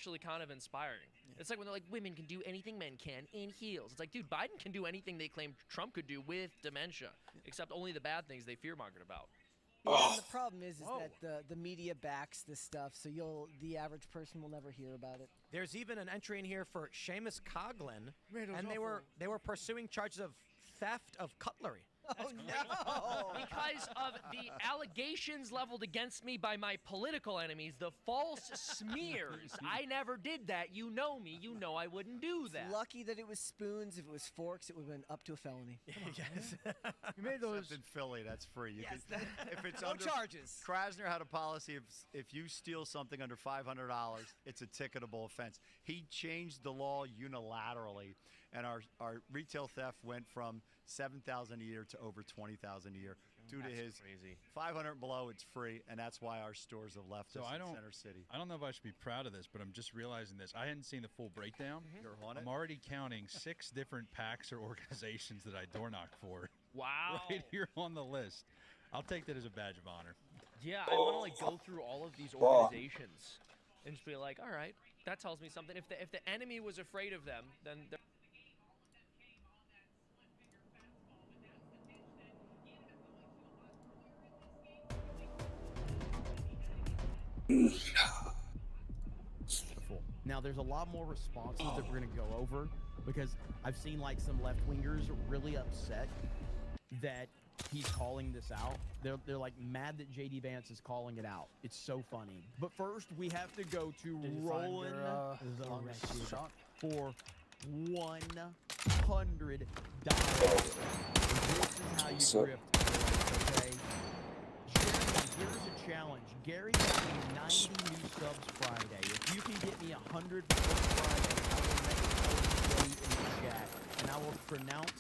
actually kind of inspiring. It's like when they're like, women can do anything men can in heels. It's like, dude, Biden can do anything they claim Trump could do with dementia, except only the bad things they fear-mongered about. Yeah, and the problem is that the media backs this stuff, so the average person will never hear about it. There's even an entry in here for Seamus Coughlin, and they were pursuing charges of theft of cutlery. Oh no! Because of the allegations leveled against me by my political enemies, the false smears. I never did that. You know me. You know I wouldn't do that. It's lucky that it was spoons. If it was forks, it would have been up to a felony. Yes. You made those in Philly. That's free. You can, if it's no under charges. Krasner had a policy: if you steal something under $500, it's a ticketable offense. He changed the law unilaterally, and our retail theft went from 7,000 a year to over 20,000 a year due to his crazy. 500 and below. It's free, and that's why our stores have left us in Center City. I don't know if I should be proud of this, but I'm just realizing this. I hadn't seen the full breakdown. You're on it? I'm already counting 6 different PACs or organizations that I door knocked for. Wow. Right here on the list. I'll take that as a badge of honor. Yeah, I want to like go through all of these organizations and just be like, all right, that tells me something. If the enemy was afraid of them, then Now, there's a lot more responses that we're going to go over because I've seen like some left-wingers really upset that he's calling this out. They're like mad that JD Vance is calling it out. It's so funny. But first, we have to go to Roland the Wretched for $100. This is how you grift, okay? Jeremy, here's a challenge. Gary got me 90 new subs Friday. If you can get me 100 before Friday, I will make a in the chat, and I will pronounce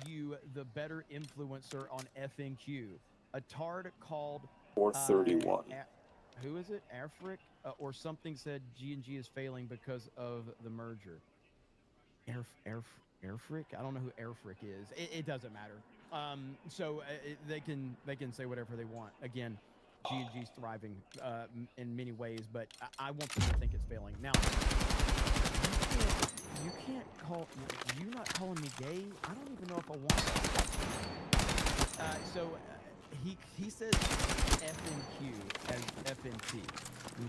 you the better influencer on FNQ. A tard called 431. Who is it? Airfrick? Or something said G&G is failing because of the merger. Airfrick? I don't know who Airfrick is. It doesn't matter. So they can say whatever they want. Again, G&G's thriving in many ways, but I want them to think it's failing. Now, you can't call you not calling me gay. I don't even know if I want that. So he says FNQ as FNT.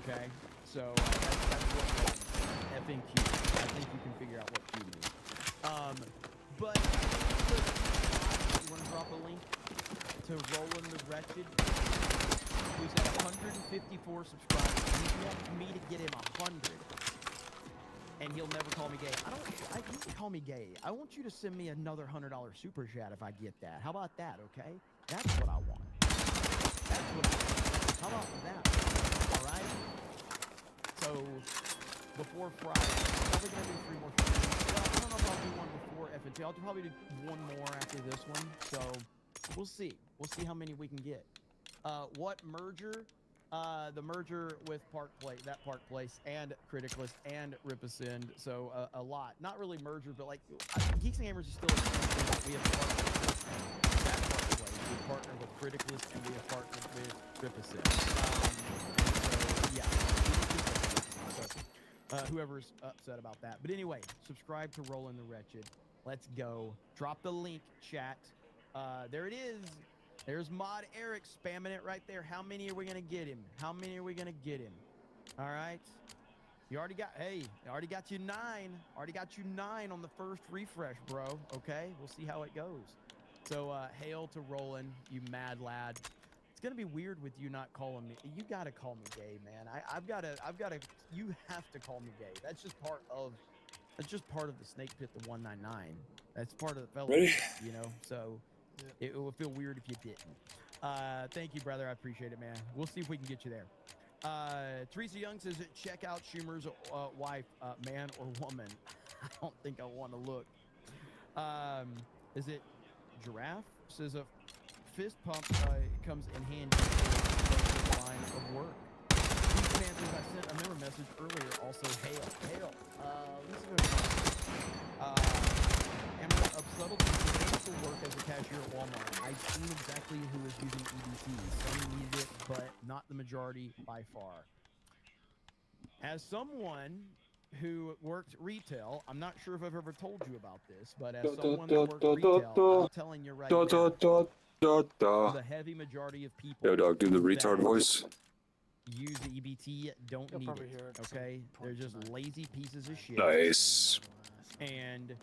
Okay, so that's what FNQ. I think you can figure out what Q means. But you want to drop a link to Roland the Wretched, who's at 154 subscribers. He wants me to get him 100. And he'll never call me gay. You can call me gay. I want you to send me another $100 super chat if I get that. How about that, okay? That's what I want. That's what I want. How about that? All right? So, before Friday, I'm probably going to do 3 more streams. Well, I don't know if I'll do one before FNT. I'll probably do one more after this one. So, we'll see. We'll see how many we can get. What merger? The merger with Park Place and Criticalist and Ripasend, so a lot. Not really merger, but like Geeks and Gamers is still a thing. We have that Park Place. We partner with Criticalist and we have partnered with Ripasend. So yeah. So, whoever's upset about that. But anyway, subscribe to Roland the Wretched. Let's go. Drop the link, chat. There it is. There's Mod Eric spamming it right there. How many are we going to get him? How many are we going to get him? All right. You already got, I already got you 9. Already got you 9 on the first refresh, bro. Okay. We'll see how it goes. So, hail to Roland, you mad lad. It's going to be weird with you not calling me. You got to call me gay, man. I've got to, you have to call me gay. That's just part of the Snake Pit, the 199. That's part of the fellowship, you know? So, it would feel weird if you didn't. Thank you, brother. I appreciate it, man. We'll see if we can get you there. Teresa Young says, check out Schumer's wife, man or woman. I don't think I want to look. Is it Giraffe? Says a fist pump comes in handy in the line of work. These man says, I sent a mirror message earlier. Also, hail. Amber of Subtlety to work as a cashier at Walmart. I've seen exactly who is using EDC. Some need it, but not the majority by far. as someone who worked retail, I'm not sure if I've ever told you about this, but as someone that worked retail, I'm telling you right now, the heavy majority of people Yo, dog, do the retard that voice. use the EBT don't You'll need probably it, hear it at okay? some They're point just tonight. lazy pieces of shit. Nice. And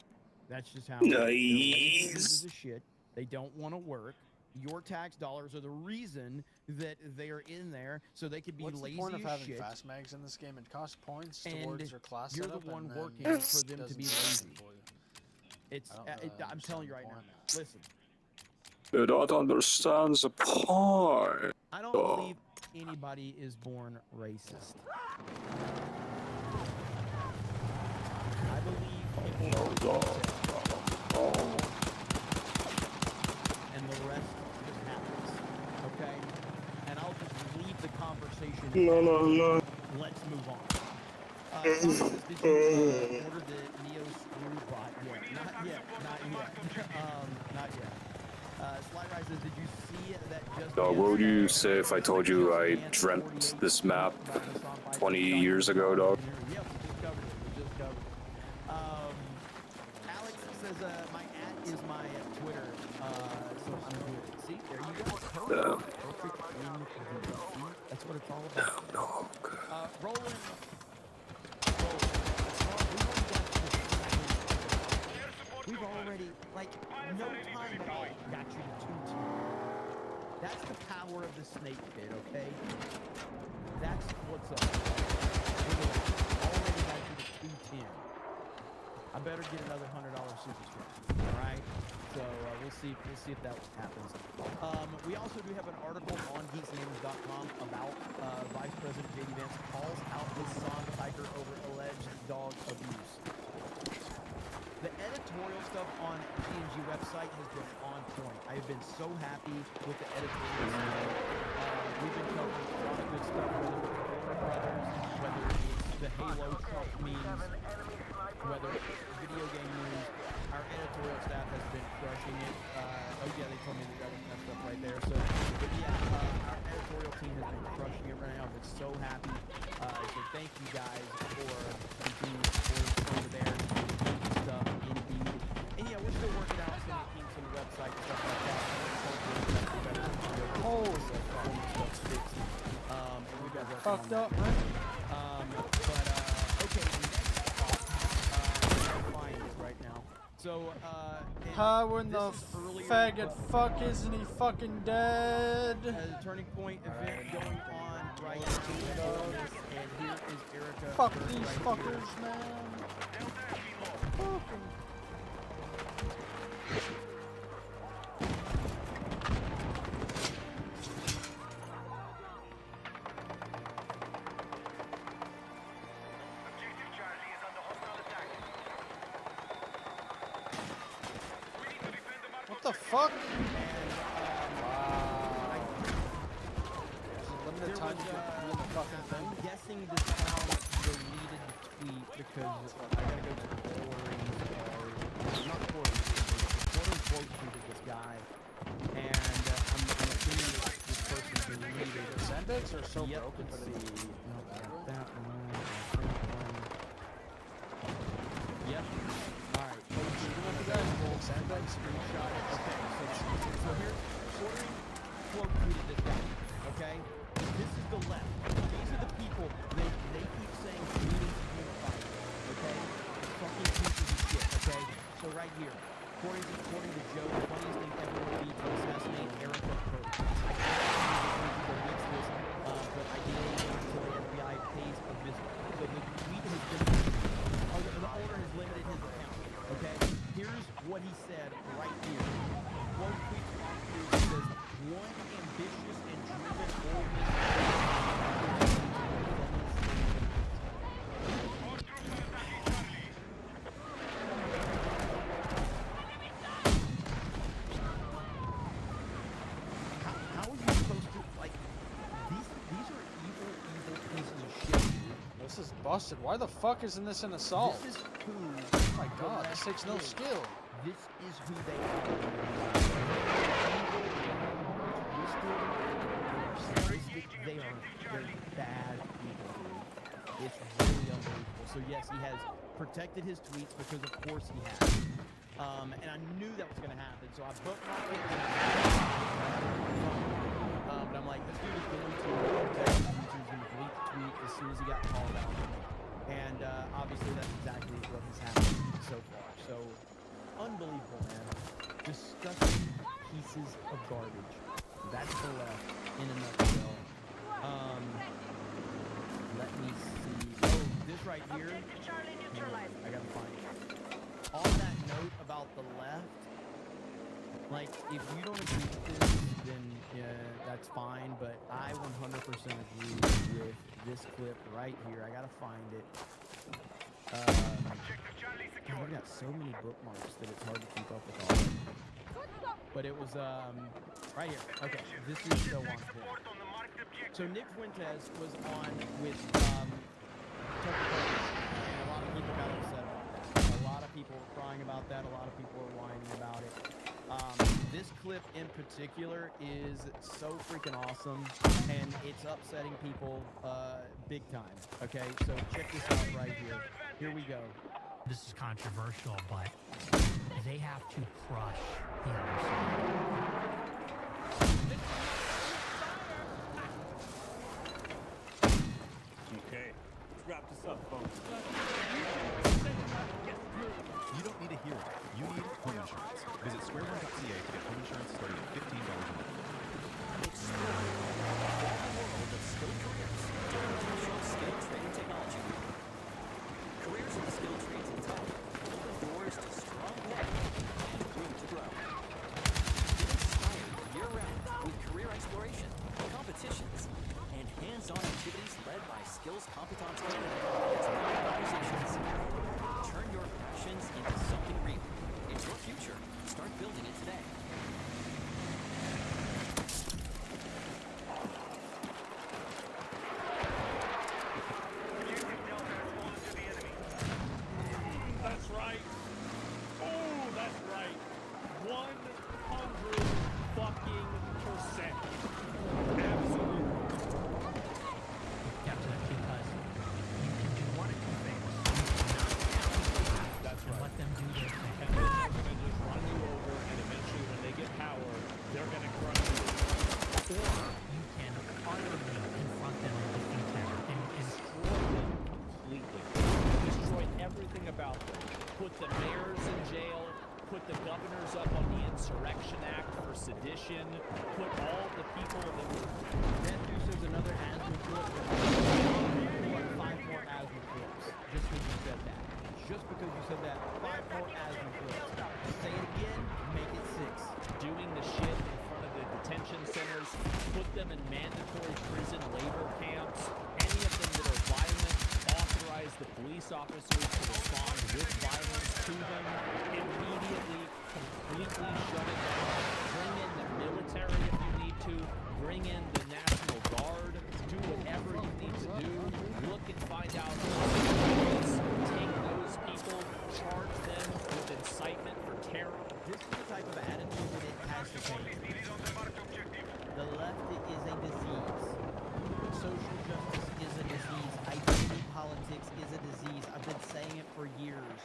that's just how it is. They're lazy Nice. pieces of shit. They don't want to work. Your tax dollars are the reason that they are in there, so they could be What's the lazy point of as having shit. fast mags in this game? It costs points And towards your class you're the setup, one and then working it for them to doesn't be do lazy. anything for you. It's. I don't really I'm telling you right understand now. the Listen, You don't understand the point. I don't believe anybody is born racist. I believe people are racist. And the rest just happens. Okay? And I'll just leave the conversation. No. Let's move on. Thomas, did you order the Neo Screw bot yet? Not yet. Not yet. Sly Rise says, did you see that just... Dog, what would you say if I told you I dreamt this map 20 years ago, dog? Yep, we just covered it. Alex says, my @ is my Twitter, so I'm good. See, there you go. No. Perfect in the see? That's what it's all about. No. Roland. We've already, like, no time at all, got you to 2-2. That's the power of the snake pit, okay? That's what's up. Already got you to 210. I better get another $100 superscription. All right. So we'll see if that happens. We also do have an article on geeksandgamers.com about Vice President J.D. Vance calls out his son Tiger over alleged dog abuse. The editorial stuff on G&G website has been on point. I have been so happy with the editorial stuff. We've been covering a lot of good stuff, whether it's the Warner Brothers, whether it's the Halo Trump memes, whether it's video game news. Our editorial staff has been crushing it. Oh yeah, they told me that was messed up right there. So, but yeah, our editorial team has been crushing it right now. I've been so happy. So thank you guys for continuing support over there. Stuff indeed. And yeah, we're still working out some of the kinks on the website and stuff like that. Holy stuff fixed. And we got working fucked on up, that. man. Okay, next up, I'm find it right now. So, How in the this is earlier, faggot but- fuck isn't he fucking dead? a Turning Point event going on right now. And here is Erica. Fuck Burke these right fuckers, here. man. What the fuck? Wow. Limited There time was, to get in the fucking I'm thing. guessing this town deleted the tweet because I gotta go to the quarries. Not quarries, quote unquote tweeted this guy. And I'm assuming that this person deleted it. Sandbags are so Yep, broken for let's the see. No, not that one. Yep. Alright. Sandbag screenshot. Okay, so here's quartering quote tweeted this guy. Okay? This is the left. These are the people they keep saying we need to unify. Okay? Fucking pieces of shit, okay? So right here. According to Joe, the funniest thing ever would be to assassinate Erica Burke. I can't believe this, but ideally until the FBI pays a visit. So the tweet has been the owner has limited his account. Okay? Here's what he said right here. Quote tweet from Cruz says, one ambitious and driven old How are you supposed to, like, these are evil pieces of shit, dude. This is busted. Why the fuck isn't this an assault? This is who, Oh my god, this takes no skill. This is who they are. Twisted, sadistic, they're bad people, dude. It's really unbelievable. So yes, he has protected his tweets because of course he has. And I knew that was going to happen, so I bookmarked it. But I'm like, this dude is going to protect his users and delete the tweet as soon as he got called out. And obviously that's exactly what has happened so far. So unbelievable, man. Disgusting pieces of garbage. That's the left in a nutshell. Let me see. Oh, this right here. I gotta find it. On that note about the left, like, if you don't agree with this, then yeah, that's fine. But I 100% agree with this clip right here. I gotta find it. God, I've got so many bookmarks that it's hard to keep up with all of them. But it was right here. Okay, this is so on point. So Nick Fuentes was on with Tucker Carlson, and a lot of people got upset about that. A lot of people were crying about that. A lot of people were whining about it. This clip in particular is so freaking awesome, and it's upsetting people big time. Okay, so check this out right here. Here we go. This is controversial, but they have to crush the other side. Okay, let's wrap this up, folks. You don't need a hero. You need home insurance. Visit squareone.ca to get home insurance starting at $15 a month. Explore the world of skilled careers during National Skilled Trade Technology Week. Careers in the skilled trades and tech open doors to strong pay and room to grow. Get inspired year-round with career exploration, competitions, and hands-on activities led by Skills Competence Canada and its member organizations. Turn your passions into something real. It's your future. Start building it today. That's right. Oh, that's right. 100 fucking percent. Absolutely. Captain, because you can do one of two things. That's And right. let them do their thing. And then they're going to just run you over, and eventually when they get power, they're going to crush you. Or you can utterly confront them and defeat them and Destroy them completely. Destroy everything about them. Put the mayors in jail. Put the governors up on the Insurrection Act for sedition. Put all the people that were... That dude says another asthma clip. Like 5 more asthma clips. Just because you said that. Just because you said that. 5 more asthma clips. Say it again, make it 6. doing the shit in front of the detention centers, put them in mandatory prison labor camps, any of them that are violent, authorize the police officers to respond with violence to them, immediately, completely shut it down, bring in the military if you need to, bring in the National Guard, do whatever you need to do, look and find out who it is, take those people, charge them with incitement for terror. This is the type of attitude that it has to change. The left is a disease. Social justice is a disease. Identity politics is a disease. I've been saying it for years.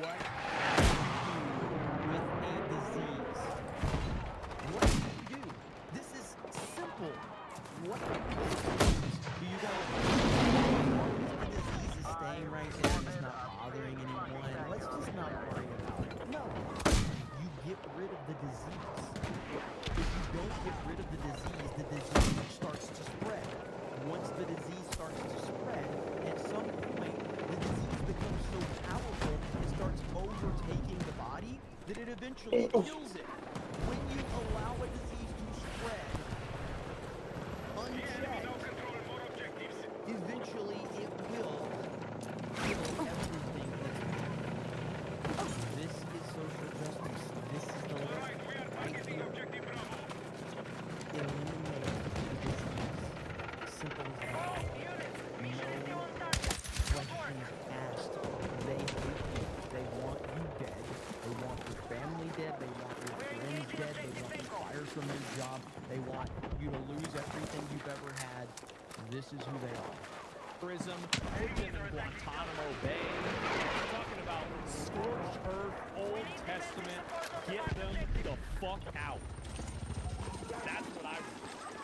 What do you do with a disease? What do you do? This is simple. What do you do? Do you go, the disease is staying right there, it's not bothering anyone, let's just not worry about it. No. You get rid of the disease. If you don't get rid of the disease starts to spread. Once the disease starts to spread, at some point, the disease becomes so powerful, it starts overtaking the body, that it eventually kills it. When you allow a disease to spread, unchecked, eventually it will kill everything that's there. This is social justice. This is the left right here. Eliminate the disease. Simple as that. No questions asked. They hate you. They want you dead. They want your family dead. They want your friends dead. They want you fired from your job. They want you to lose everything you've ever had. This is who they are. Prism, put them in Guantanamo Bay. We're talking about scorched earth, Old Testament, get them the fuck out. That's what I would do.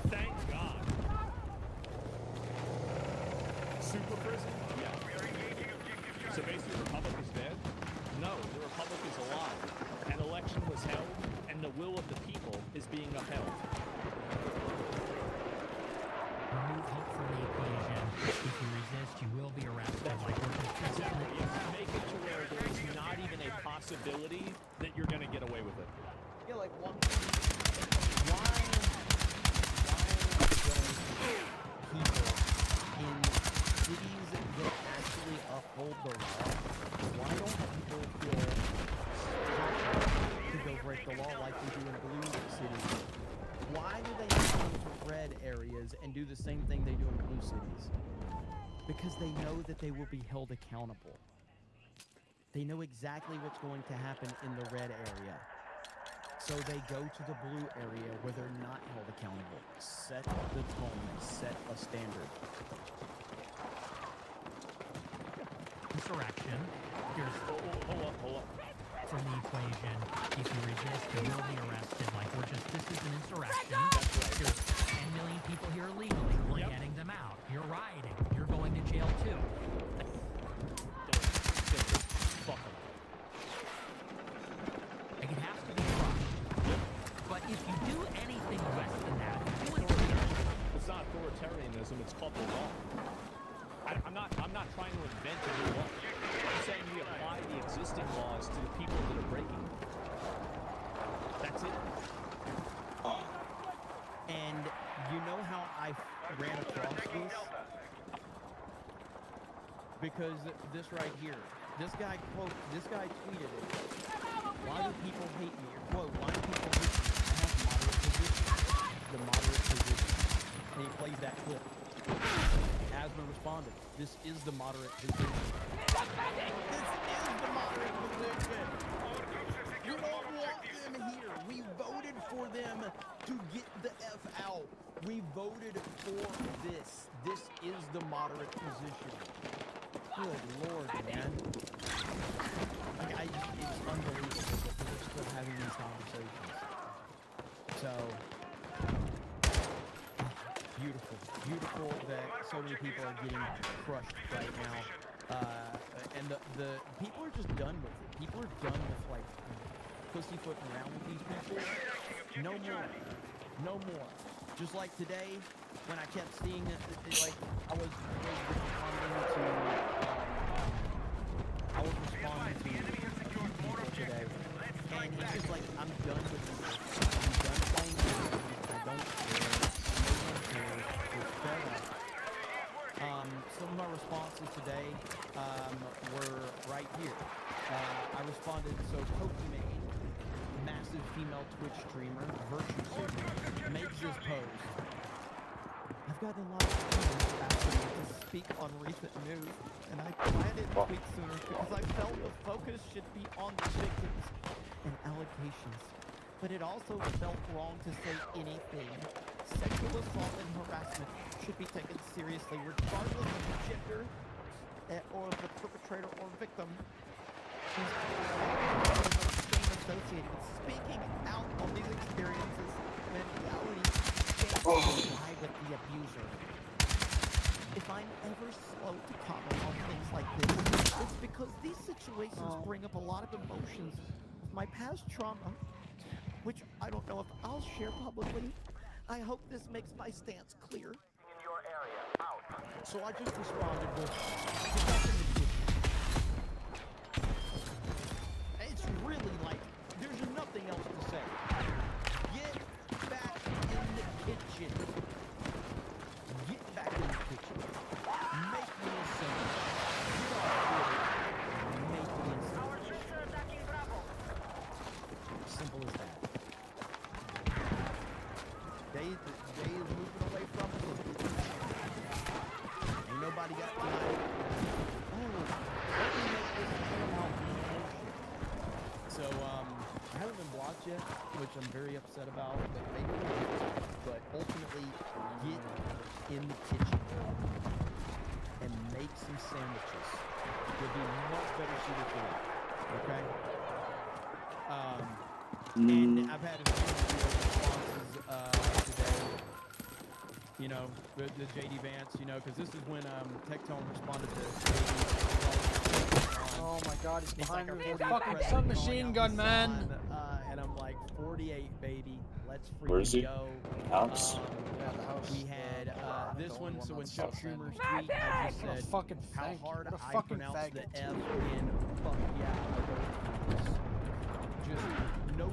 Thank God. Super prison? Yeah. So basically the Republic is dead? No, the Republic is alive. An election was held, and the will of the people is being upheld. Remove hope from the equation. If you resist, you will be arrested. Like Exactly. Yes. Make it to where there is not even a possibility that you're going to get away with it. Yeah, like why people in cities that actually uphold the law, why don't people feel confident to go break the law like they do in blue cities? Why do they not go to red areas and do the same thing they do in blue cities? Because they know that they will be held accountable. They know exactly what's going to happen in the red area. So they go to the blue area where they're not held accountable. Set the tone, set a standard. insurrection. Here's hold up. From the equation, if you resist, you will be arrested. Like this is an insurrection. There's 10 million people here illegally. We're getting them out. You're rioting. You're going to jail too. Fuck them. Like it has to be crushed. But if you do anything less than that, it's not authoritarianism. It's called the law. I'm not trying to invent a new law. I'm saying we apply the existing laws to the people that are breaking them. That's it. And you know how I ran across this? Because this right here, this guy tweeted it. Why do people hate me? Or quote, why do people hate me? I have moderate position. The moderate position. And he plays that clip. Asman responded, this is the moderate position. This is the moderate position. You don't want them here. We voted for them to get the F out. We voted for this. This is the moderate position. Good Lord, man. Like, it's unbelievable that we're still having these conversations. So, beautiful that so many people are getting crushed right now. And the people are just done with it. People are done with, like, pussyfooting around with these people. No more. Just like today, when I kept seeing it, like, I was responding to people today, and it's just like, I'm done with this. I'm done playing games. I don't care. No one cares. It's fed up. Some of my responses today were right here. I responded, so Pokimane, massive female Twitch streamer, Virtue Sigma, makes this post. I've gotten a lot of comments asking me to speak on recent news, and I didn't tweet sooner because I felt the focus should be on the victims and allegations. But it also felt wrong to say anything. Sexual assault and harassment should be taken seriously, regardless of the gender or the perpetrator or victim. Associated with speaking out on these experiences when in reality they lie with the abuser. If I'm ever slow to comment on things like this, it's because these situations bring up a lot of emotions of my past trauma, which I don't know if I'll share publicly. I hope this makes my stance clear. In your area, out. So I just responded with, it's really like, there's nothing else to say. Get back in the kitchen. Get back in the kitchen. Make me a sandwich. Get off Twitter. Make me a sandwich. Simple as that. Day is moving away from us. Ain't nobody got time. Oh, let me make this about emotion. So, I haven't been blocked yet, which I'm very upset about, but maybe we'll get to it. but ultimately get in the kitchen and make some sandwiches. You'll be much better suited for that. Okay? And I've had a few responses today. You know, the JD Vance, you know, because this is when Tectone responded to Oh my god, he's behind like, me. "Our Fucking president submachine calling gun, out man. Hassan," and I'm like, 48, baby. Let's freaking Where is he? go. House? Yeah, the house. We had this the one, only so when that's Chuck still Schumer's standing. tweet, I just What a said fucking how faggot. hard What a I fucking pronounce the faggot. F in fuck yeah. Just no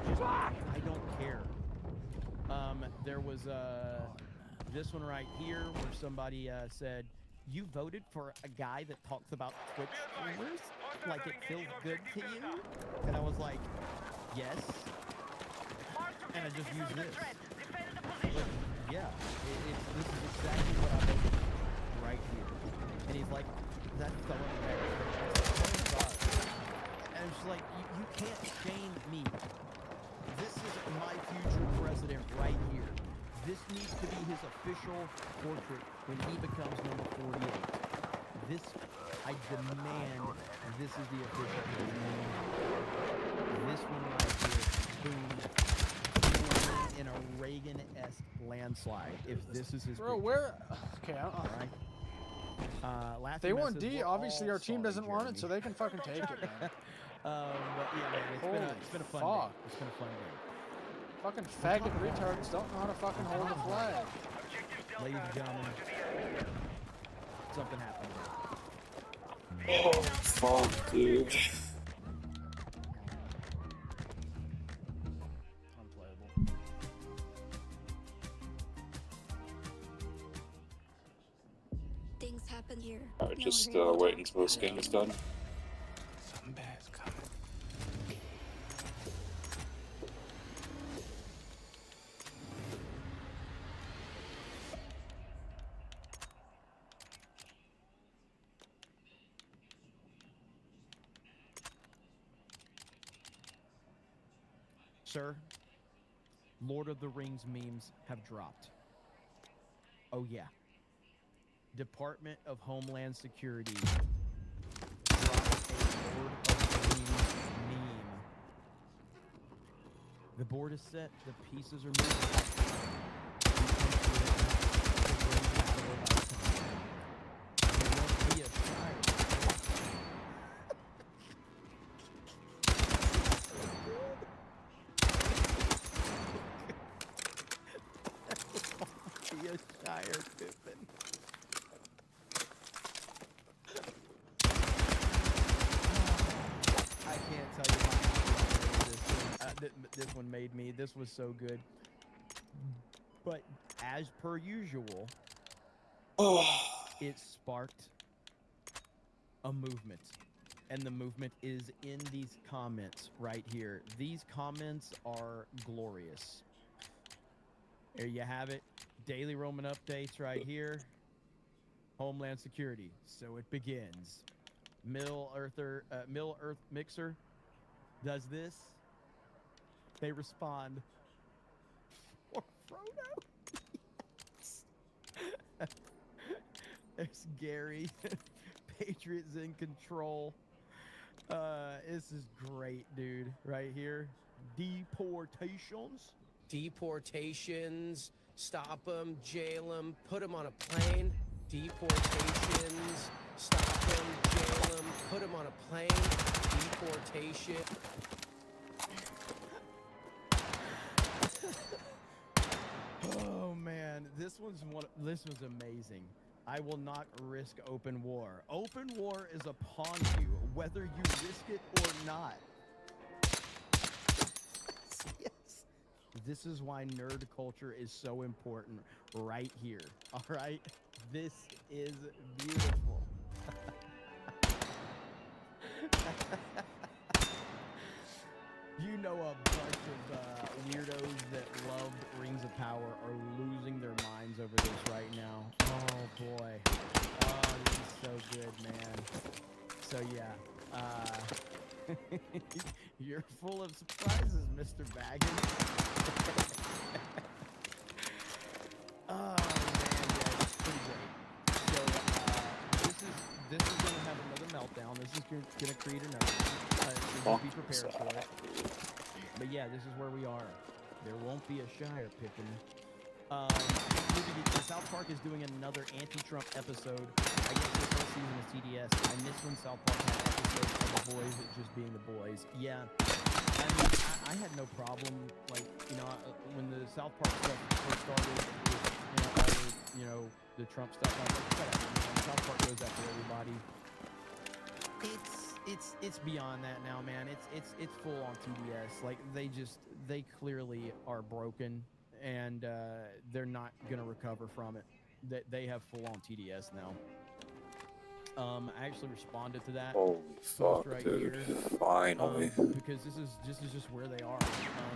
just I don't care. There was this one right here where somebody said, "You voted for a guy that talks about Twitch streamers like it feels good to you?" And I was like, "Yes." And I just used this. But yeah, this is exactly what I voted for right here. And he's like, "That's the one that I was like, "Oh, God." And I'm just like, you can't shame me. This is my future president right here. This needs to be his official portrait when he becomes number 48. This, I demand, this is the official portrait. This one right here, boom. He will win in a Reagan-esque landslide if this is his Bro, picture. where? Okay, All right. they Laughing want says, D. "We're Obviously, all our team sorry, doesn't want it, Jeremy." so they can fucking take it, man. But yeah, man, it's been a fun fuck. day. It's been a fun day. Fucking faggot retards don't know how to fucking hold the flag. Ladies and gentlemen, something happened. Oh, fuck, dude. Unplayable. Things happen here. Alright, No just one really wait talks until this about it. game is done. Something bad's coming. Sir, Lord of the Rings memes have dropped. Oh yeah. Department of Homeland Security dropped a Lord of the Rings meme. The board is set, the pieces are moving. There won't be a shire. Be a Shire Pippin. I can't tell you how happy this one made me. This was so good. But as per usual, it sparked a movement. And the movement is in these comments right here. These comments are glorious. There you have it. Daily Roman updates right here. Homeland Security. So it begins. Mill Earth Mixer does this. They respond. For Frodo. There's Gary. Patriots in control. This is great, dude. Right here. Deportations. Deportations, stop them, jail them, put them on a plane. Deportations, stop them, jail them, put them on a plane. Deportation. Oh man, this was amazing. I will not risk open war. Open war is upon you, whether you risk it or not. Yes. This is why nerd culture is so important right here. All right? This is beautiful. You know a bunch of weirdos that loved Rings of Power are losing their minds over this right now. Oh boy. Oh, this is so good, man. So yeah, You're full of surprises, Mr. Baggins. Oh man, yeah, it's pretty great. So this is gonna have another meltdown. This is gonna create another one. So just be prepared for it. But yeah, this is where we are. There won't be a Shire picking. South Park is doing another anti-Trump episode. I guess this whole season of TDS. I miss when South Park had episodes of the boys just being the boys. Yeah, I mean, I had no problem. Like, you know, when the South Park stuff first started, with, you know, the Trump stuff. I was like, whatever, man. South Park goes after everybody. It's beyond that now, man. It's full on TDS. Like they clearly are broken. And they're not gonna recover from it. They have full-on TDS now. I actually responded to that. Holy fuck, right dude! Here, Finally. because this is just where they are.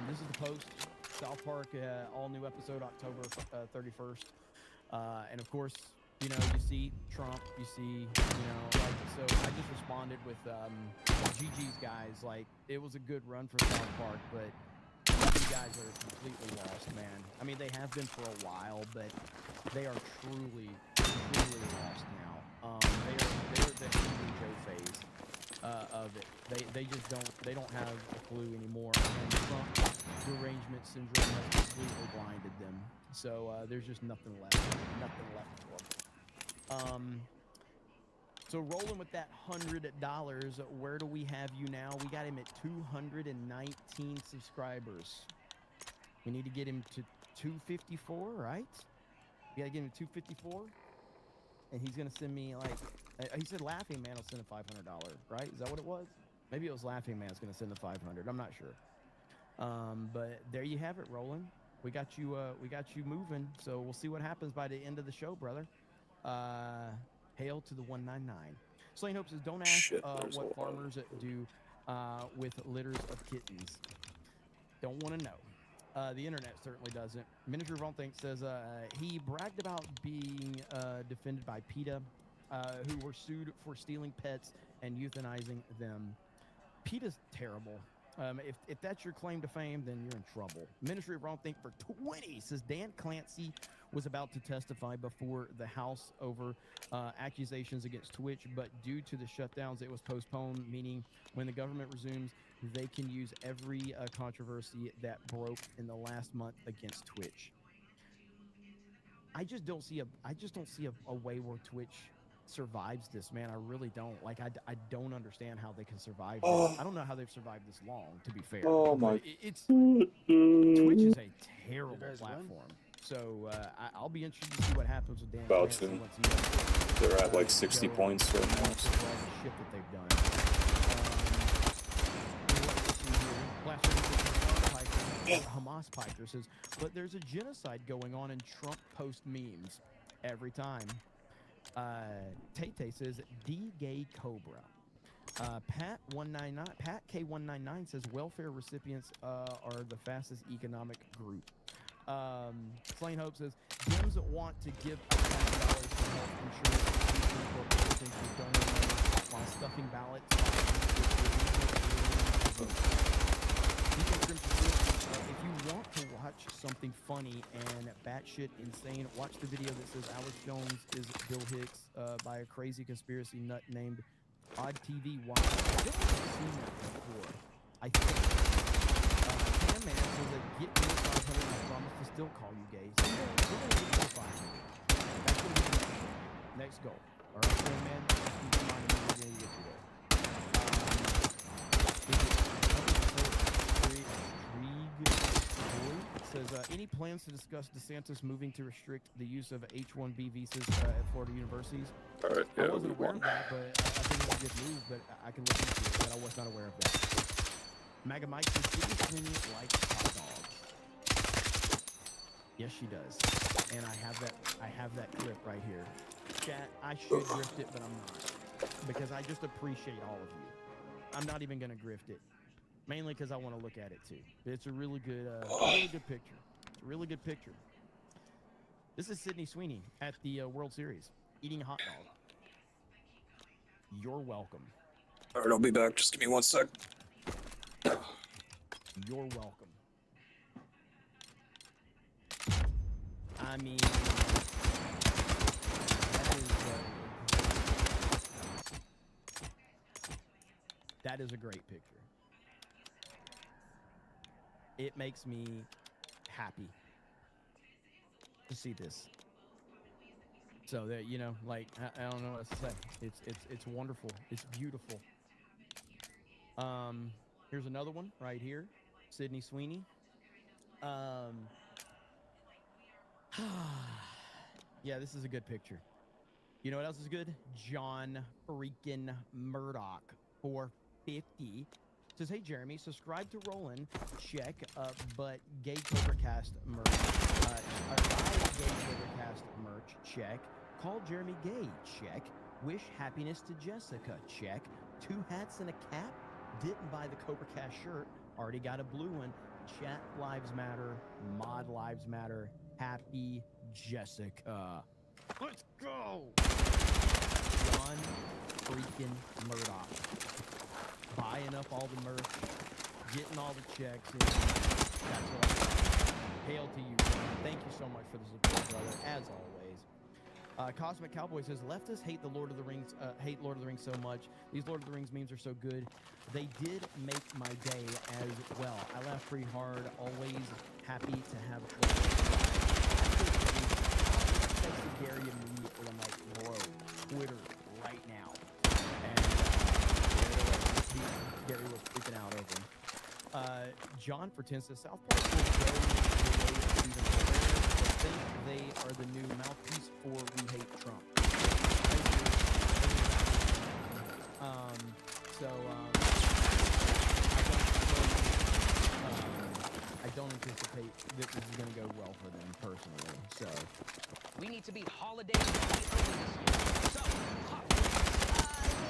This is the post. South Park, all new episode October 31st. And of course, you know, you see Trump. You see, you know, like, so I just responded with GG's guys. Like, it was a good run for South Park, but you guys are completely lost, man. I mean, they have been for a while, but they are truly lost now. They're the Angry Joe phase of it. They just don't have a clue anymore. And Trump derangement syndrome has completely blinded them. So there's just nothing left for them. So rolling with that $100, where do we have you now? We got him at 219 subscribers. We need to get him to 254, right? We gotta get him to 254, and he's gonna send me like he said. Laughing Man will send a $500, right? Is that what it was? Maybe it was Laughing Man's gonna send the 500. I'm not sure. But there you have it, Roland. We got you moving. So we'll see what happens by the end of the show, brother. Hail to the 199. Slain Hope says, don't ask what farmers do with litters of kittens. Don't want to know. The internet certainly doesn't. Miniature Von Think says he bragged about being defended by PETA, who were sued for stealing pets and euthanizing them. PETA's terrible. If that's your claim to fame, then you're in trouble. Ministry of Wrong Think for 20 says Dan Clancy was about to testify before the House over accusations against Twitch, but due to the shutdowns, it was postponed, meaning when the government resumes, they can use every controversy that broke in the last month against Twitch. I just don't see a way where Twitch survives this, man. I really don't. Like, I don't understand how they can survive this. I don't know how they've survived this long, to be fair. Oh my! Twitch is a terrible platform. So I'll be interested to see what happens with Dan. About to. They're at like 60 points right now. So. Shit that they've done. Hamas Piker says, but there's a genocide going on, and Trump post memes every time. Tay says, D-Gay Cobra. Pat K199 says, welfare recipients are the fastest economic group. Slain Hope says, Dems want to give $1,000 to health insurance corporations who don't know while stuffing ballots. If you want to watch something funny and batshit insane, watch the video that says Alex Jones is Bill Hicks by a crazy conspiracy nut named Odd TV Watch. I think I've seen that before. I think. Cam Man says that get me 500 and I promise to still call you gays. So we're going to get to 500. That's going to be the next goal. All right, Cam Man? Keep in mind we're going to get you there. Says, any plans to discuss DeSantis moving to restrict the use of H-1B visas at Florida universities? All right, yeah, I wasn't aware of that, but I think it's a good move, but I can look into it, but I was not aware of that. Maga Mike says, Sydney Sweeney likes hot dogs. Yes, she does. And I have that clip right here. Chat, I should grift it, but I'm not. Because I just appreciate all of you. I'm not even going to grift it. Mainly because I want to look at it too. It's a really good picture. It's a really good picture. This is Sydney Sweeney at the World Series eating a hot dog. You're welcome. All right, I'll be back. Just give me 1 sec. You're welcome. I mean, that is a great picture. It makes me happy to see this. So that, you know, like, I don't know what else to say. It's wonderful. It's beautiful. Here's another one right here. Sydney Sweeney. Yeah, this is a good picture. You know what else is good? John freaking Murdoch, 450. Says, hey, Jeremy, subscribe to Roland. Check. But gay CobraCast merch. Buy gay CobraCast merch. Check. Call Jeremy gay. Check. Wish happiness to Jessica. Check. 2 hats and a cap. Didn't buy the CobraCast shirt. Already got a blue one. Chat lives matter. Mod lives matter. Happy Jessica. Let's go. John freaking Murdoch. Buying up all the merch, getting all the checks. And that's what I say. Hail to you, John. Thank you so much for the support, brother, as always. Cosmic Cowboy says, leftists hate the Lord of the Rings, so much. These Lord of the Rings memes are so good. They did make my day as well. I laughed pretty hard. Always happy to have a I texted Gary immediately. I'm like, bro, Twitter right now. And Gary was freaking out over him. John for 10 says, South Park will go the way of Stephen Colbert. I think they are the new mouthpiece for We Hate Trump. I don't anticipate that this is going to go well for them personally. So We need to be holiday ready early this year. So,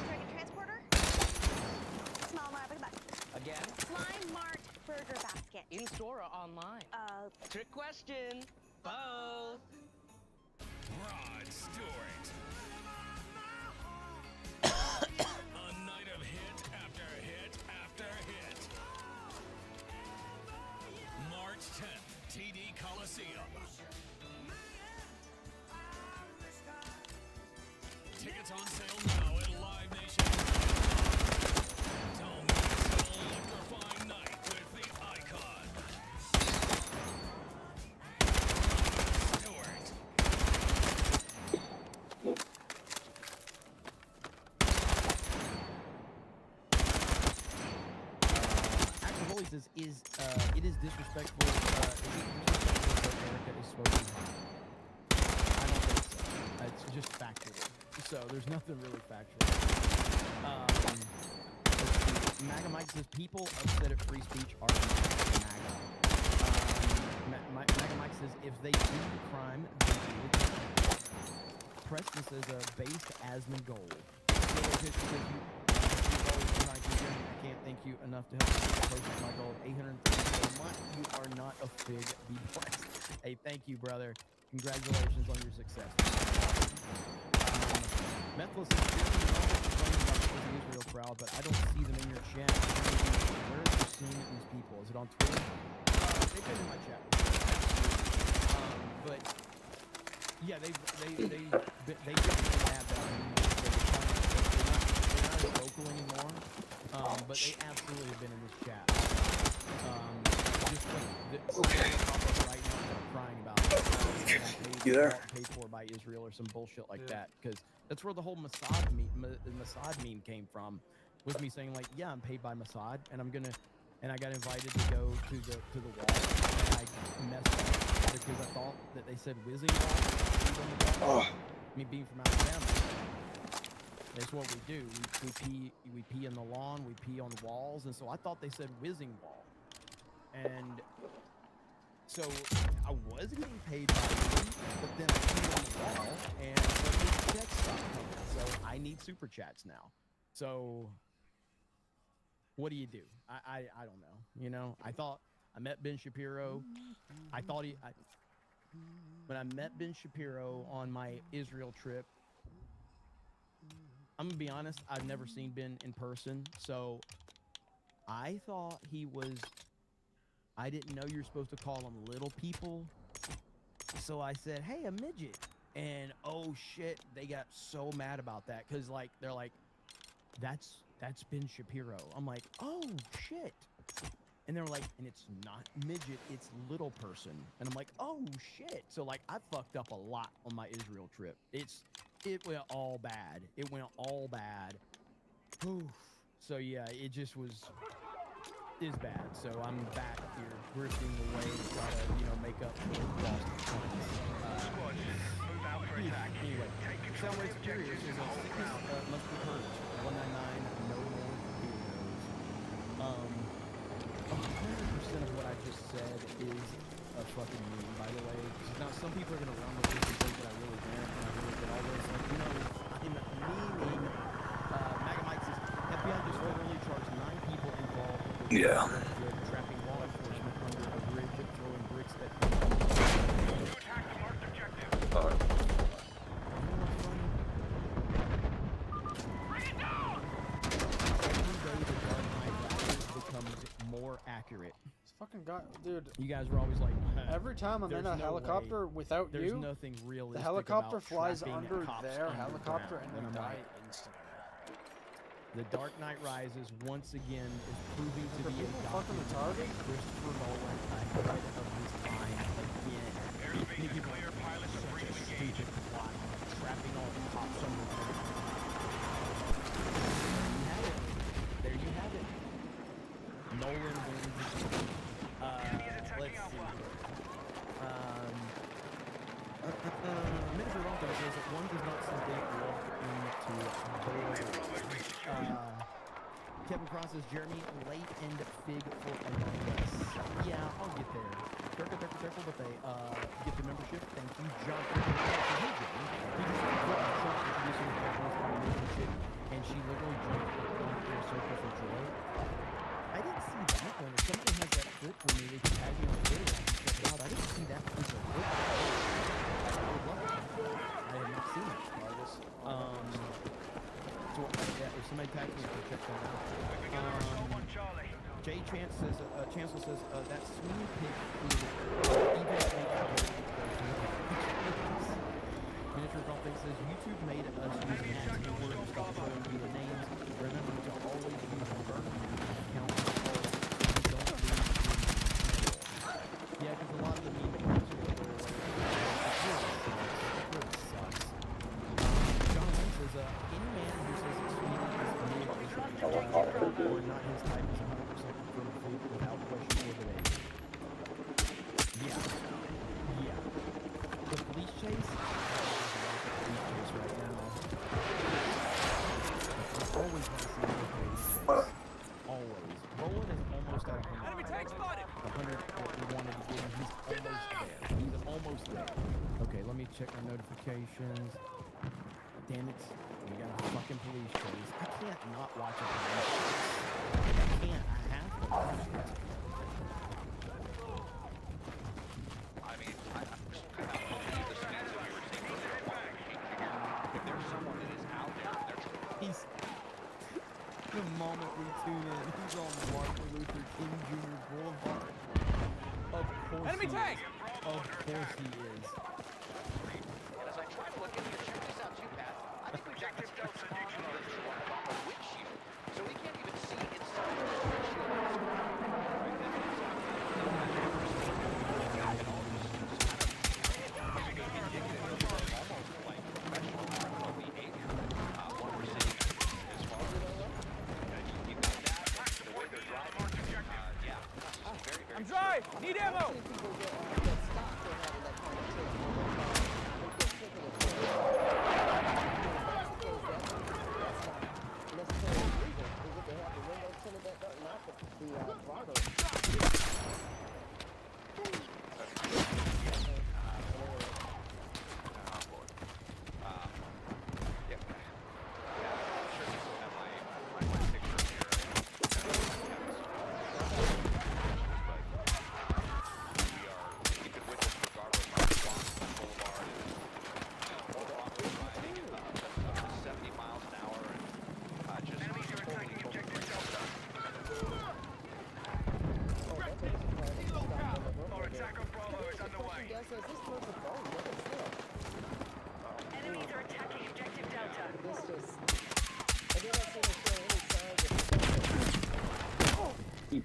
Dragon Transporter? Small Mart with a button. Again? Slime Mart Burger Basket. In store or online? Trick question. Both. Rod Stewart. A night of hit after hit after hit. March 10th, TD Coliseum. Tickets on sale now at Live Nation. Don't miss an electrifying night with the icon. Stewart. Active Holy says, it is disrespectful. That Erica is smoking hot. I don't think so. It's just factual. So there's nothing really factual. MAGA Mike says people upset at free speech are MAGA. MAGA Mike says if they do the crime, they do it. Preston says based Asmongold. I can't thank you enough to help me post my goal. 830 a month. You are not a fig. Be blessed. Hey, thank you, brother. Congratulations on your success. Methless is a real crowd, but I don't see them in your chat. Where are you seeing these people? Is it on Twitter? They've been in my chat. But yeah, they definitely have that. They're not as vocal anymore, but they absolutely have been in this chat. Just right now, they're crying about it. You there? Paid for by Israel or some bullshit like that, because that's where the whole Mossad meme came from. Was me saying like, yeah, I'm paid by Mossad, and I got invited to go to the wall, and I messed up because I thought that they said whizzing wall. Me being from Alabama, that's what we do. We pee in the lawn, we pee on walls, and so I thought they said whizzing wall, and so I was getting paid by them, but then I peed on the wall, and the checks stopped coming. So I need super chats now. So what do you do? I don't know. You know, I met Ben Shapiro. When I met Ben Shapiro on my Israel trip, I'm gonna be honest. I've never seen Ben in person, so I thought he was. I didn't know you're supposed to call them little people, so I said, "Hey, a midget," and oh shit, they got so mad about that because like they're like, "That's Ben Shapiro." I'm like, "Oh shit." And they're like, and it's not midget, it's little person. And I'm like, oh shit. So like I fucked up a lot on my Israel trip. It went all bad. It went all bad. Oof. So yeah, it just is bad. So I'm back here grifting away to try to, make up for lost points. Anyway, Soundwave Superior says sickness must be purged. 199, no more heroes. 100% of what I just said is a fucking meme, by the way. Now, some people are going to run with this and think that I really meant and I really did all this. Like, I'm memeing. Maga Mike says, FBI just literally charged 9 people involved with trapping law enforcement under a bridge, throwing bricks at people. Attack the marked objective. Bring it down! Every day the Dark Knight Rises becomes more accurate. Fucking guy, dude. You guys were always like, every time I'm in a helicopter without you, there's nothing realistic. The helicopter about flies trapping under cops their underground. helicopter and I'm they die like, instantly. The Dark Knight Rises once again is proving to be a fucking retarded. Christopher Nolan ahead of his time again. Airspace is clear, pilots are free to engage. Stupid plot, trapping all the cops underground. There you have it. Nolan wins. Let's see. Miniature Ronco says that one does not simply walk into borders. Kevin Cross says, Jeremy, late end fig for Among Us. Yeah, I'll get there. Careful, but they get the membership. Thank you. John says, hey, Jeremy. He just Trump introducing the Japanese membership, and she literally jumped in a circle for joy. I didn't see that one. If somebody has that clip for me, they can tag me on Twitter. Check it out. I didn't see that piece of clip. I would love it. I have not seen it. So yeah, if somebody tags me, I'll check that out. Jay Chance says, Chancellor says that swinging pig Miniature Golf says YouTube made us use ads in order to stop trolling via names. Remember to always use the burn account. Yeah, because a lot of the meme accounts are going away. It really sucks. John Wayne says, any man who says it's sweet or not his type is 100% confirmed food without question or debate. Yeah. The police chase? Right now. I always want to see the police chase. Always. Roland is almost at 100. Enemy tank spotted! 100 what we wanted to get him. He's almost there. He's almost there. Okay, let me check my notifications. Damn it. We got a fucking police chase. I can't not watch a police chase. I can't. I have to watch it. I mean, I believe the stance that we were taking earlier. If there's someone that is out there, He's the moment we tune in, he's on Martin Luther King Jr. Boulevard. Of course Enemy tank! Of course he is. And as I try to look in here, check this out too, Pat. I think we got this built on the windshield, so we can't even see inside the windshield. I'm dry! Need ammo!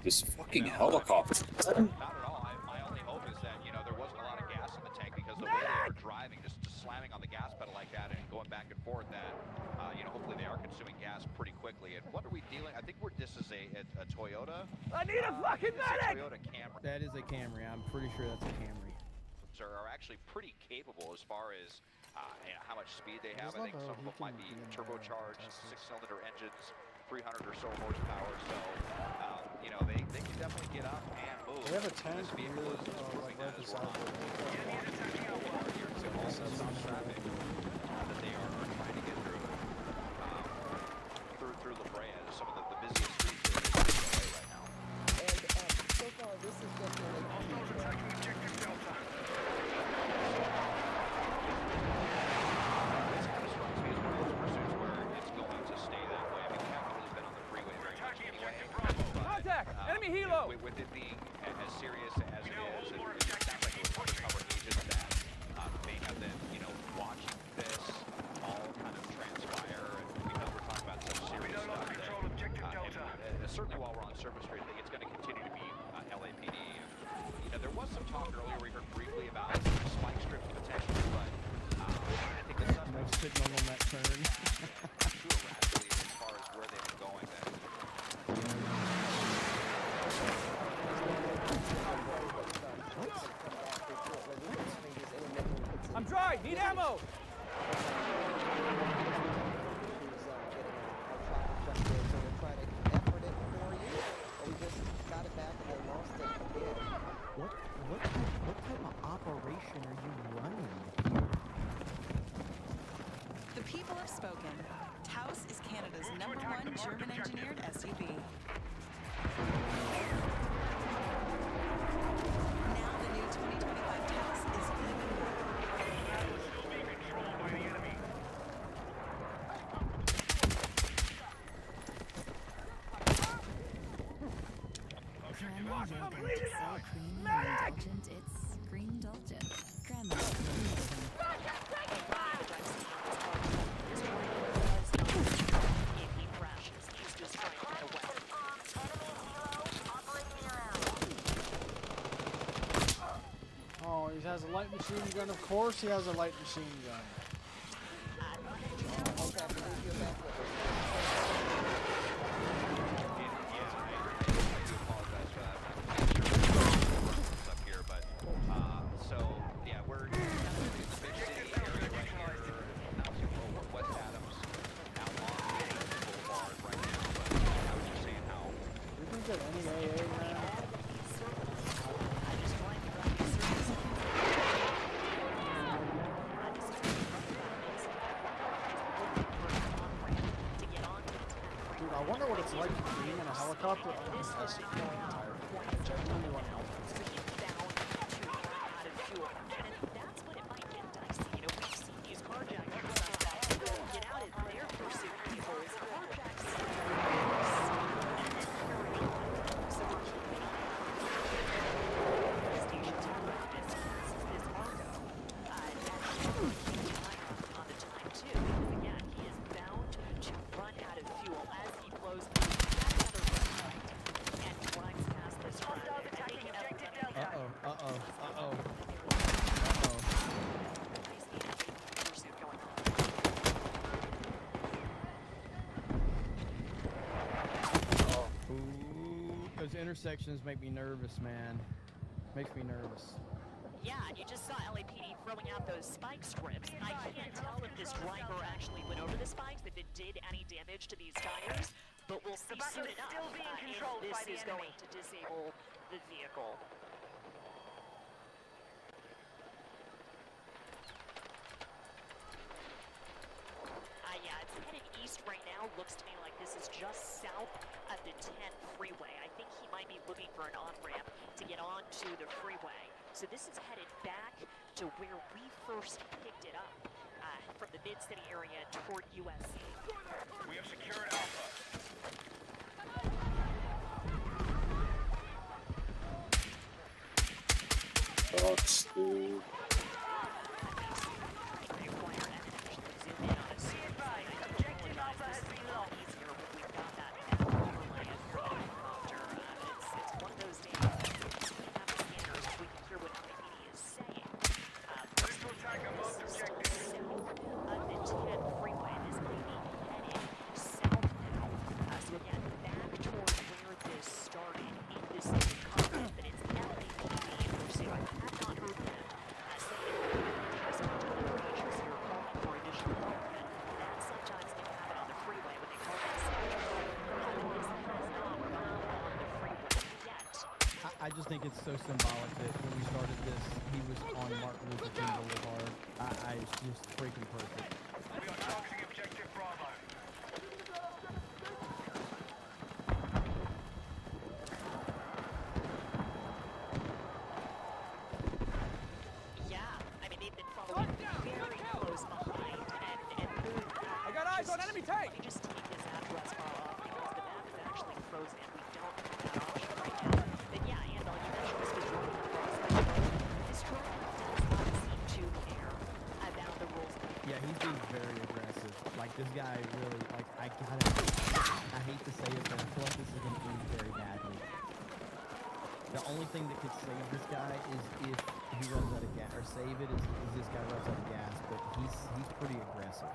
This fucking helicopter. Not at all. My only hope is that, you know, there wasn't a lot of gas in the tank because the way they were driving, just slamming on the gas pedal like that and going back and forth, that, you know, hopefully they are consuming gas pretty quickly. And what are we dealing? I think this is a Toyota. I need a fucking medic! Toyota Camry. That is a Camry. I'm pretty sure that's a Camry. Are actually pretty capable as far as you know, how much speed they have. I think some of them might be turbocharged, 6-cylinder engines, 300 or so horsepower. So, you know, they can definitely get up and move. They have a tank This vehicle is proving that as well. Here's also some traffic that they are trying to get through through La Brea, some of the busiest streets in LA right now. And so far, this is definitely Objective Delta. This kind of strikes me as one of those pursuits where it's going to stay that way. I mean, we haven't really been on the freeway very much anyway. Contact! Enemy helo! With it being as serious as it is, it sounds like it was undercover agents that may have been, you know, watching this all kind of transpire. And because we're talking about such serious stuff, that, certainly while we're on Surface Street, I think it's going to continue to be LAPD. You know, there was some talk earlier we heard briefly about spike strips potentially, but I think the No suspects signal on that turn. too erratically as far as where they've been going. That I'm dry! Need ammo! What type of operation are you running? The people have spoken. Taos is Canada's #1 German-engineered SUV. Now the new 2025 Taos is even Indulgent, it's Greendulgent. Grandma's Oh, he has a light machine gun. Of course, he has a light machine gun. up here, but so yeah, we're kind of in the big city area right here, announcing West Adams, out on Boulevard right now. But I was just saying how. You think that any AA, man? Dude, I wonder what it's like being in a helicopter. That's genuinely want to know. Those intersections make me nervous, man. Makes me nervous. Yeah, and you just saw LAPD throwing out those spike strips. I can't tell if this driver actually went over the spikes, if it did any damage to these tires, but we'll see soon enough if this is going to disable the vehicle. Yeah, it's headed east right now. Looks to me like this is just south of the 10 freeway. I think he might be looking for an on-ramp to get onto the freeway. So this is headed back to where we first picked it up, from the Mid-City area toward USC. We have secured Alpha. Dude. I just think it's so symbolic that when we started this, he was on Martin Luther King Boulevard. It's just freaking perfect. We are targeting objective Bravo. Yeah, I mean, they've been following very close behind, and I got eyes on enemy tank! we just take this address bar off because the map is actually frozen and we don't have that option right now. But yeah, Andal, you mentioned this was running across the road. This driver does not seem to care about the rules. Yeah, he's being very aggressive. Like, this guy really, like, I hate to say it, but I feel like this is going to end very badly. The only thing that could save this guy is if he runs out of gas, or save it is this guy runs out of gas, but he's pretty aggressive.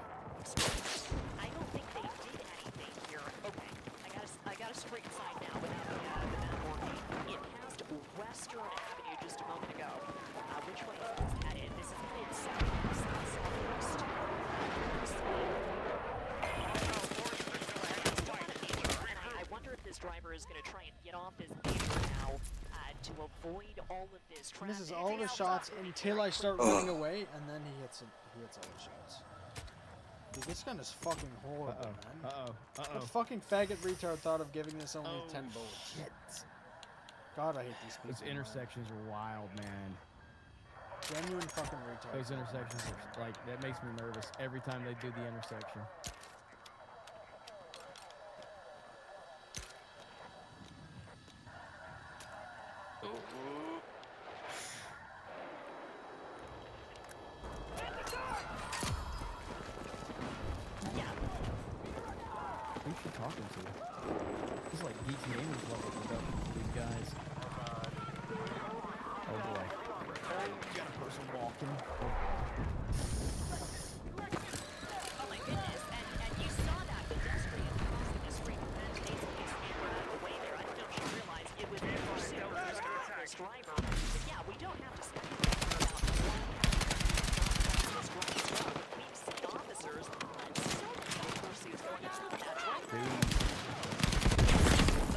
I don't think they did anything here. Okay, I got a straight side now without the map working. It passed Western Avenue just a moment ago. Which way is this headed? This is headed southwest. I wonder if this driver is going to try and get off his paper now to avoid all of this traffic. And this is all the shots until I start running away, and then he hits all the shots. Dude, this gun is fucking horrible, man. What fucking faggot retard thought of giving this only 10 bullets? Shit. God, I hate these people. Those intersections are wild, man. Genuine fucking retard. Those intersections are, like, that makes me nervous every time they do the intersection. Who's she talking to? This is like Geek Gamers level production for these guys. Oh boy. Oh, you got a person walking. Oh. Oh my goodness, and you saw that pedestrian crossing the street and then basically scampered out of the way there. I don't know if you realized it was in pursuit of this driver. But yeah, we don't have to speculate about what happened this driver. We've seen officers on so many pursuits going after that driver.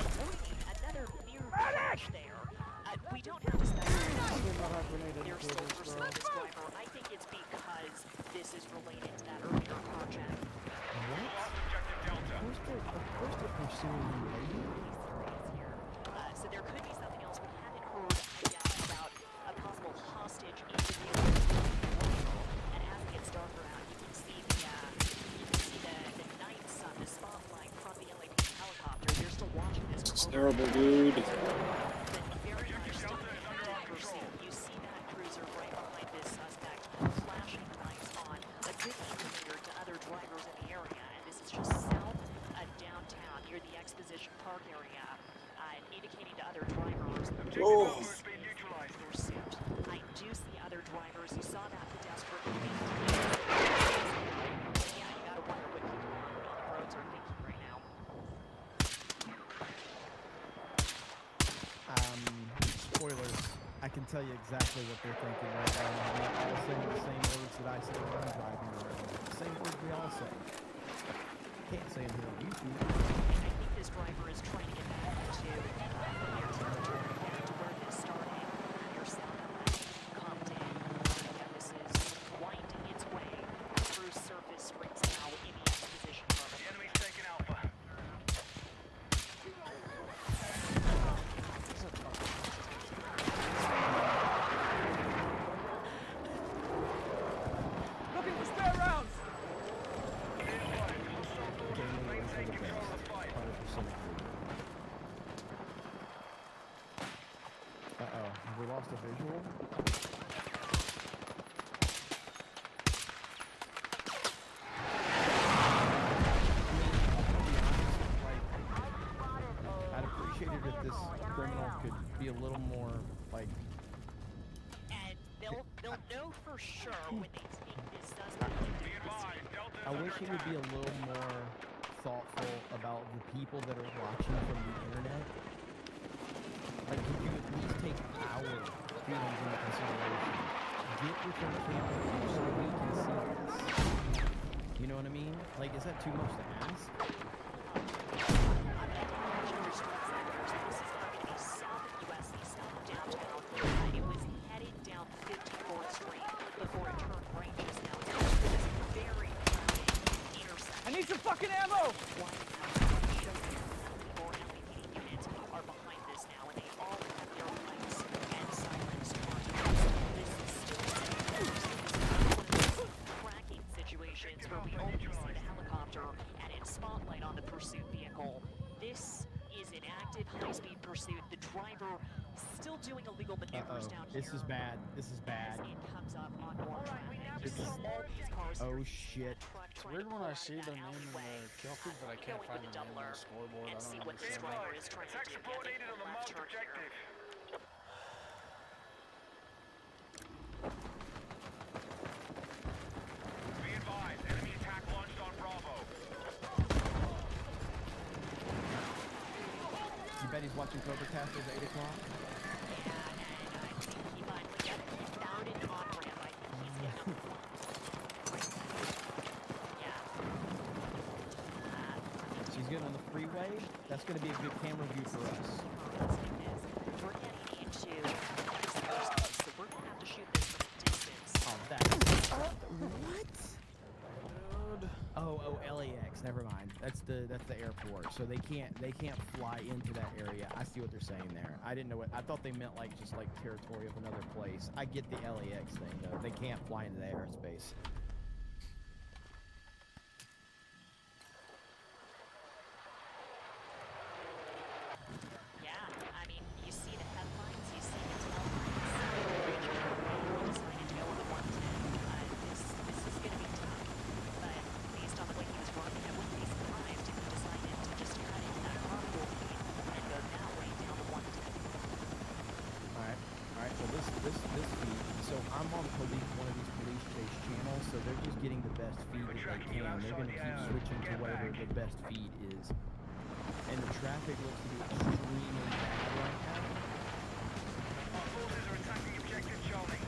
Avoiding another near crash there. We don't have to speculate about they're still pursuing this driver. I think it's because this is related to that earlier project. Of course they're pursuing you, lady. So there could be something else. We haven't heard about a possible hostage interview. And as it gets darker out, you can see the night sun, the spotlight from the LAPD helicopter. You're still watching this. It's terrible, dude. You see that cruiser right behind this suspect, flashing lights on, a good indicator to other drivers in the area. And this is just south of downtown, near the Exposition Park area, indicating to other drivers. Oh. Pursuit. I do see other drivers. You saw that pedestrian. Yeah, you gotta wonder what people on the roads are thinking right now. Spoilers. I can tell you exactly what they're thinking right now. They're all saying the same words that I say when I'm driving around. The same words we all say. Can't say them here on YouTube. I think this driver is trying to get back to their territory, back to where this started, near Southwest Compton. Yeah, this is winding its way through Surface Springs now in the Exposition Park. The enemy's taking Alpha. Looking for spare rounds! Uh-oh, have we lost a visual? I'd appreciate it if this criminal could be a little more, like... And they'll know for sure when they take this suspect into custody. I wish he would be a little more thoughtful about the people that are watching from the internet. Like, could you at least take our feelings into consideration? Get with your camera so we can see this. You know what I mean? Like, is that too much to ask? This is going to be south of USC, south fucking ammo! More LAPD units are behind this now, and they all have their lights and sirens turned on. This is still one of those cracking situations where we only see the helicopter and its spotlight on the pursuit vehicle. This is an active high-speed pursuit. The driver still doing illegal maneuvers down here. This is bad. This is bad. As it comes up on more traffic. This is. Oh shit. It's weird when I see the name in the kill feed, but I can't find the name on the scoreboard. I don't understand driver is trying to do. Yeah, they left turn here. Be advised, enemy attack launched on Bravo. You bet he's watching Cobra Cast at 8 o'clock? He finally got it. He found an on-ramp. I think he's getting up the flank. She's getting on the freeway. That's going to be a good camera view for us. We're getting into so we're gonna have to shoot this from a distance. Oh, that's what? Oh, LAX. Never mind. That's the airport. So they can't fly into that area. I see what they're saying there. I didn't know what. I thought they meant like just like territory of another place. I get the LAX thing though. They can't fly into the airspace. Yeah, I mean, you see the headlines, you see the taillines. We're decided to go on the 110. This is going to be tough, but based on the way he was running, I wouldn't be surprised if he decided to just cut into that carpool lane and go that way down the 110. All right. Well, this feed. So I'm on one of these police chase channels, so they're just getting the best feed that they can. They're going to keep switching to whatever the best feed is. And the traffic looks to be extremely bad right now. Our forces are attacking objective Charlie.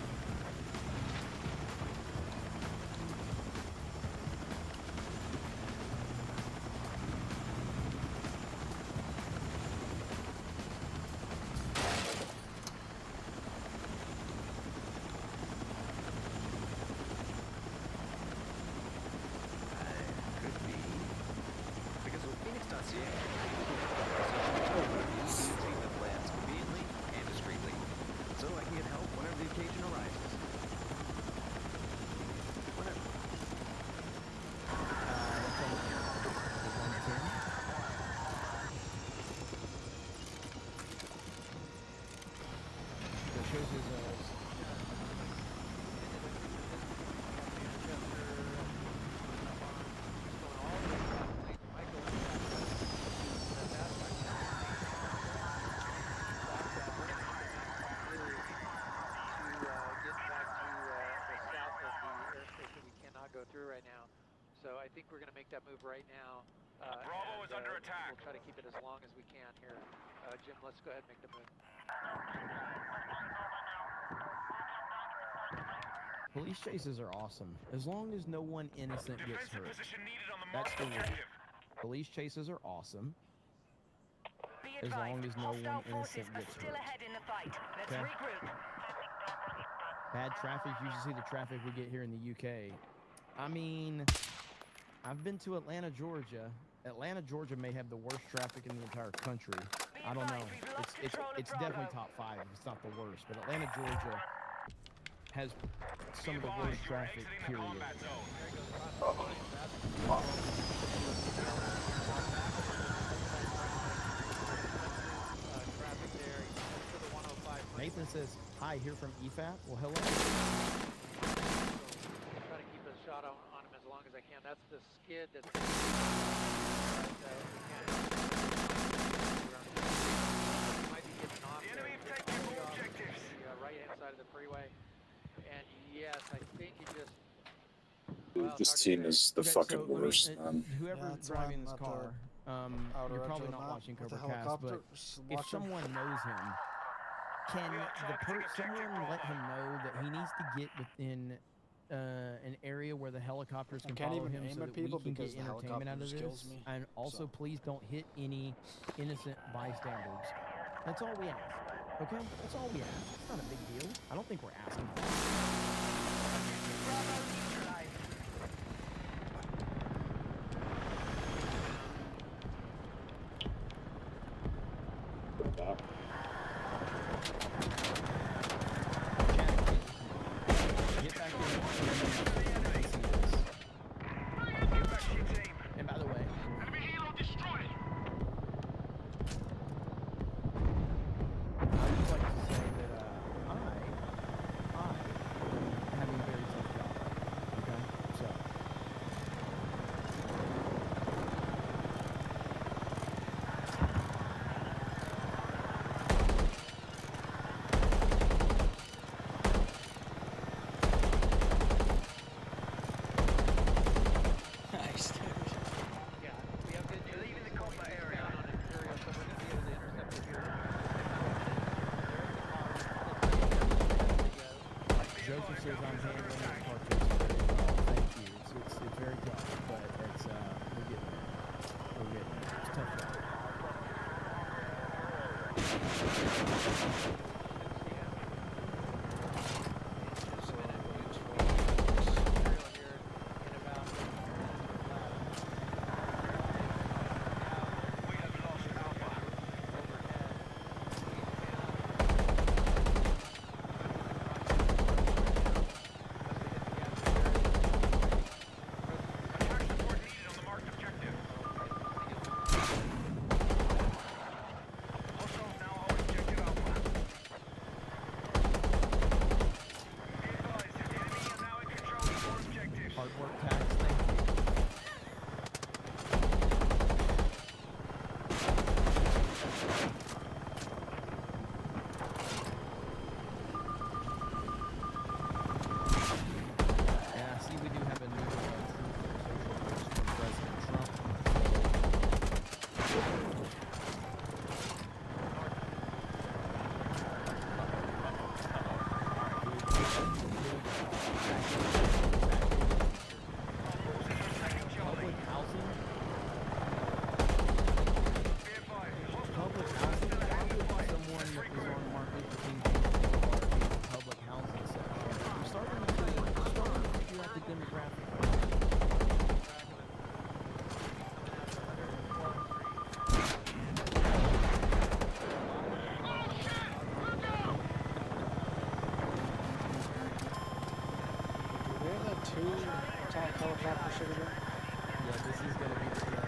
Could be. Because with Phoenix.ca, the plans conveniently and discreetly, so I can get help whenever the occasion arises. Whenever. That shows his go through right now. So I think we're going to make that move right now. Bravo is under attack. We'll try to keep it as long as we can here. Jim, let's go ahead and make the move. police chases are awesome. As long as no one innocent gets hurt. That's the rule. Police chases are awesome. As long as no one innocent gets hurt. Okay. Bad traffic, you should see the traffic we get here in the UK. I mean, I've been to Atlanta, Georgia. Atlanta, Georgia may have the worst traffic in the entire country. I don't know. It's definitely top 5. It's not the worst, but Atlanta, Georgia has some of the worst traffic, period. Nathan says, hi, here from EFAT. Well, hello. Try to keep a shot on him as long as I can. That's the skid that's... might be getting off the enemy taking more objectives. The right-hand side of the freeway. And yes, I think he just... Dude, this team is the fucking worst, man. Whoever's driving this car, you're probably not watching Cobra Cast, but if someone knows him, can someone let him know that he needs to get within an area where the helicopters can follow him so that we can get entertainment out of this? And also, please don't hit any innocent bystanders. That's all we ask. Okay? That's all we ask. It's not a big deal. I don't think we're asking for it. back. Get back in. And by the way, Enemy helo destroyed. I would like to say that I am having a very tough job. Okay, so. Nice, dude. Yeah, we have good news. Leaving the combat area on Imperial, so we're going to be able to intercept it here. Joseph says I'm handling the cartridge very well. Thank you. It's very tough, but it's we're getting there. We're getting there. It's a tough job. Hard work, Tax. Thank you. Yeah, I see we do have a new social post from President Trump. Public housing? Public housing? Why would someone that is on the market for King James Boulevard be in the public housing section? I'm starting to figure out the demographic. Do they have that two attack helicopter shit again? Yeah, this is going to be the turn that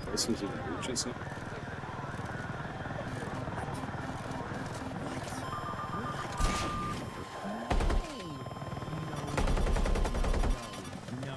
he's... This is an emergency. No.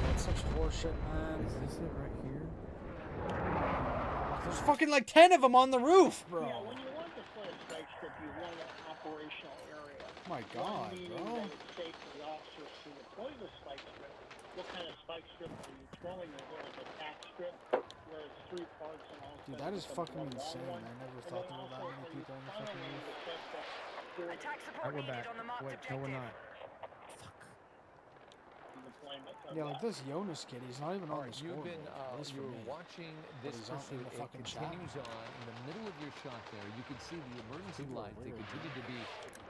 That's such horseshit, man. Is this it right here? There's fucking like 10 of them on the roof, bro. Yeah, when you want to deploy a strike strip, you want an operational area. My God, Meaning bro. that it's safe for the officers to deploy the spike strip. What kind of spike strip are you throwing? Is it like a tack strip where it's 3 parts and all? Dude, that is fucking insane. I never thought there were that many people on the fucking roof. Alright, we're back. Wait, no, we're not. Yeah, like this Jonas kid, he's not even on the You've scoreboard. been, at least for you're me. watching But this he's on in pursuit. the It fucking shot. continues on in the middle of your shot there. You can see the emergency People are lights. They weird, continue to be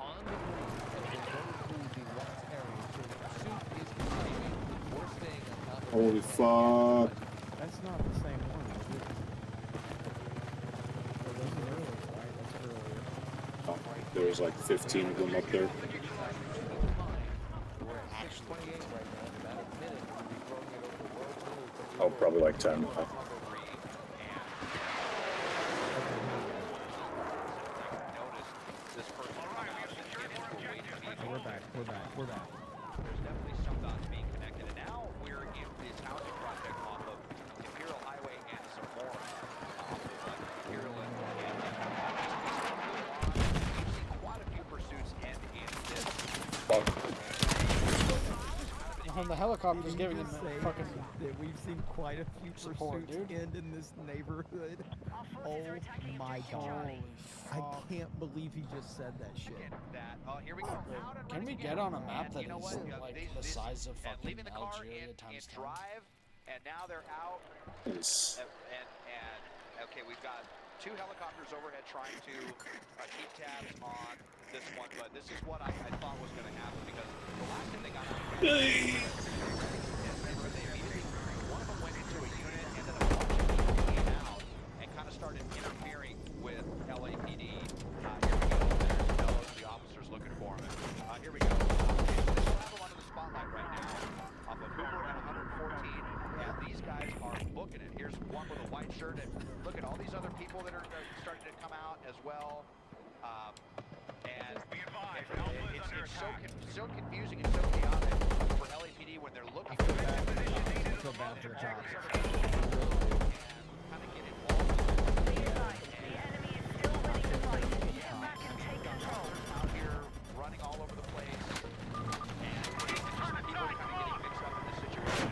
on the roof as they go through the lost area. So the pursuit is continuing. We're staying on top of Holy it. fuck. That's not the same one, is it? Well, that's earlier, right? That's earlier. Oh, there was like 15 of them up there. Oh, probably like 10. We're back. We're back. We're back. There's definitely some dots being connected, and now we're in this housing project off of Imperial Highway and Zamora. Imperial and we've seen quite a few pursuits end in this. Oh the helicopter's giving him fucking that we've seen quite a few support, pursuits end in this neighborhood. Oh my god. I can't believe he just said that shit. Here we go. Can we get on a map that is like the size of fucking Algeria times 10? Drive, and now they're out. Yes. And okay, we've got 2 helicopters overhead trying to keep tabs on this one, but this is what I thought was going to happen because the last thing they got out of one of them went into a unit and then a bunch of people came out and kind of started interfering with LAPD. Here we go. There's fellows, the officers looking for him. Here we go. This will have him under the spotlight right now off of Hoover and 114. And these guys are booking it. Here's one with a white shirt, and look at all these other people that are starting to come out as well. And it's so confusing and so chaotic for LAPD when they're looking for it. I feel bad for the cops. Kind of get involved. Out here running all over the place, and people are kind of getting mixed up in this situation.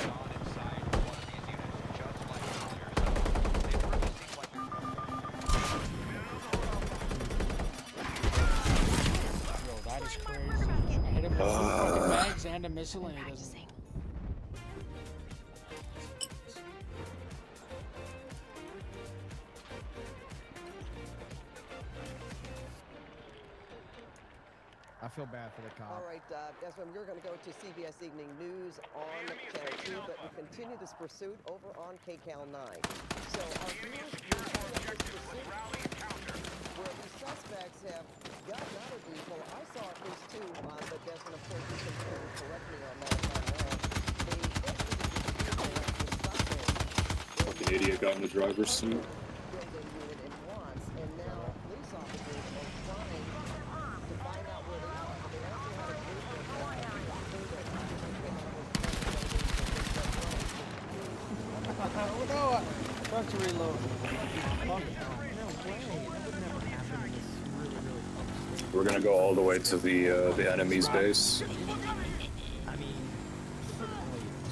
Gone inside one of these units, just like earlier. So they really seem like Yo, that is crazy. I hit him with 2 fucking bags and a missile and he doesn't. I feel bad for the cop. All right, Desmond, we're going to go to CBS Evening News on Channel 2, but we continue this pursuit over on KCAL 9. So our viewers will follow this pursuit where the suspects have gotten out of vehicle. I saw at least 2, but Desmond, of course, you can correct me on that if I'm wrong. They exited the vehicle after stopping. Fucking idiot got in the driver's seat. Building unit in once, and now police officers are trying to find out where they are. They actually had a group of Oh no! Trying to reload. We're gonna go all the way to the enemy's base.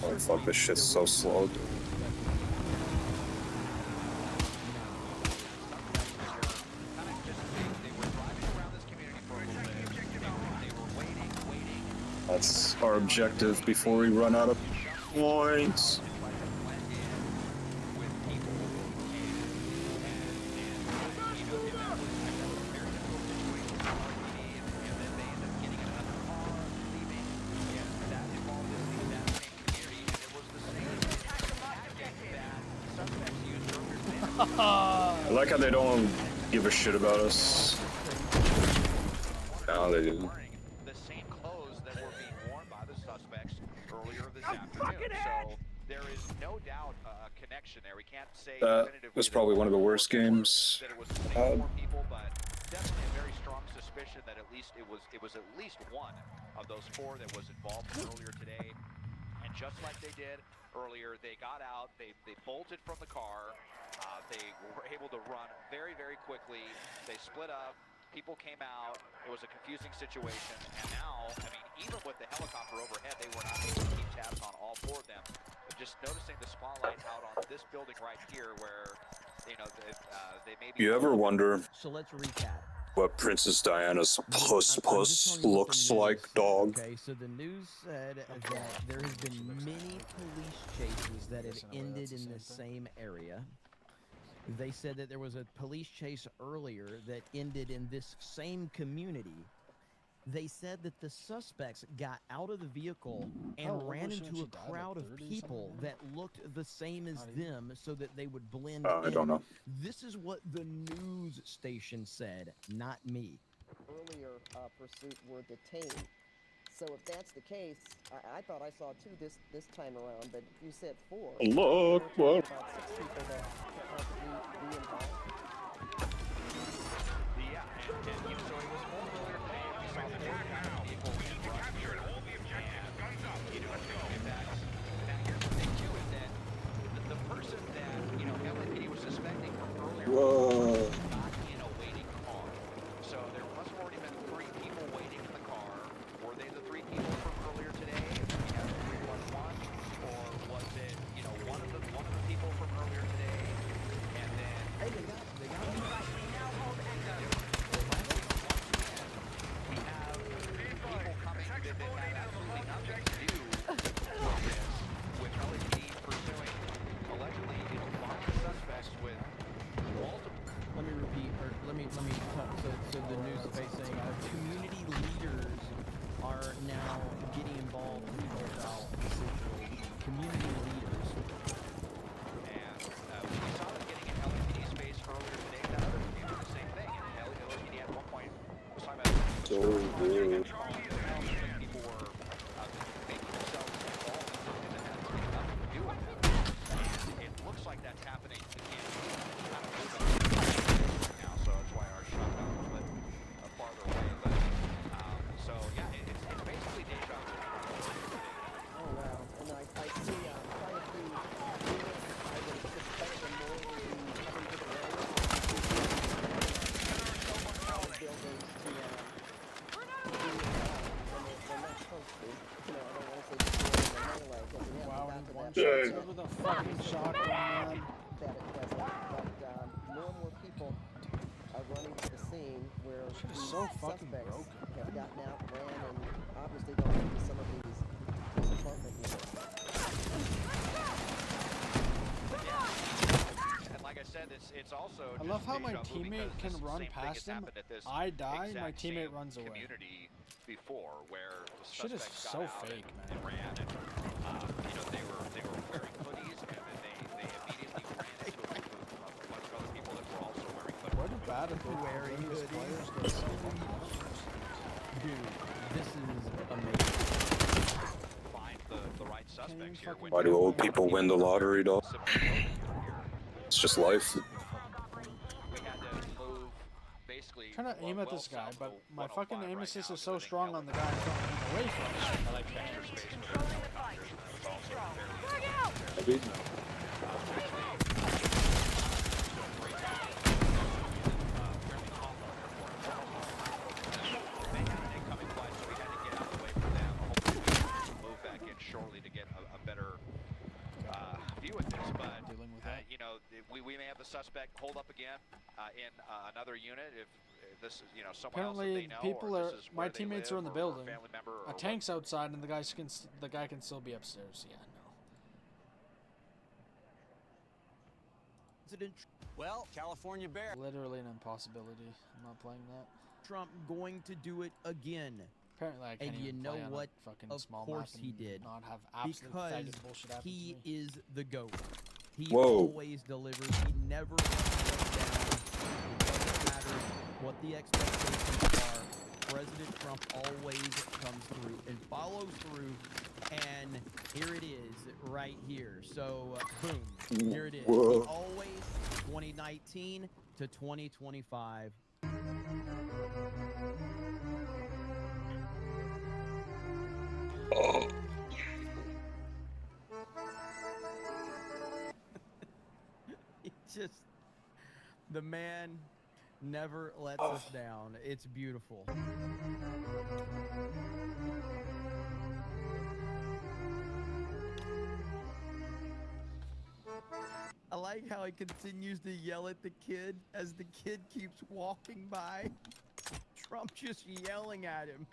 Oh fuck, this shit's so slow. That's our objective before we run out of points. I like how they don't give a shit about us. Now they do. the same clothes that were being worn by the suspects earlier this afternoon. So there is no doubt a connection there. We can't say That definitively was probably one of the worst games. that it was the same 4 people, but definitely a very strong suspicion that at least it was at least one of those 4 that was involved earlier today. And just like they did earlier, they got out, they bolted from the car, they were able to run very, very quickly. They split up, people came out, it was a confusing situation, and now, I mean, even with the helicopter overhead, they were not able to keep tabs on all 4 of them. But just noticing the spotlight out on this building right here where, you know, they may be... You ever wonder So let's recap. what Princess Diana's puss looks like, dog? Okay, so the news said that there has been many police chases that have ended in the same area. They said that there was a police chase earlier that ended in this same community. They said that the suspects got out of the vehicle and ran into a crowd of people that looked the same as them so that they would blend in. I don't know. This is what the news station said, not me. earlier pursuit were detained. So if that's the case, I thought I saw 2 this time around, but you said 4. Look, well. About 6 people that be involved. Yeah, and you saw it was more earlier today. We saw 4 vehicles run here. And, you know, here's the thing too, is that the person that, you know, LAPD was suspecting from earlier was not in a waiting car. So there must have already been 3 people waiting in the car. Were they the 3 people? remember that. Gunshots over the fucking shotgun, man. That it doesn't. But more and more people are running to the scene where these so fucking suspects broken. have gotten out, ran, and obviously gone into some of these apartment units. And like I said, it's also. I love how just my deja vu teammate because can this run same thing past has him. happened at this I die, my exact teammate same runs away. Community before, where the Shit is suspects so got out fake, and ran, and you know they were wearing hoodies, and then they immediately ran into a group of a bunch of other people that were also wearing hoodies. What about it? Wearing These hoodies. players get so fucking Dude, this is amazing. Find the right suspects here. When Why do old people win the lottery, though? It's just life. we had to move basically. I'm trying to aim at this guy, but my fucking aim assist is so strong on the guy I'm trying to aim away from. I like extra space for their helicopters, and it's also fairly They had an incoming flight, so we had to get out of the way for them. Hopefully we can move back in shortly to get a better view at this, but you know, we may have the suspect hold up again in another unit if this is, you know, someone else that Apparently, they know, people or are. this is My where they teammates live, are in the or building. family member, or A tank's outside, and the guy can still be upstairs. Yeah, no. Well, California Bear. Literally an impossibility. I'm not playing that. Trump going to do it again. Apparently, I can't And you even know play on a what? fucking Of small course map he and did. Not have absolute Because faggot bullshit happen he to me. is the GOAT. He Whoa. always delivers. He never lets us down. It doesn't matter what the expectations are. President Trump always comes through and follows through. And here it is, right here. So, boom, here it is. Whoa. He always 2019 to 2025. Oh. Just the man never lets us down. It's beautiful. I like how he continues to yell at the kid as the kid keeps walking by. Trump just yelling at him.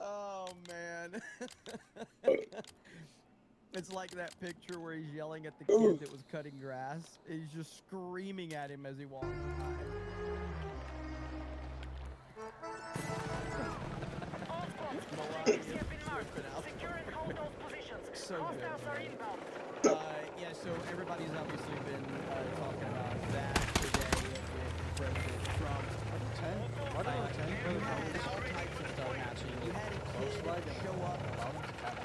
Oh man. It's like that picture where he's yelling at the kid that was cutting grass. He's just screaming at him as he walks by. So good. Yeah, so everybody's obviously been talking about that today with President Trump. Why do I 10? You had all types of stuff happening. You had a kid show up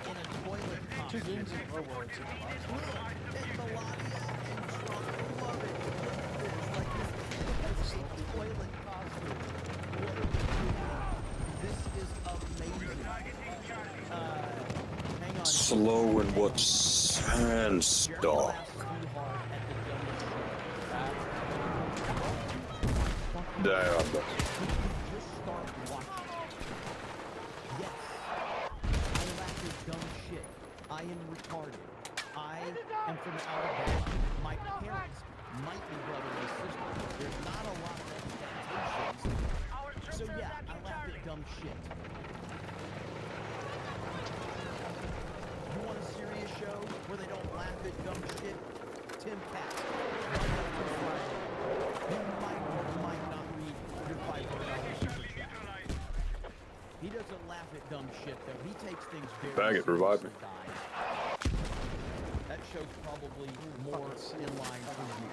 in a toilet costume. 2 games in a row where it's in the last one. And Melania and Trump love it. Like this kid has a toilet costume. What are we doing? This is amazing. Hang on. Slow and what sandstock. Damn. I am retarded. I am from Alabama. My parents might be brother and sister. There's not a lot of expectations. So yeah, I laugh at dumb shit. You want a serious show where they don't laugh at dumb shit? Tim Katz. You might or might not read your $500 super chat. He doesn't laugh at dumb shit though. He takes things very Bang it, revive me. seriously, guys. That show's probably more in line for you.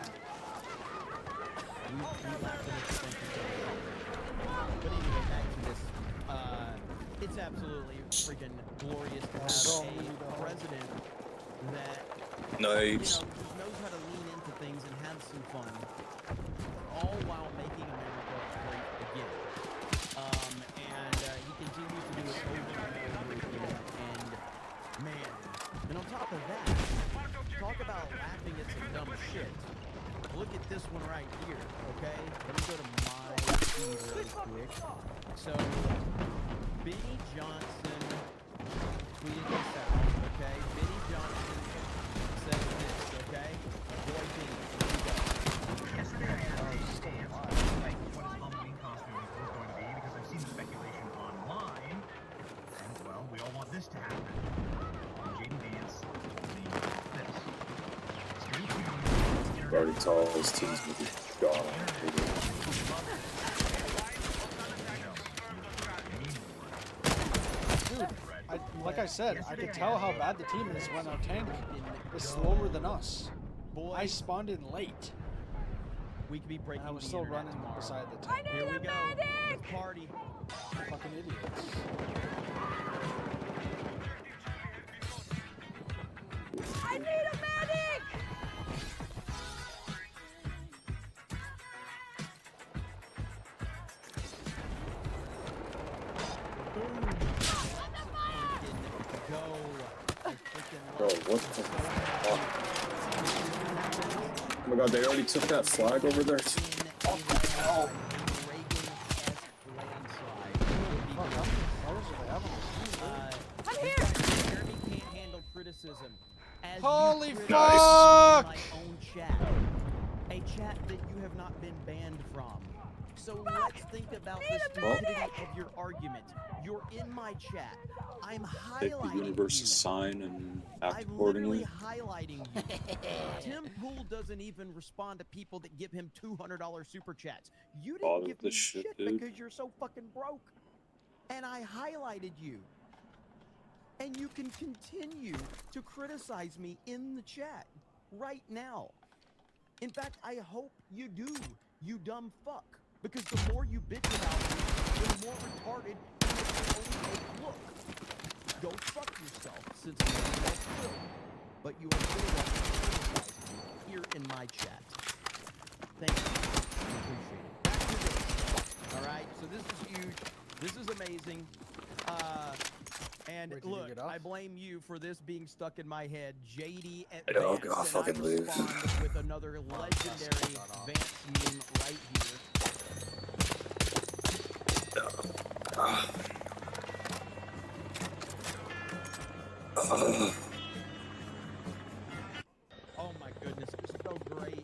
We laughed at it. Thank you so much. But anyway, back to this. It's absolutely freaking glorious to have a president that Nice. just knows how to lean into things and have some fun, all while making America great again. And he continues to do it over and over again. And man, and on top of that, talk about laughing at some dumb shit. Look at this one right here, okay? Let me go to my feed really quick. So, Benny Johnson tweeted this out, okay? Benny Johnson says this, okay? Boy Benny, here we go. Yesterday I asked Steve what his Halloween costume was going to be because I've seen the speculation online, and well, we all want this to happen. And Jaden Vance told me this. Stay tuned. Already told his team's gonna be gone. Dude, like I said, I could tell how bad the team is when our tank is slower than us. I spawned in late. We could be breaking. I was still running beside the tank. Here we go. Let's party. Fucking idiots. I need a medic! Bro, what the fuck? Oh my god, they already took that flag over there. I'm here! Jeremy can't handle criticism. As Holy you fuck! my own chat. A chat that you have not been banned from. So let's think about the stupidity of your argument. You're in my chat. I'm Take the highlighting universe's you. sign and act I'm literally accordingly. highlighting you. Tim Pool doesn't even respond to people that give him $200 super chats. You didn't Bottom give of the me shit, shit dude. because you're so fucking broke. And I highlighted you. And you can continue to criticize me in the chat right now. In fact, I hope you do, you dumb fuck. Because the more you bitch about me, the more retarded you only look. Go fuck yourself, since nobody else will. But you are still welcome to criticize me here in my chat. Thank you. I appreciate it. Back to this. Alright, so this is huge. This is amazing. And Wait, did you look, get off? I blame you for this being stuck in my head. JD at I know, Vance, God, and fucking I move. respond with another legendary Vance meme right here. Oh my goodness, it's so great.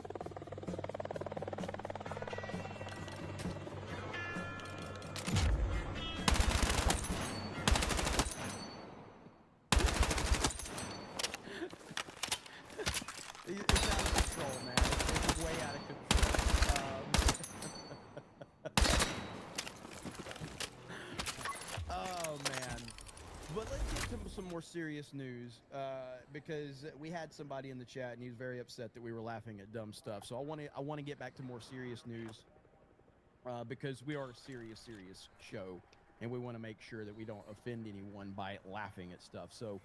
It's out of control, man. It's way out of control. Oh man. But let's get to some more serious news, because we had somebody in the chat and he was very upset that we were laughing at dumb stuff. So I want to get back to more serious news, because we are a serious show, and we want to make sure that we don't offend anyone by laughing at stuff. So.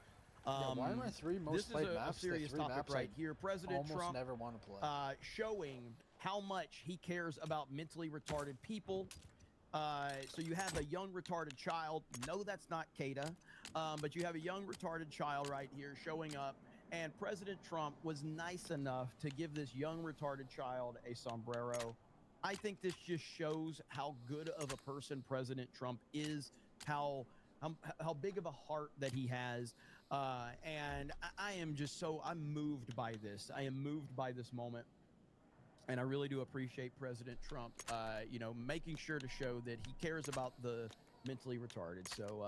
Why are my three most played This is maps a serious the three topic maps right I here. President almost Trump never want to play? showing how much he cares about mentally retarded people. So you have a young retarded child. No, that's not Kada. But you have a young retarded child right here showing up. And President Trump was nice enough to give this young retarded child a sombrero. I think this just shows how good of a person President Trump is, how big of a heart that he has. And I am just I'm moved by this. I am moved by this moment. And I really do appreciate President Trump, making sure to show that he cares about the mentally retarded. So,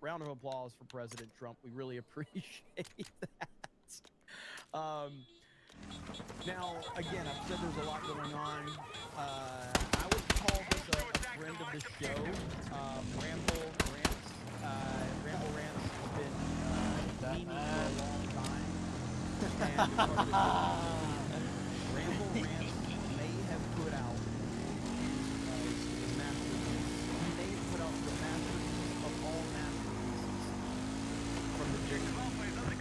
round of applause for President Trump. We really appreciate that. Now, again, I've said there's a lot going on. I would call this a friend of the show. Ramble Rants. Ramble Rants has been memeing for a long time. And Ramble Rants may have put out his masterpiece. He may have put out the masterpiece of all masterpieces from the beginning. It is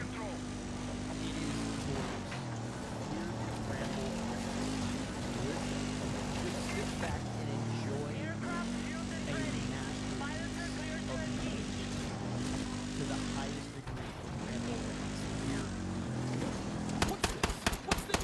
gorgeous. Here's Ramble Rants. Just sit back and enjoy a masterpiece of memes to the highest degree. Ramble Rants. Here we go. What's this? What's this?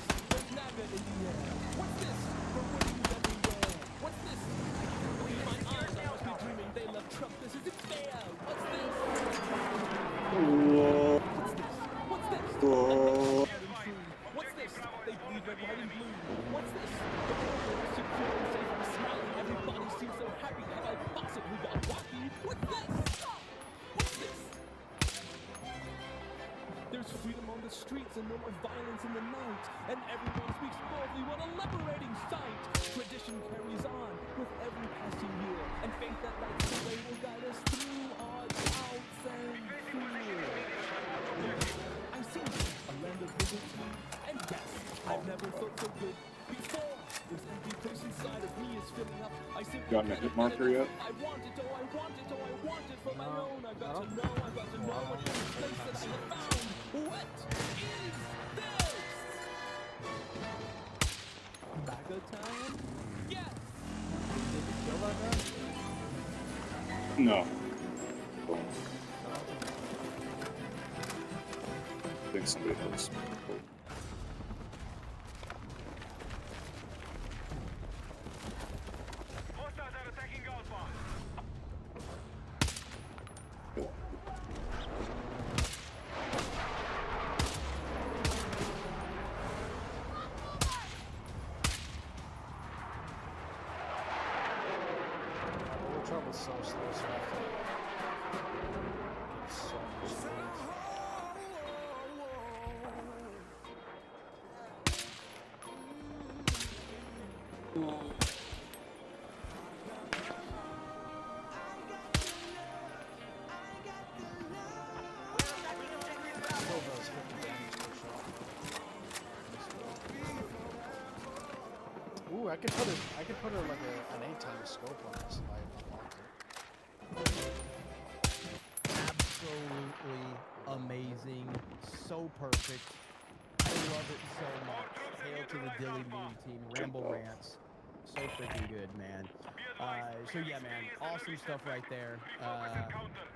streets and no more violence in the night. And everyone speaks boldly, what a liberating sight. Tradition carries on with every passing year, and faith that lights the way will guide us through odds, outs, and fear. I see a land of liberty, and yes, I've never felt so good before. This empty place inside of me is filling up. I simply Gotten a hit marker yet? I want it, oh, I want it, oh, I want it for my own. I've got to know what kind of place that I have found. What is this? Tobacco time? Yes! Did you kill that guy? No. I think somebody else. Trouble's so slow, so I have to get so much space. Still does 50 damage per shot. Ooh, I could put her like an 8-times scope on this if I unlocked it. Absolutely amazing. So perfect. I love it so much. Hail to the Dilly Moon team. Ramble Rants. So freaking good, man. So yeah, man. Awesome stuff right there.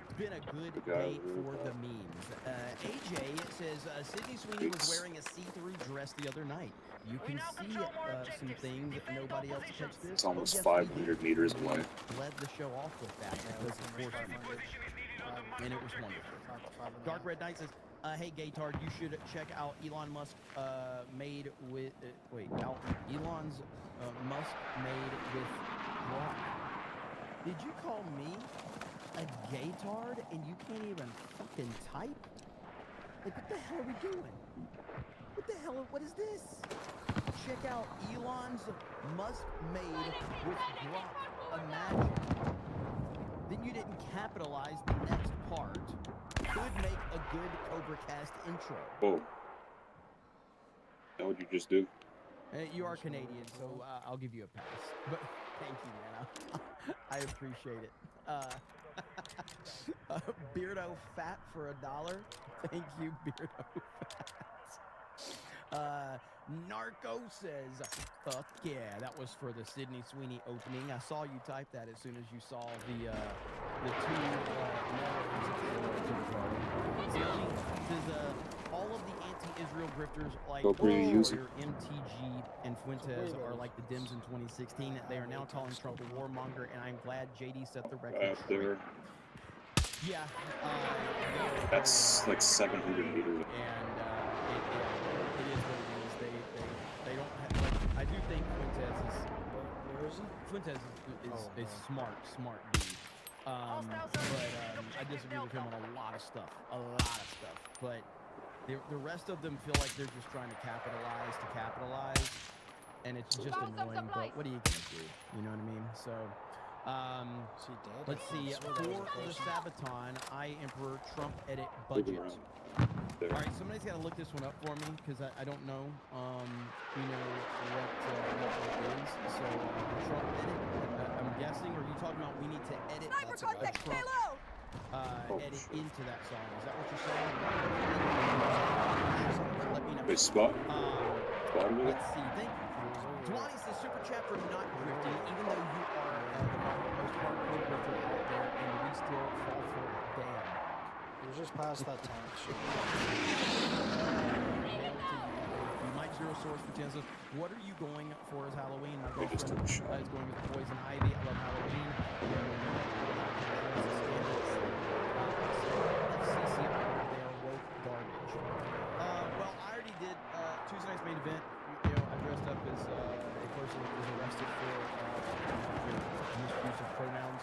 It's been a good day for the memes. AJ says Sydney Sweeney was wearing a see-through dress the other night. You can see some things that nobody else catch this. It's almost 500 meters away. Led the show off with that because of course and it was wonderful. Dark Red Knight says, hey Gaytard, you should check out Elon Musk made with Elon's Musk made with Grok. Did you call me a Gaytard and you can't even fucking type? Like what the hell are we doing? What the hell? What is this? Check out Elon's Musk made with Grok. Imagine. Then you didn't capitalize the next part. Could make a good CobraCast intro. Oh. That what you just do? You are Canadian, so I'll give you a pass. But thank you, man. I appreciate it. Beardo Fat for $1. Thank you, Beardo Fat. Narco says, fuck yeah, that was for the Sydney Sweeney opening. I saw you type that as soon as you saw the two says, all of the anti-Israel grifters like MTG and Fuentes are like the Dems in 2016. They are now calling Trump a warmonger, and I'm glad JD set the record straight. Yeah. That's like 700 meters. And it is what it is. They don't have, like, I do think Fuentes is smart dude. But I disagree with him on a lot of stuff. But the rest of them feel like they're just trying to capitalize, and it's just annoying. But what are you gonna do? You know what I mean? So. Let's see. For the Sabaton, Emperor Trump edit budget. All right, somebody's got to look this one up for me because I don't know. What it is. So Trump edit. I'm guessing. Or are you talking about we need to edit a Trump edit into that song? Is that what you're saying? Let me know. Spot. Let's see. Thank you. Dwani says super chat for not drifting, even though you are the most hardcore drifter out there, and we still fall for it. Damn. You're just past that tank shit. Mike Zero Source for 10 says, what are you going for as Halloween? My girlfriend is going with Poison Ivy. I love Halloween. They are woke garbage. Well, I already did Tuesday night's main event. I dressed up as a person that was arrested for misuse of pronouns.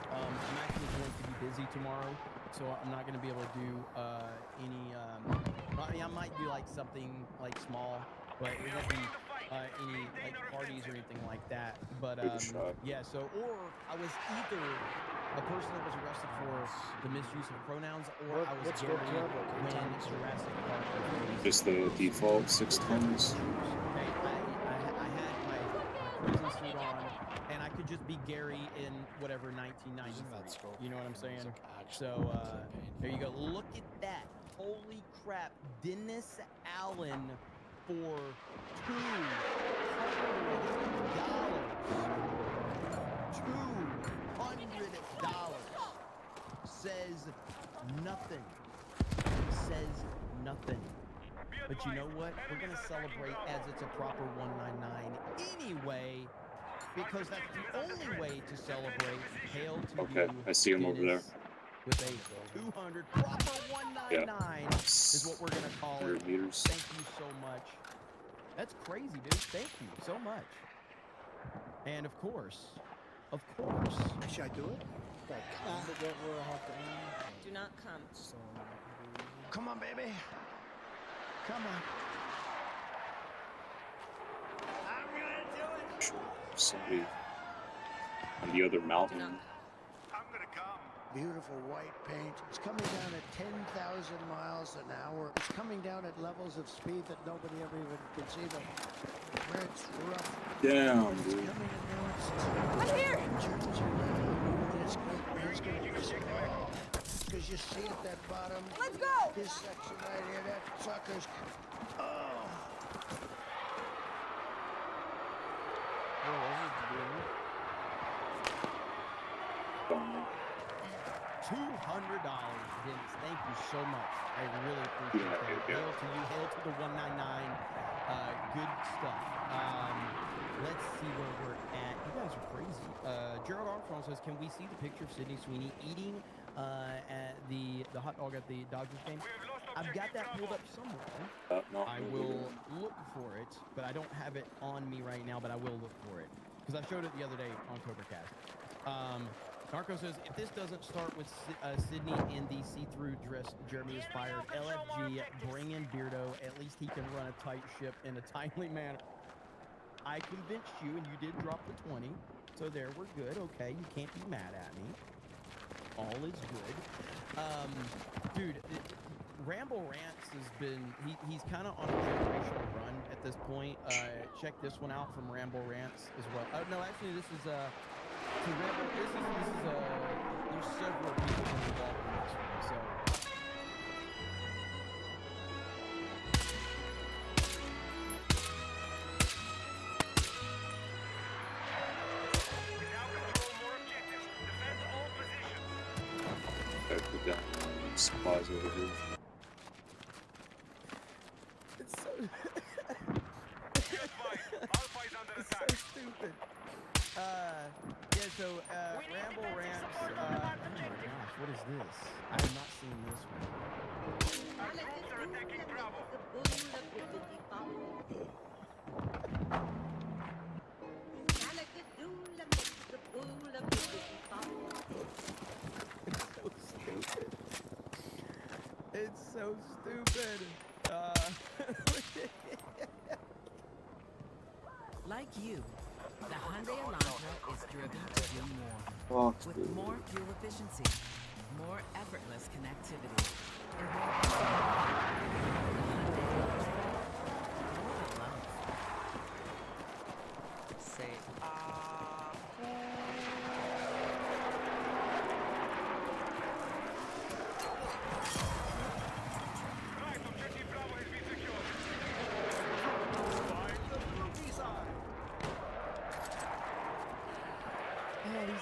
I'm actually going to be busy tomorrow, so I'm not gonna be able to do any. I mean, I might do like something like small, but it won't be any like parties or anything like that. But yeah. So, or I was either a person that was arrested for the misuse of pronouns, or I was Gary when Jurassic Park was released. Just the default 6 tons. Okay, I had my prison suit on, and I could just be Gary in whatever 1993. You know what I'm saying? So there you go. Look at that. Holy crap. Dennis Allen for $200 says nothing. Says nothing. But you know what? We're going to celebrate as it's a proper 199 anyway, because that's the only way to celebrate. Hail to Okay, you, I see him over there. with a 200 proper 199 is what we're going to call it. 100 meters. Thank you so much. That's crazy, dude. Thank you so much. And of course, Should I do it? Do not come. Come on, baby. Come on. I'm gonna do it. Somebody on the other mountain. Beautiful white paint. It's coming down at 10,000 miles an hour. It's coming down at levels of speed that nobody ever even conceive of. Where it's rough. Damn, dude. I'm here. Because you see at that bottom. Let's go. This section right here, that sucker's. Oh. $200, Dennis. Thank you so much. I really appreciate that. Hail to you. Hail to the 199. Good stuff. Let's see where we're at. You guys are crazy. Gerald Armstrong says, can we see the picture of Sydney Sweeney eating at the hot dog at the Dodgers game? I've got that pulled up somewhere. No, I will look for it, but I don't have it on me right now, but I will look for it. Because I showed it the other day on Cobracast. Narco says, if this doesn't start with Sydney in the see-through dress, Jeremy is fired. LFG, bring in Beardo. At least he can run a tight ship in a timely manner. I convinced you, and you did drop the 20. So there, we're good. Okay, you can't be mad at me. All is good. Dude, Ramble Rants has been, he's kind of on a generational run at this point. Check this one out from Ramble Rants as well. No, actually, this is to Ramble, this is there's several people involved in this one, so. I put down supplies over here. It's so it's so stupid. Yeah, so Ramble Rants. Oh my gosh, what is this? I have not seen this one. Our troops are attacking Bravo. It's so stupid. Like you, the Hyundai Elantra is driven to do more. Fuck, With dude. more fuel efficiency, more effortless connectivity, and more Hyundai Elantra, more love. Say,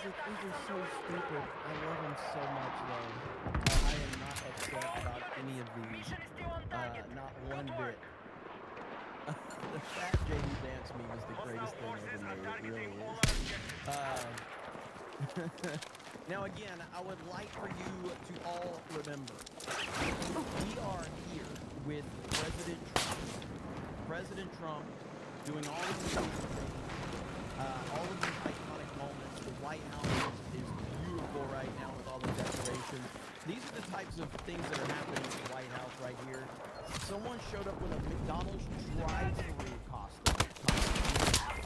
These are so stupid. I love them so much, though. I am not upset about any of these. Not one bit. The fat JD dance meme is the greatest thing ever made. It really is. Now, again, I would like for you to all remember, we are here with President Trump. President Trump doing all of these things, all of these iconic moments. The White House is beautiful right now with all the decorations. These are the types of things that are happening in the White House right here. Someone showed up with a McDonald's drive-through costume.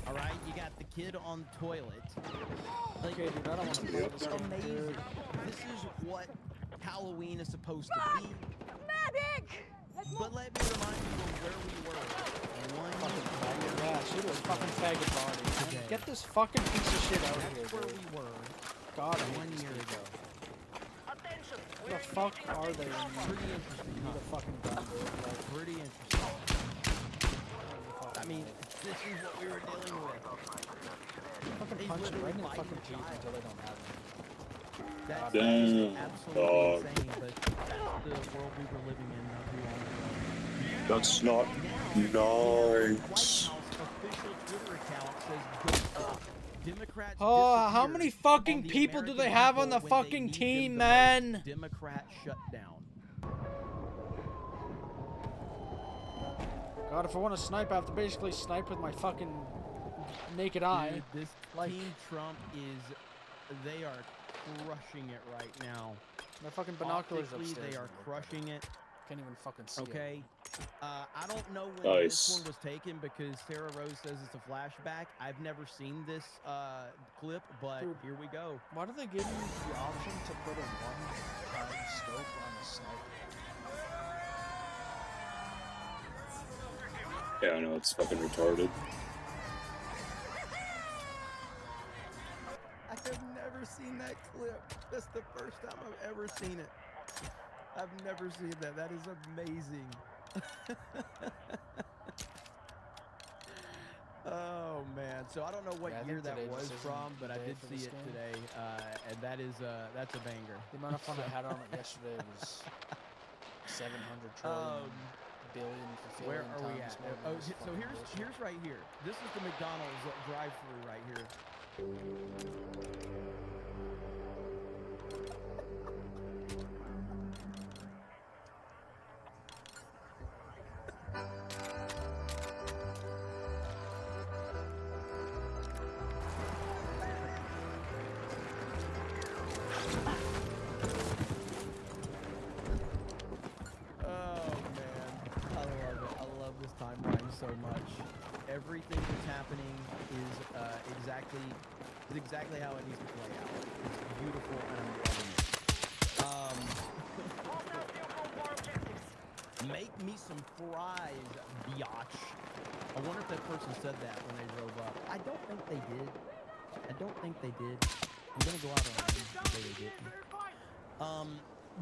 All right, you got the kid on the toilet. Like, Okay, dude, I don't want to play this game, amazing. dude. This is what Halloween is supposed to be. Medic! But let me remind you of where we were. Yeah, shoot a fucking faggot body. Okay. Get this fucking piece of shit out of here, That's where dude. we were God, I 1 hate year this ago. What the fuck are they? Pretty interesting. You need a fucking gun, dude. Like, Pretty interesting. I mean, this is what we were dealing with. fucking He's punch it literally right in the fighting fucking teeth child. until they don't have it. That Damn, is absolutely dog. insane, but that's the world we were living in not too long ago. That's not White nice. House official Twitter account says ghosted. Democrats Oh, how disappeared many fucking on the people do American they have on people the when they fucking need them team, the man? most. Democrat shutdown. God, if I want to snipe, I have to basically snipe with my fucking naked eye. Dude, this Team Trump is, they are crushing it right now. My fucking binoculars Optically, upstairs. they are crushing it. Can't even fucking see it. Okay. I don't know when this Nice. one was taken because Sarah Rose says it's a flashback. I've never seen this clip, but Dude. here we go. Why do they give you the option to put a one-time scope on a sniper? Yeah, I know, it's fucking retarded. I have never seen that clip. That's the first time I've ever seen it. I've never seen that. That is amazing. Oh man! So I don't know what Yeah, I year think that today was just isn't from, but the I day did for see this it game. today, and that is that's a banger. The amount of fun I had on it yesterday was 700 trillion billion Where fulfilling are we times at? more than Oh, this so fucking here's bullshit. right here. This is the McDonald's drive-through right here. Oh man, I love it. I love this timeline so much. Everything that's happening is exactly how it needs to play out. It's beautiful and I'm loving it. Make me some fries, biatch. I wonder if that person said that when they drove up. I don't think they did. I'm gonna go out on a limb and say they didn't.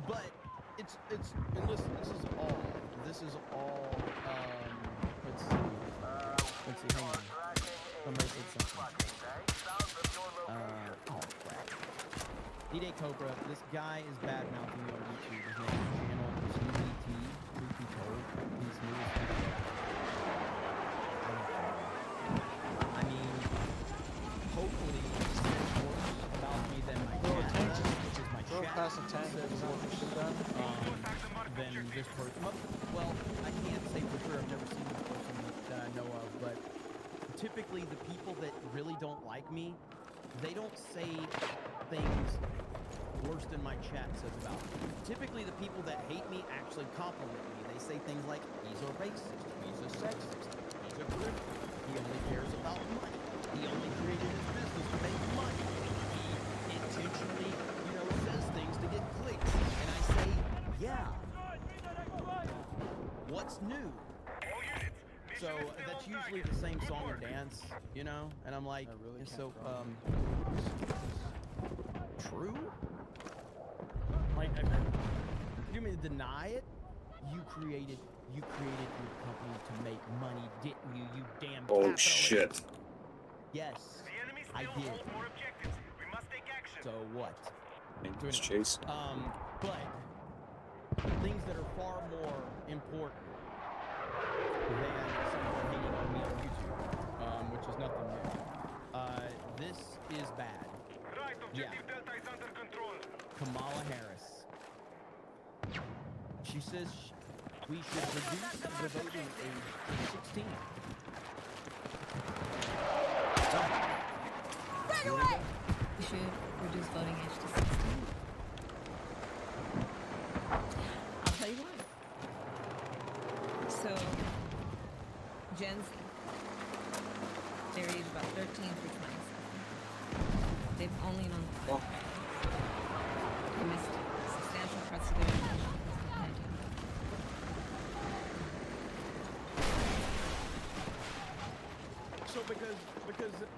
But it's and listen, this is all let's see, hang on. Somebody said something. Oh crap. D-Day Cobra, this guy is bad mouthing me on YouTube. His name is channel is UBT, truth be told. He's new as heck. I mean, hopefully he says worse about me than my chat, which is my Throw chat past a tank that is what we should have done. than this person. Well, I can't say for sure. I've never seen this person that I know of, but typically the people that really don't like me, they don't say things worse than my chat says about me. Typically the people that hate me actually compliment me. They say things like, he's a racist, he's a sexist, he's a criminal, he only cares about money, he only created his business to make money, he intentionally, says things to get clicks. And I say, yeah. What's new? So that's usually the same song and dance, and I'm like, so, true? Like, you mean to deny it? You created your company to make money, didn't you, you damn Oh capitalist? shit. Yes, I did. So what? It's Chase. But things that are far more important than someone hating on me on YouTube, which is nothing new. This is bad. Yeah. Kamala Harris. She says we should reduce the voting age to 16. We should reduce voting age to 16. They missed substantial parts of their education. So because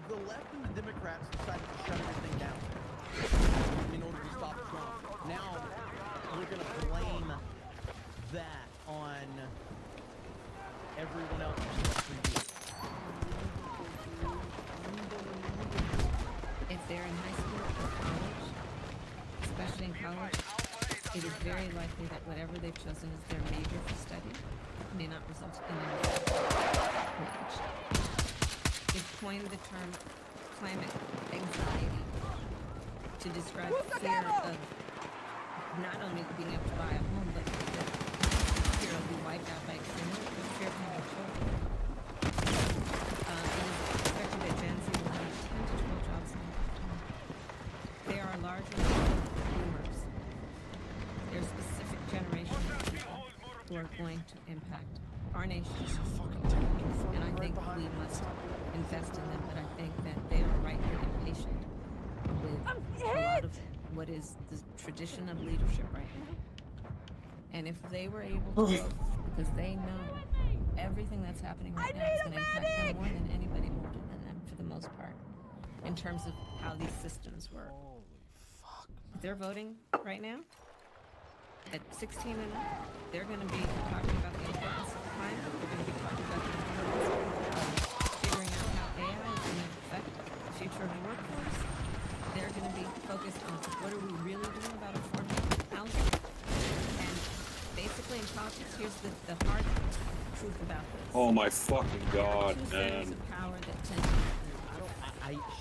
the left and the Democrats decided to shut everything down in order to stop Trump. Now we're gonna blame that on everyone else except for you. If they're in high school or college, especially in college, it is very likely that whatever they've chosen as their major for study may not result in any knowledge. They've coined the term climate anxiety to describe fear of not only being able to buy a home, but the fear of being wiped out by extremism, but fear of having children. It is expected that Gen Z will have 10 to 12 jobs in a lifetime. They are larger than boomers. They're a specific generation of people who are going to impact our nation. And I think we must invest in them, but I think that they are rightly impatient with a lot of what is the tradition of leadership right now. And if they were able to vote, because they know everything that's happening right now is going to impact them more than anybody older than them, for the most part, in terms of how these systems work. If they're voting right now, at 16 and up, they're going to be talking about the importance of climate. They're going to be talking about the importance of figuring out how AI is going to affect the future of the workforce. They're going to be focused on what are we really doing about affordable housing. And basically in politics, here's the hard truth about this. Oh my fucking god, Two man. centers of power that tend to...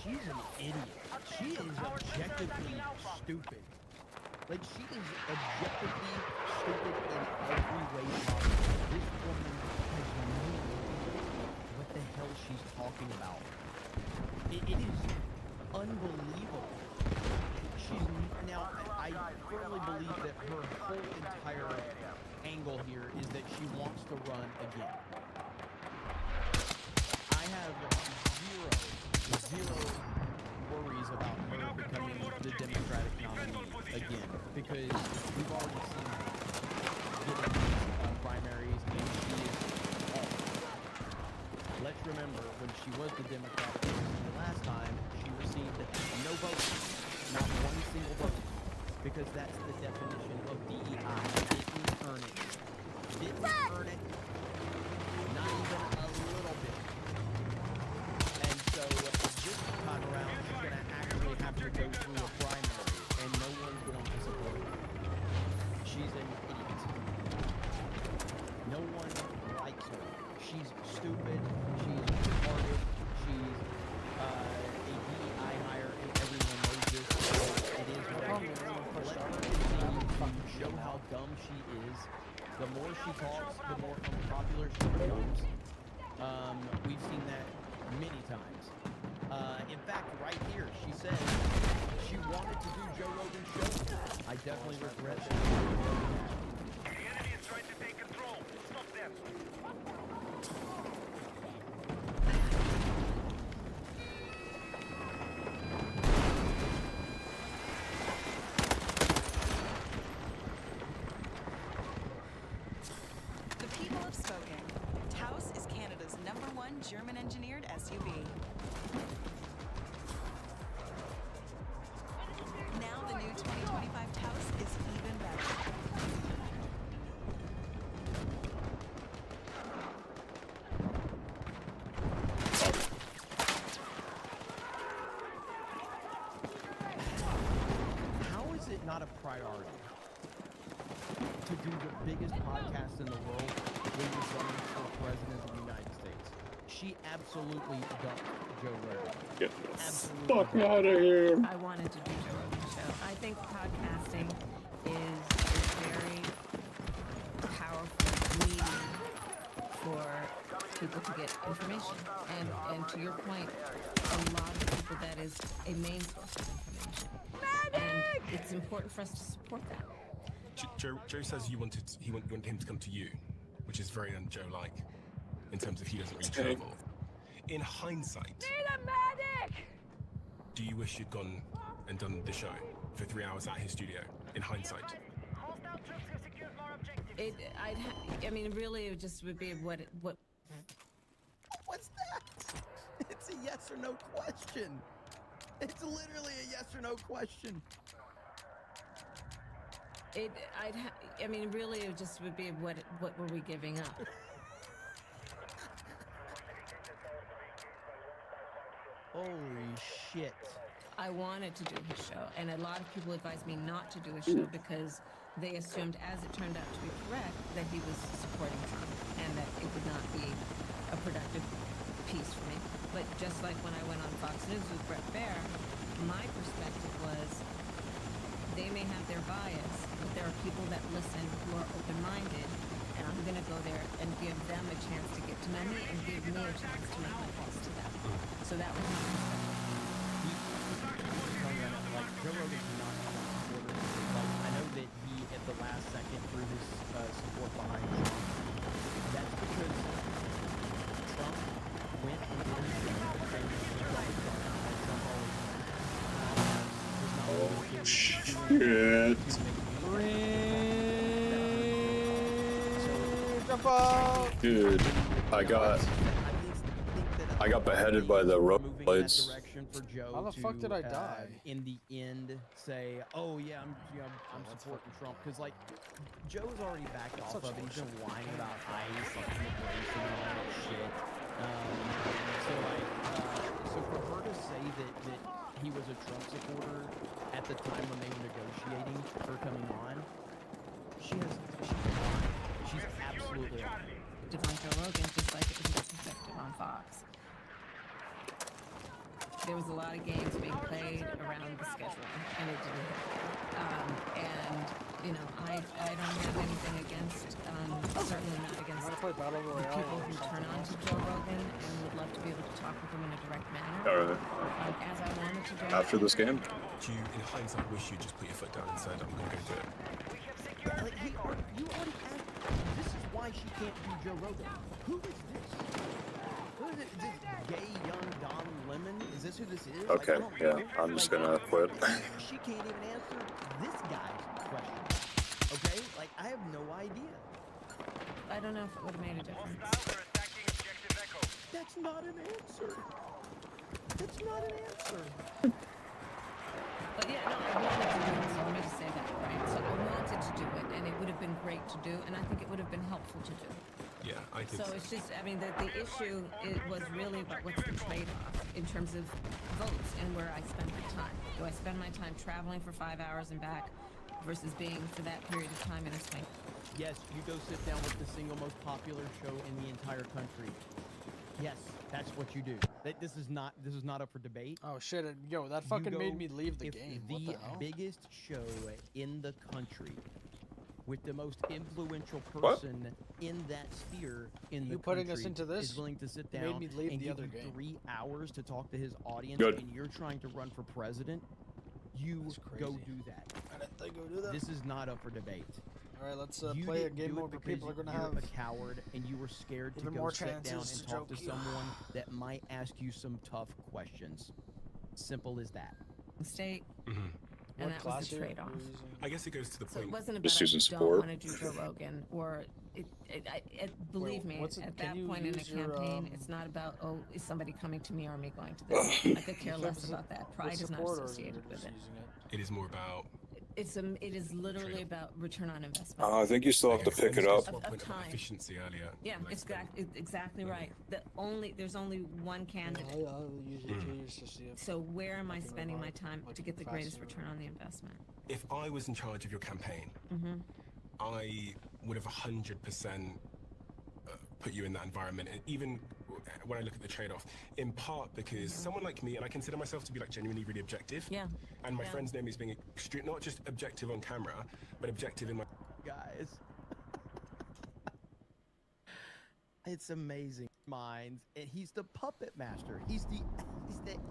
She's an idiot. She is objectively stupid. Like, she is objectively stupid in every way possible. This woman has no idea what the hell she's talking about. It is unbelievable. Now, I firmly believe that her whole entire angle here is that she wants to run again. I have zero worries about her becoming the Democratic nominee again, because we've already seen her getting these primaries, and she is awful. Let's remember, when she was the Democratic nominee the last time, she received no votes, not one single vote, because that's the definition of DEI. Didn't earn it. Didn't earn it. Not even a little bit. And so this time around, she's going to actually have to go through a primary, and no one's going to support her. She's an idiot. No one likes her. She's stupid. She's retarded. She's a DEI hire, and everyone knows this. It is what it is. Let her continue to show how dumb she is. The more she talks, the more unpopular she becomes. We've seen that many times. In fact, right here, she said she wanted to do Joe Rogan's show. I definitely regret that. The enemy is trying to take control. Stop them. The people have spoken. Taos is Canada's #1 German-engineered SUV. Now the new 2025 Taos is even better. How is it not a priority to do the biggest podcast in the world when you're running for president of the United States? She absolutely dumped Joe Rogan. Get the Absolutely fuck dumped. out of here. I wanted to do Joe Rogan's show. I think podcasting is a very powerful medium for people to get information. And to your point, a lot of people, that is a main source of information. And it's important for us to support that. Joe says you want him to come to you, which is very un-Joe-like, in terms of he doesn't really Okay. travel. In hindsight, Need a medic! do you wish you'd gone and done the show for 3 hours at his studio, in hindsight? I mean, really, it just would be what. What's that? It's a yes or no question. It's literally a yes or no question. I mean, really, it just would be what were we giving up? Holy shit. I wanted to do his show, and a lot of people advised me not to do his show because they assumed, as it turned out to be correct, that he was supporting Trump and that it would not be a productive piece for me. But just like when I went on Fox News with Bret Baier, my perspective was they may have their bias, but there are people that listen who are open-minded, and I'm going to go there and give them a chance to get to know me and give me a chance to make my case to them. So that was my perspective. Like, Joe Rogan's not a supporter. Like, I know that he, at the last second, threw his support behind Trump. That's because Trump went and did his thing and Trump Oh shit. Dude, I got beheaded by the rollerblades. How the fuck did I die? In the end, say, oh yeah, I'm supporting Trump, because like Joe's already backed off of it. He's been whining about ICE, like immigration and all that shit. So for her to say that he was a Trump supporter at the time when they were negotiating her coming on, she's lying. She's absolutely lying. Define Joe Rogan just like it was disrespected on Fox. There was a lot of games being played around the scheduling, and it didn't happen. And, you know, I don't have anything against, certainly not against people who turn on to Joe Rogan and would love to be able to talk with him in a direct manner. As I wanted to do. After this game? Do you, in hindsight, wish you just put your foot down and said, I'm going to go do it? Like, you already asked. This is why she can't do Joe Rogan. Who is this? Who is it? Is this gay young Don Lemon? Is this who this is? Okay, like, yeah, I'm just gonna quit. She can't even answer this guy's question. Okay? Like, I have no idea. I don't know if it would have made a difference. That's not an answer. That's not an answer. But yeah, no, I wanted to do it, so let me just say that, right? So I wanted to do it, and it would have been great to do, and I think it would have been helpful to do. Yeah, I think so. It's just, I mean, the issue was really about what's the trade-off in terms of votes and where I spend my time. Do I spend my time traveling for 5 hours and back versus being for that period of time in a swing? Yes, you go sit down with the single most popular show in the entire country. Yes, that's what you do. This is not up for debate. Oh shit! Yo, that fucking made me leave the game. What the hell? Biggest show in the country, with the most influential person in that sphere in the country, putting us into this is willing to sit made down me leave and the give other you game. 3 hours to talk to his audience, Good. and you're trying to run for president. You go do that. I didn't think I would do that. This is not up for debate. All right, let's You play a didn't game do it mode where because people are gonna you're have a coward and you were scared to even go more sit down chances and to talk to choke you. someone that might ask you some tough questions. Simple as that. State. Mm-hmm. And that was the trade-off. I guess it goes to the So point. it wasn't Just about I using don't support. want to do Joe Rogan, or believe me, what's it- at can that you point in a use your, campaign, it's not about, oh, is somebody coming to me or me going to them. I could care less about that. Pride is not associated with it. It is more about. It is literally about return on investment. I think you still have to pick it up. Of Point time. about efficiency earlier. Yeah, exactly right. There's only one candidate. I'll use it to see if So where am I spending my time to get the greatest return on the investment? If I was in charge of your campaign, I would have 100% put you in that environment. And even when I look at the trade-off, in part because someone like me, and I consider myself to be like genuinely really objective. Yeah. And my friend's name is being not just objective on camera, but objective in my. Guys. It's amazing. Minds, and he's the puppet master. He's the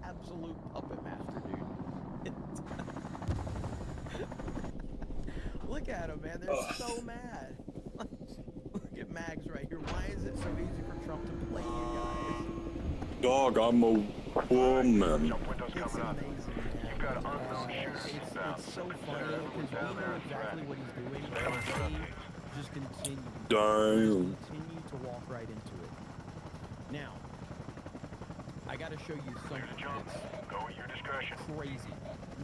absolute puppet master, dude. Look at him, man. They're so mad. Look at Mags right here. Why is it so easy for Trump to play you guys? Dog, I'm a woman. It's amazing, man. It's so funny because we know exactly what he's doing, and they just continue. Damn. Continue to walk right into it. Now, I got to show you something that's Go at your discretion. crazy.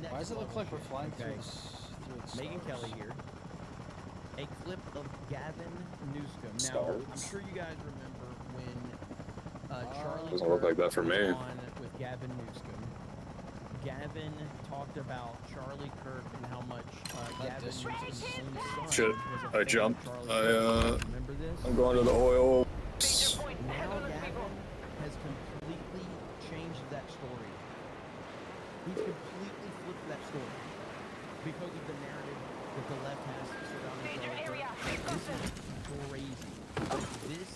Why does it look like we're flying through the Megan stars? Kelly here. A clip of Gavin Newsom. Now, Stars. I'm sure you guys remember when Charlie Doesn't look like that for was me. on with Gavin Newsom. Gavin talked about Charlie Kirk and how much Gavin Newsom's own son Shit, was a I fan jumped. of Charlie Kirk. Remember this? I'm going to the oil. Now Gavin has completely changed that story. He's completely flipped that story because of the narrative that the left has surrounding Charlie Kirk. This is crazy. This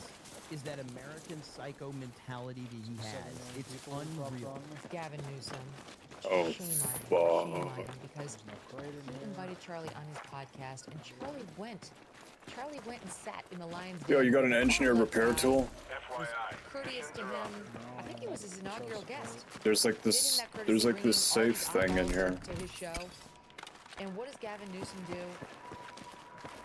is that American psycho mentality that he has. It's unreal. Gavin Newsom. Oh, Shame on him fuck. because he invited Charlie on his podcast, and Charlie went. Charlie went and sat in the lion's Yo, den. you got an engineer repair tool? Was courteous to him. I think he was his inaugural guest. There's like this. There's like this safe thing in here. To his show. And what does Gavin Newsom do?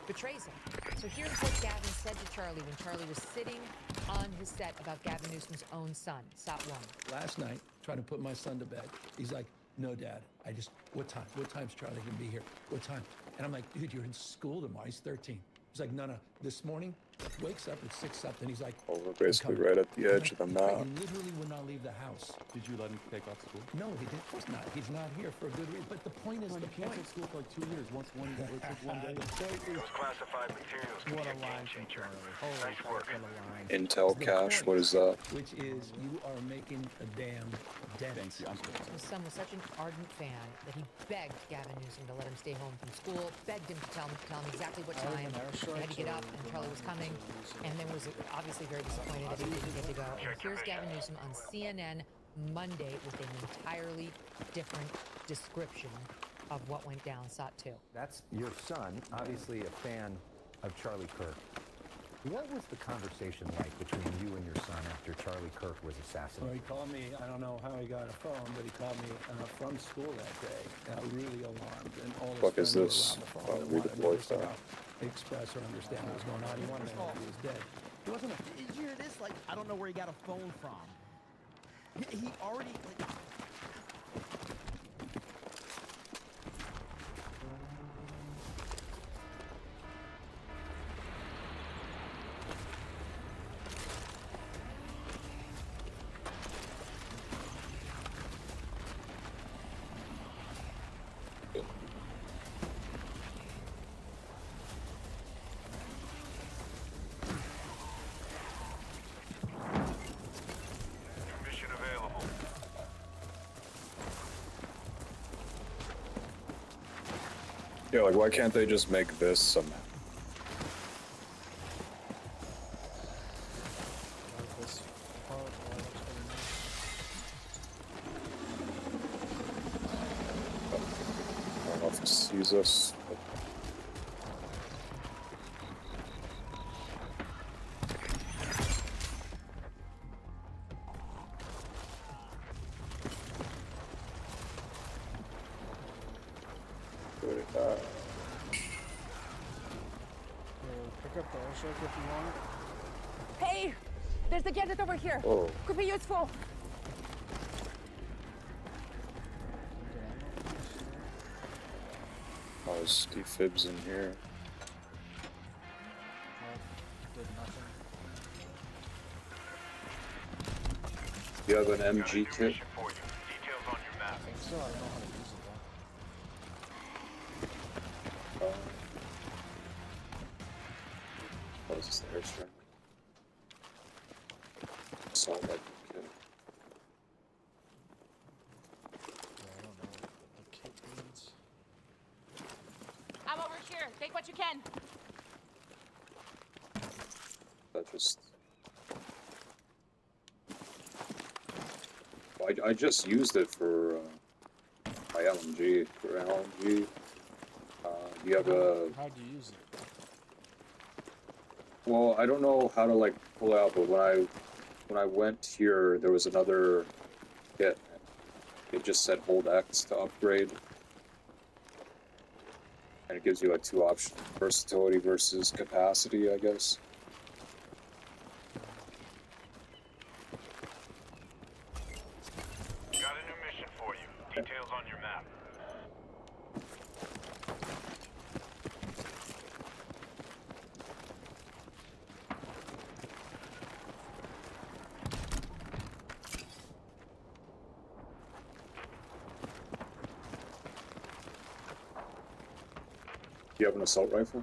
Betrays him. So here's what Gavin said to Charlie when Charlie was sitting on his set about Gavin Newsom's own son, Sot One. Last night, trying to put my son to bed. He's like, no, Dad. What time? What time's Charlie gonna be here? What time? And I'm like, dude, you're in school tomorrow. He's 13. He's like, no. This morning, wakes up at 6 something. He's like, Oh, we're basically right at the edge of the map. he literally would not leave the house. Did you let him take off school? No, he did. Of course not. He's not here for a good reason. But the point is, Well, the he point. canceled school for like 2 years. Once one day, it took one day. Those classified materials can What be a a line game from changer. Charlie. Holy Nice work. what a line. Intel cache. What is that? Which is, you are making a damn dent. His son was such an ardent fan that he begged Gavin Newsom to let him stay home from school, begged him to tell him exactly what time he had to get up, and Charlie was coming, and then was obviously very disappointed that he didn't get to go. And here's Gavin Newsom on CNN Monday with an entirely different description of what went down, Sot 2. That's your son, obviously a fan of Charlie Kirk. What was the conversation like between you and your son after Charlie Kirk was Well, assassinated? he called me, I don't know how he got a phone, but he called me from school that day, really alarmed, and all his Fuck is friends this? were around the Oh, phone. read the They wanted voice to out. express or understand what was going on. He wanted to know if he was dead. He wasn't. Did you hear this? Like, I don't know where he got a phone from. He already like. Mission available. Yeah, like why can't they just make this some? I don't know if it sees us. Pick up the airstrike if you want it. Hey, there's a gadget over here. Oh. Could be useful. Oh, is Steve Phibbs in here? Did nothing. You have an MG kit? Details on your map. I think so. I don't know how to use it though. What is this, the airstrike? Assault rifle kit. Yeah, I don't know what the kit means. I'm over here. Take what you can. That just... I just used it for my LMG. For LMG, you have a... How'd you use it? Well, I don't know how to like pull it out, but when I went here, there was another kit, It just said hold X to upgrade. And it gives you like two options, versatility versus capacity, I guess. Got a new mission for you. Details on your map. Do you have an assault rifle?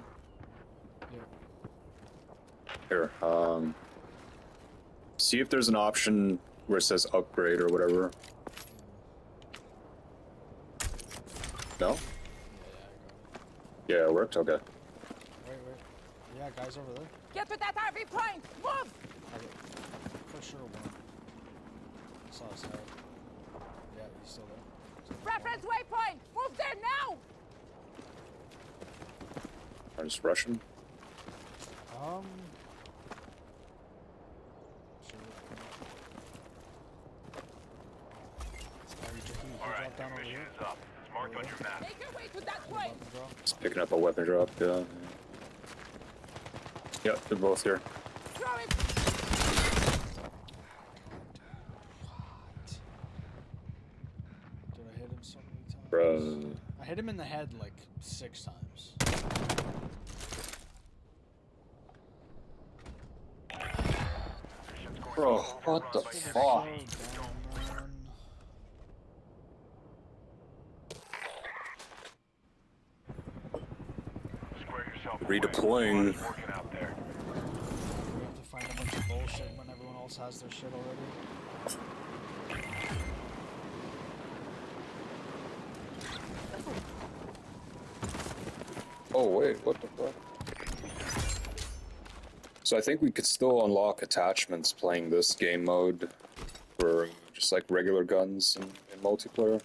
Here, see if there's an option where it says upgrade or whatever. No? Yeah, it worked? Okay. Wait. Yeah, guys over there. Get to that RV point! Move! Okay. For sure one. I saw his head. Yeah, he's still there. Reference waypoint! Move there now! I'm just rushing. Alright, your mission is up. It's marked on your map. Make your way to that point! Just picking up a weapon drop, yeah. Yep, they're both here. Throw it! Did I hit him so many times? Bruh. I hit him in the head like 6 times. Bro, what the fuck? Redeploying. We have to find a bunch of bullshit when everyone else has their shit already. Oh wait, what the fuck? So I think we could still unlock attachments playing this game mode for just like regular guns in multiplayer.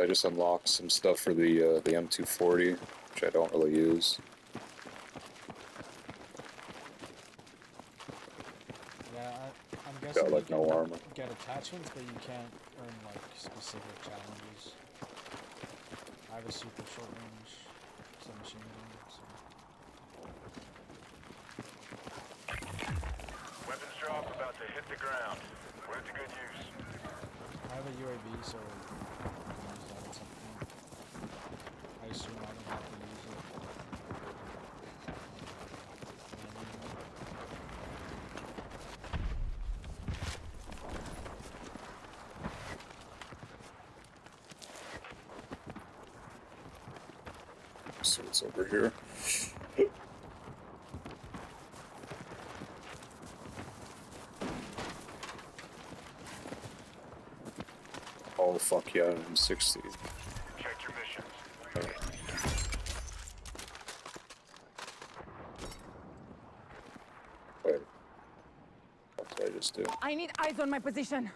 I just unlocked some stuff for the M240, which I don't really use. Yeah, I'm guessing Got like you no can armor. get attachments, but you can't earn like specific challenges. I have a super short range submachine gun, so. Weapons drop about to hit the ground. Put it to good use. I have a UAV, so I can use that at some point. I assume I don't have to use it. So it's over here. Oh fuck yeah, I'm 60. Check your missions. Wait. What did I just do? I need eyes on my position.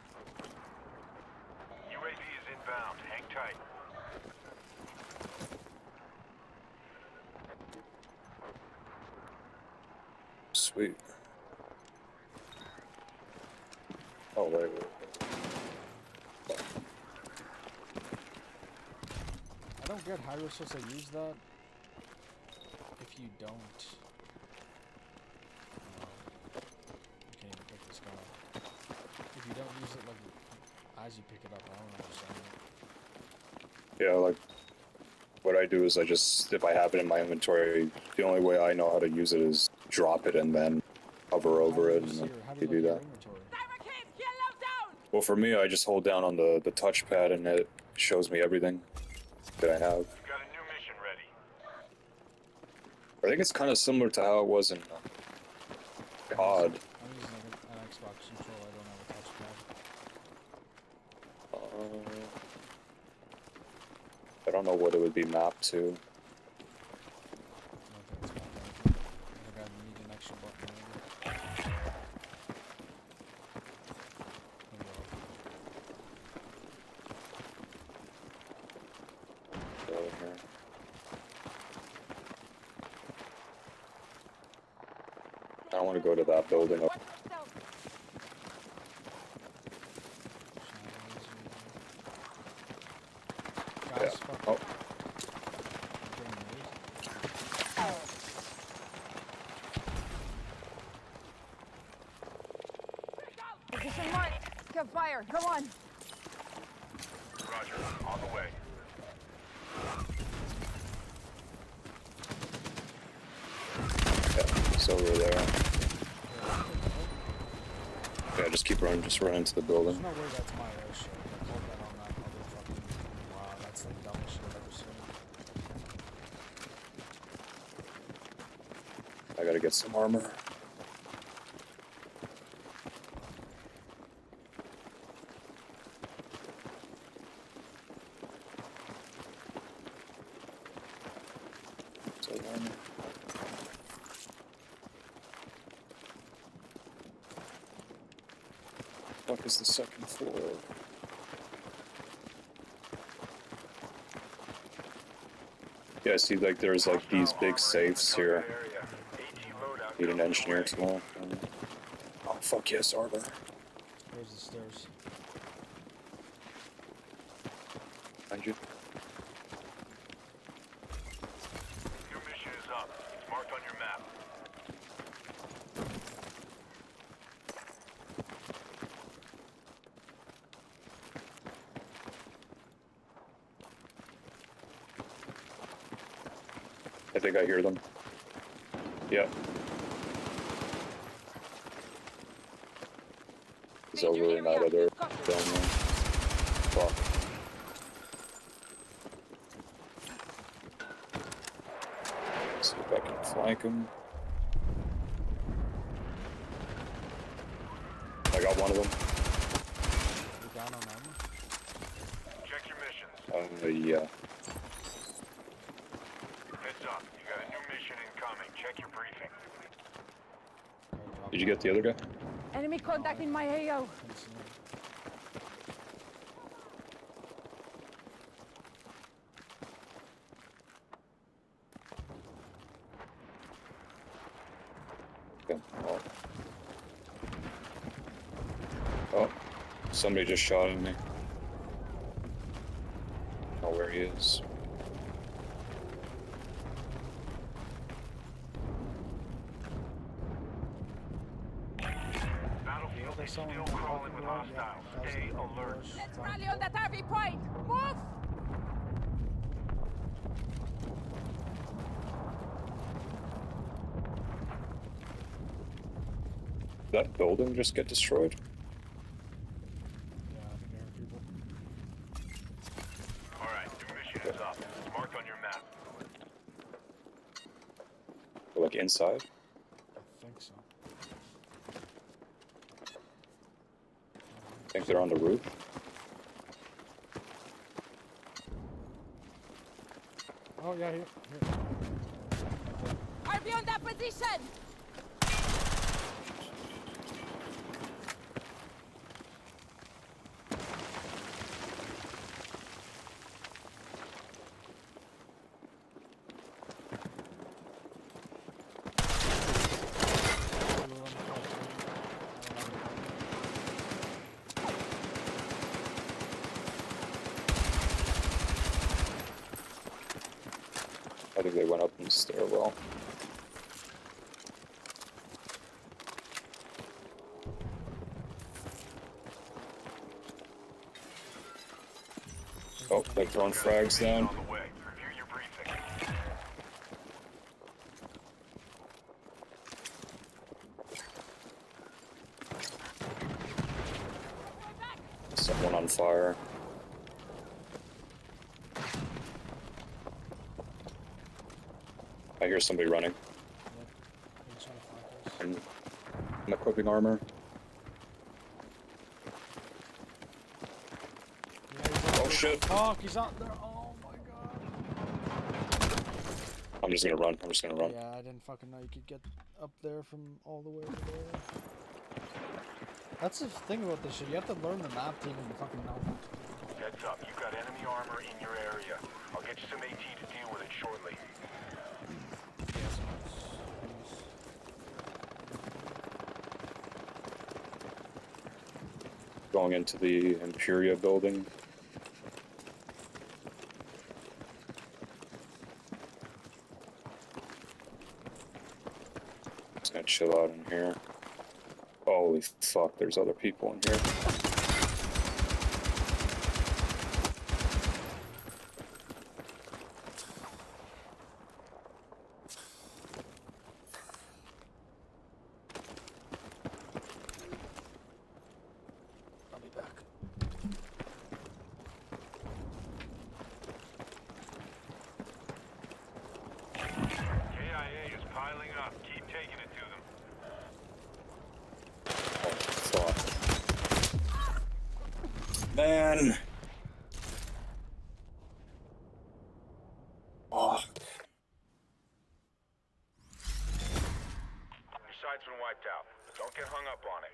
UAV is inbound. Hang tight. Sweet. Oh wait. I don't get how you're supposed to use that if you don't. You can't even pick this gun up. If you don't use it like as you pick it up, I don't understand it. Yeah, like what I do is I just, if I have it in my inventory, the only way I know how to use it is drop it and then hover over it, and you do that. Well, for me, I just hold down on the touchpad and it shows me everything that I have. Got a new mission ready. I think it's kind of similar to how it was in COD. I'm using an Xbox controller, I don't have a touchpad. I don't know what it would be mapped to. I don't think it's mapped out. I think I need an extra button. I don't want to go to that building. on fire. Come on. Roger. On the way. Yeah, it's over there. Yeah, just keep running. Just run into the building. There's no way that's my airship. Hold that on that motherfucking. Wow, that's the dumbest shit I've ever seen. I gotta get some armor. What is the second floor? Yeah, I see like there's like these big safes here. Need an engineer tomorrow. Oh fuck yes, armor. There's the stairs. Behind you. Your mission is up. It's marked on your map. I think I hear them. Yeah. He's over in that other down there. Fuck. See if I can flank him. I got one of them. You down on armor? Check your missions. Yeah. Heads up. You got a new mission incoming. Check your briefing. Did you get the other guy? Enemy contact in my AO. Okay. Oh, somebody just shot at me. Oh, where he is. Battlefield is still crawling with hostiles. Stay alert. Let's rally on that RV point. Move! Did that building just get destroyed? Yeah, I think I heard people. Alright, new mission is up. It's marked on your map. Like inside? I think so. I think they're on the roof. Oh yeah, here. RV on that position. I think they went up in the stairwell. Oh, they're throwing frags down. On the way. Review your briefing. Someone on fire. I hear somebody running. I'm equipping armor. Oh shit! Fuck, he's out there. Oh my god. I'm just gonna run. I'm just gonna run. Yeah, I didn't fucking know you could get up there from all the way over there. That's the thing about this shit. You have to learn the map to even fucking know. Heads up. You've got enemy armor in your area. I'll get you some AT to deal with it shortly. Going into the Imperia building. Just gonna chill out in here. Holy fuck, there's other people in here. man. Oh. Your side's been wiped out. Don't get hung up on it.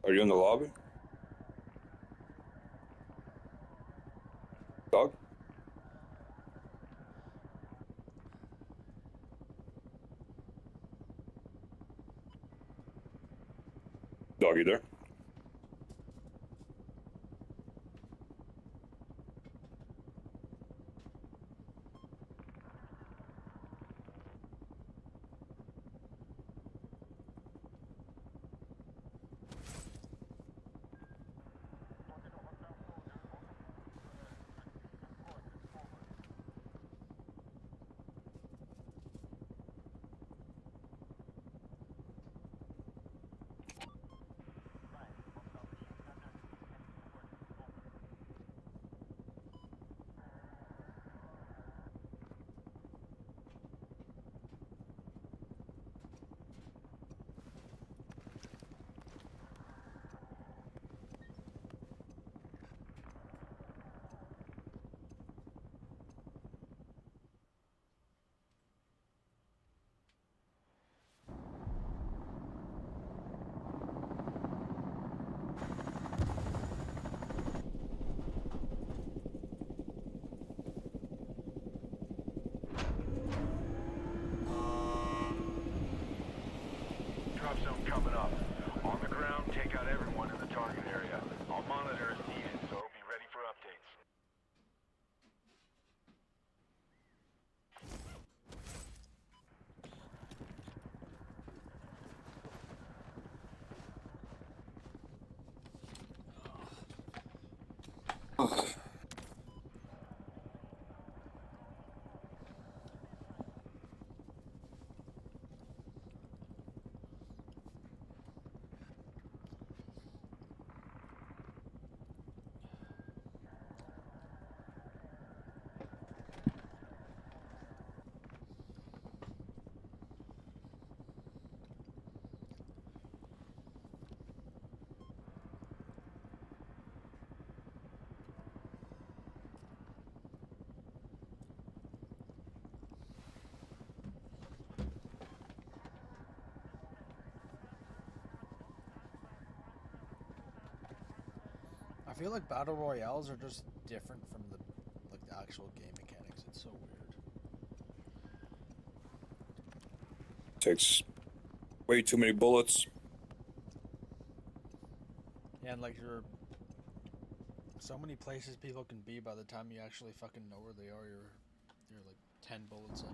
Are you in the lobby? Dog? Dog, you there? Drop zone coming up. On the ground, take out everyone in the target area. I'll monitor as needed, so be ready for updates. I feel like battle royales are just different from the actual game mechanics. It's so weird. Takes way too many bullets. Yeah, and like you're so many places people can be by the time you actually fucking know where they are. You're like 10 bullets in.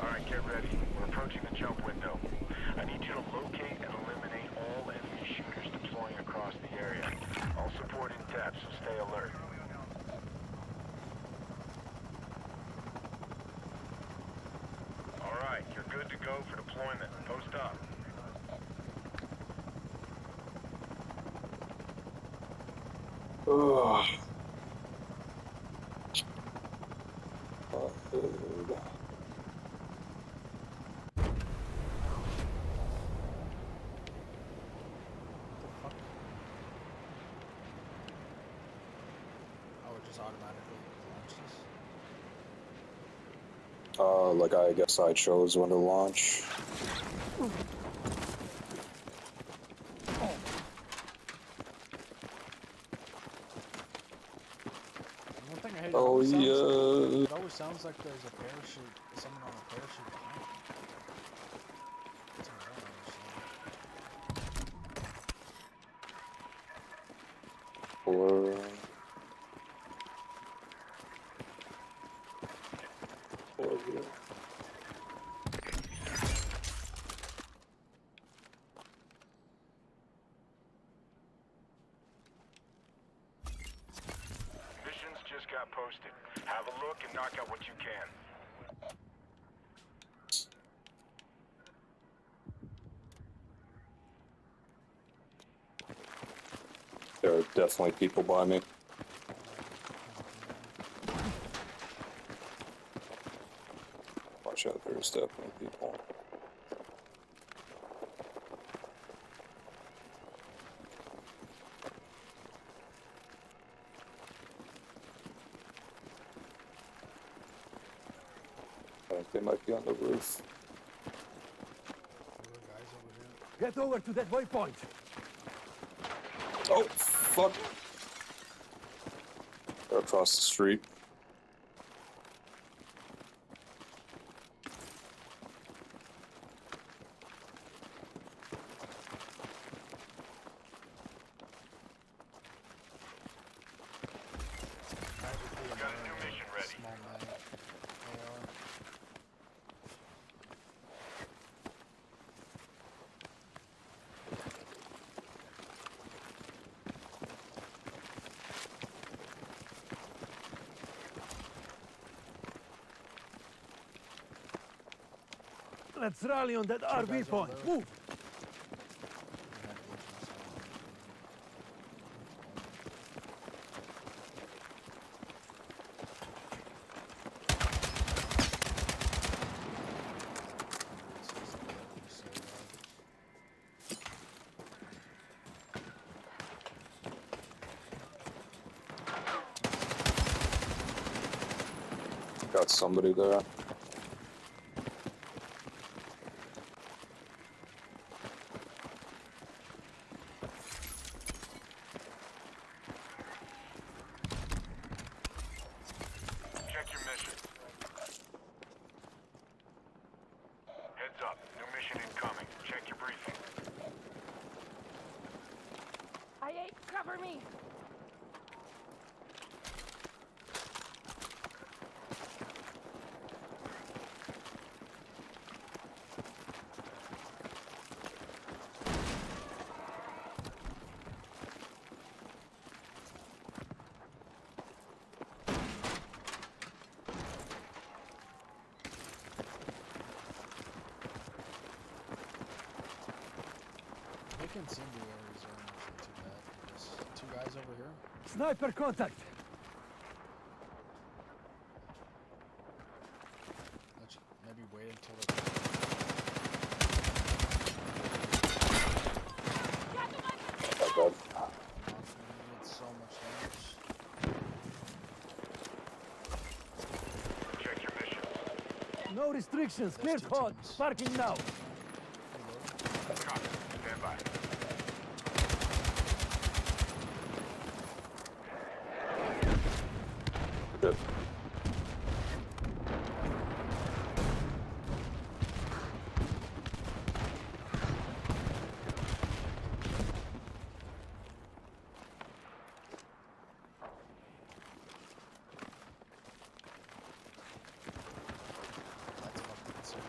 Alright, get ready. We're approaching the jump window. I need you to locate and eliminate all enemy shooters deploying across the area. I'll support in depth, so stay alert. Alright, you're good to go for deployment. Post up. Oh. Like I guess I chose when to launch. One thing I hate, Oh, it always sounds like there's a parachute, someone on a parachute behind you. That's what I don't understand. Or here. Missions just got posted. Have a look and knock out what you can. There are definitely people by me. Watch out, there's definitely people. I think they might be on the roof. Get over to that waypoint. Oh, fuck. They're across the street. Got a new mission ready. Small mag. AR. Let's rally on that RV point. Move. Got somebody there. Check your mission. Heads up. New mission incoming. Check your briefing. I8, cover me. I think incendiaries aren't actually too bad. There's two guys over here. Sniper contact. Let's maybe wait until they Oh, God. did so much damage. Check your mission. No restrictions. Clear code. Parking now. Copy. Stand by. Good. That's fucking insane.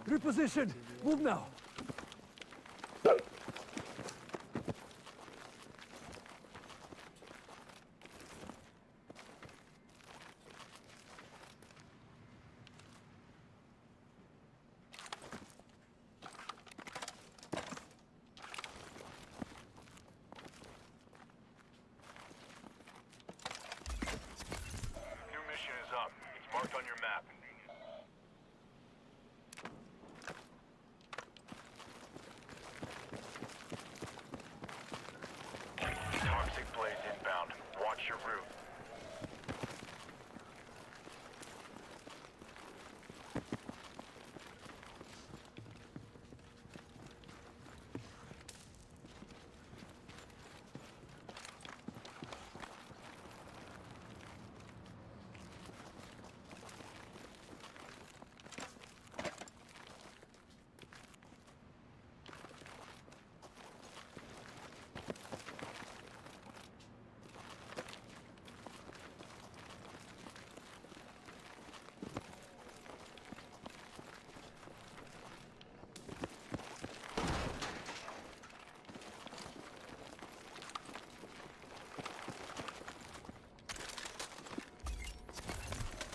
Reposition. Move now. New mission is up. It's marked on your map. Toxic blaze inbound. Watch your route.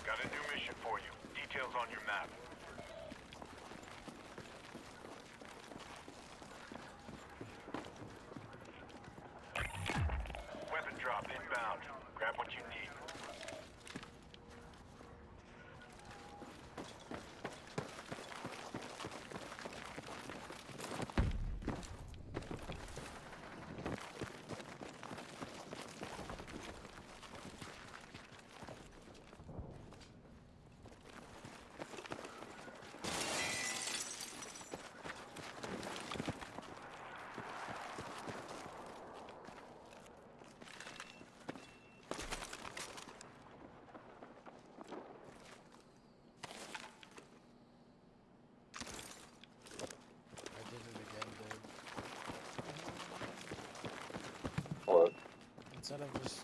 Got a new mission for you. Details on your map. Weapon drop inbound. Grab what you need. I did it again, dude. What? Instead of just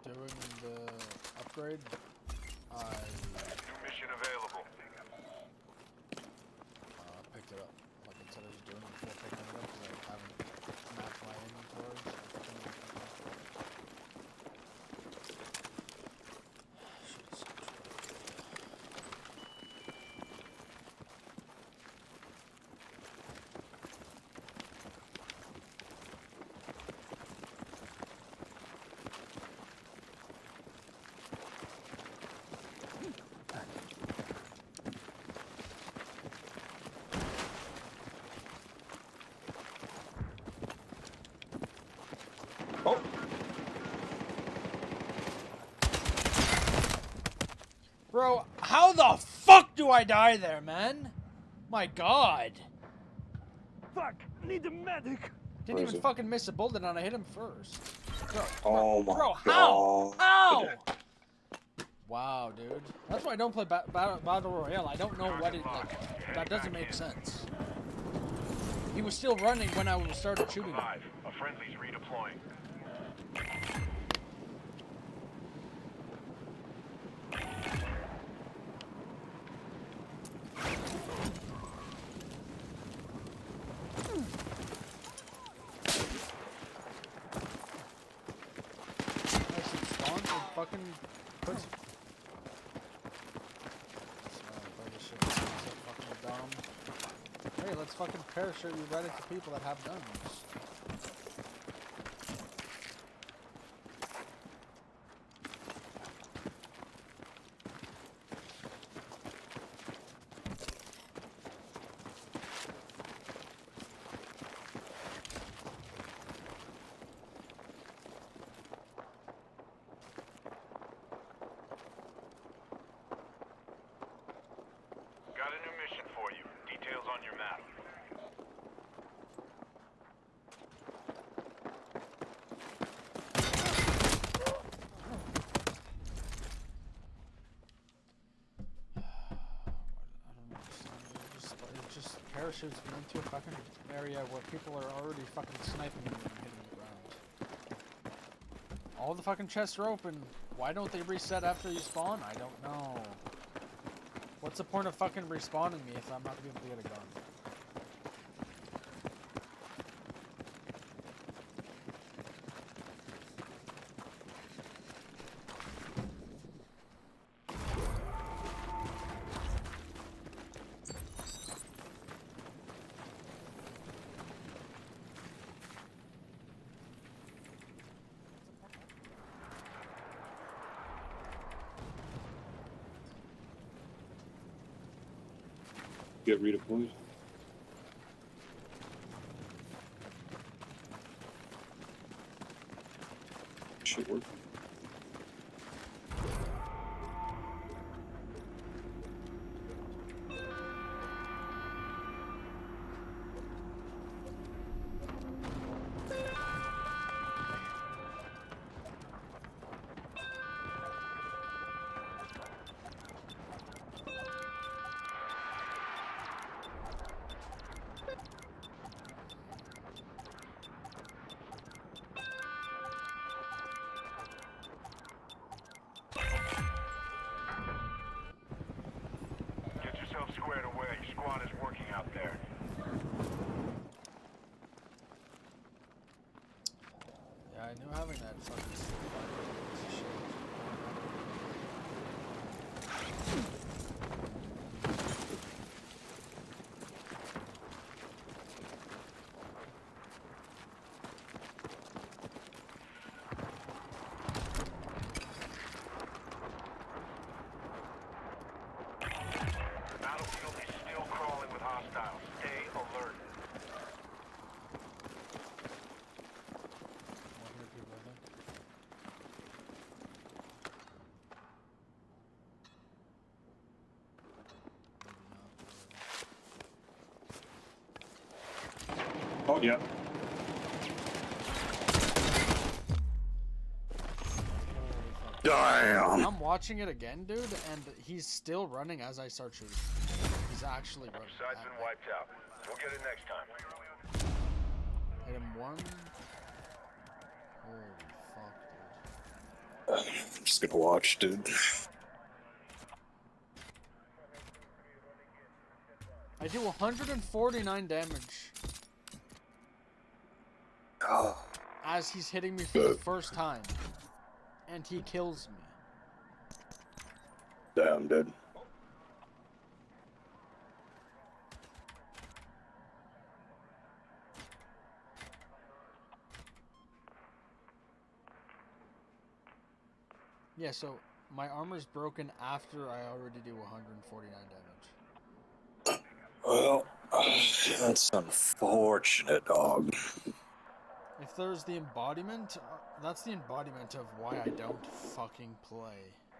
doing the upgrade, I New mission available. picked it up. Like instead of just doing it before picking it up, because I haven't mapped my inventory. So I picked it up. Shit, so much Oh. Bro, how the fuck do I die there, man? My god. Fuck! Need a medic. Didn't Where is even he? fucking miss a bullet and I hit him first. Bro, Oh my bro, god. how? Wow, dude. That's why I don't play Battle Royale. I don't know what it like. That doesn't make sense. He was still running when I started shooting him. A friendly's redeploying. Nice and spawn and fucking puts. Fucking dumb. Hey, let's fucking parachute you right into people that have guns. Got a new mission for you. Details on your map. It just parachutes me into a fucking area where people are already fucking sniping me and hitting the ground. All the fucking chests are open. Why don't they reset after you spawn? I don't know. What's the point of fucking respawning me if I'm not gonna be able to get a gun? Get redeployed. Shit work. Get yourself squared away. Squad is working out there. Yeah, I knew having that fucking stick was a shit. The battlefield is still crawling with hostiles. Stay alert. Oh yeah. Damn. I'm watching it again, dude, and he's still running as I start shooting. He's actually running. Side's been wiped out. We'll get it next time. Hit him one. Holy fuck, dude. I'm just gonna watch, dude. I do 149 damage. Oh. As he's hitting me for the first time. And he kills me. Damn, dude. Yeah, so my armor's broken after I already do 149 damage. Well, that's unfortunate, dog. If there's the embodiment, that's the embodiment of why I don't fucking play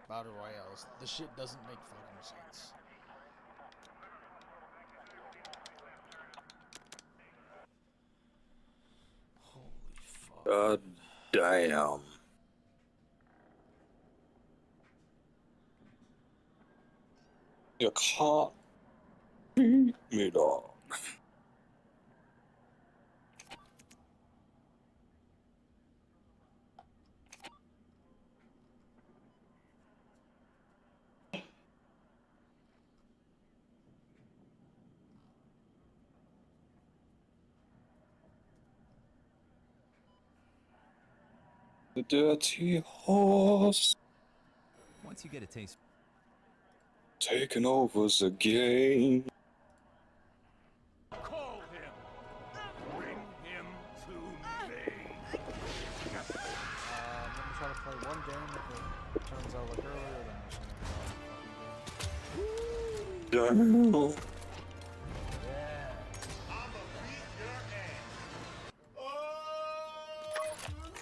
Battle Royales. The shit doesn't make fucking sense. Holy fuck. God damn. You can't beat me, dog. The dirty horse Once you get a taste. taking over the game. Call him. Bring him to me. I'm gonna try to play one game. If it turns out like earlier, then I'm just gonna fucking game. Damn.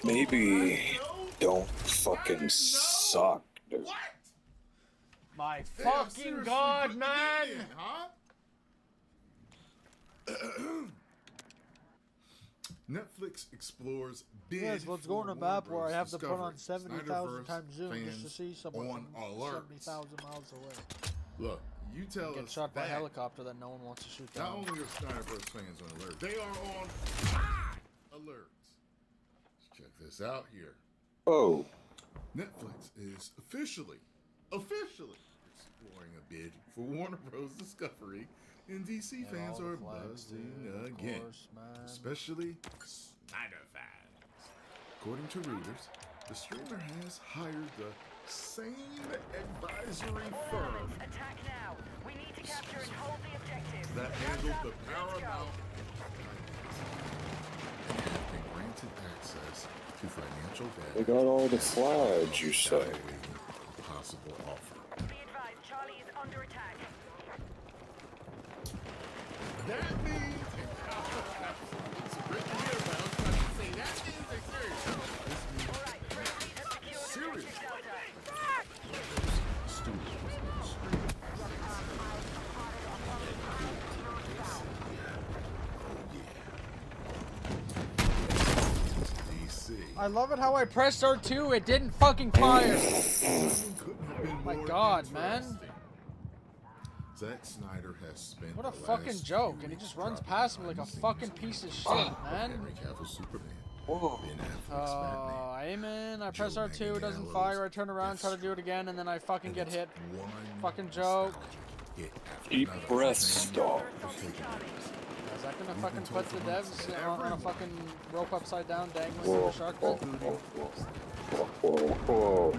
Maybe don't fucking suck, dude. My fucking god, man! Huh? Netflix explores bid. Yes, let's go on a for map Warner where I have to Bros. put on Discovery. 70,000 Snyderverse times zoom just to fans see someone on from alert. 70,000 miles away. Look, you tell Get us shot by that helicopter that no one wants to shoot not down. only are Snyderverse fans on alert, they are on high alert. Let's check this out here. Oh. Netflix is officially exploring a bid for Warner Bros. Discovery, and DC fans are buzzing again, especially Snyder fans. According to Reuters, the streamer has hired the same advisory firm Attack now. We need to capture and hold the objective. that handled the Paramount and have been granted access to financial data. They got all the flags, you say? Evaluating a possible offer. Be advised, Charlie is under attack. That means it's written here, but I was about to say that means they're serious. This means serious. I love it how I pressed R2, it didn't fucking fire. My god, man. Zack Snyder has spent What a the fucking last joke, few and he weeks just runs dropping past me like a behind-the-scenes fucking piece of shit, footage man. of Henry Cavill Superman, Ben Affleck's Oh, amen. I press R2, it doesn't fire, I turn around, try to do it again, and then I fucking get hit. Fucking joke. Deep breath, stop. Is that gonna fucking put the devs on a fucking rope upside down dangling Whoa, from a shark whoa, fin? whoa, whoa, whoa.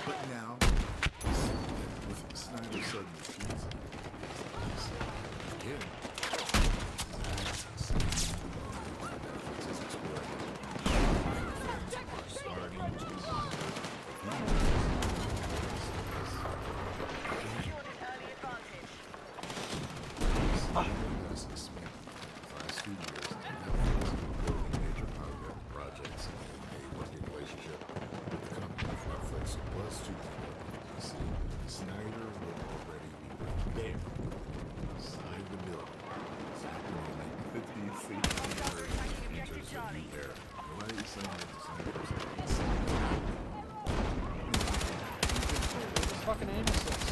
But now, with Snyder suddenly choosing again, Fucking aim assist.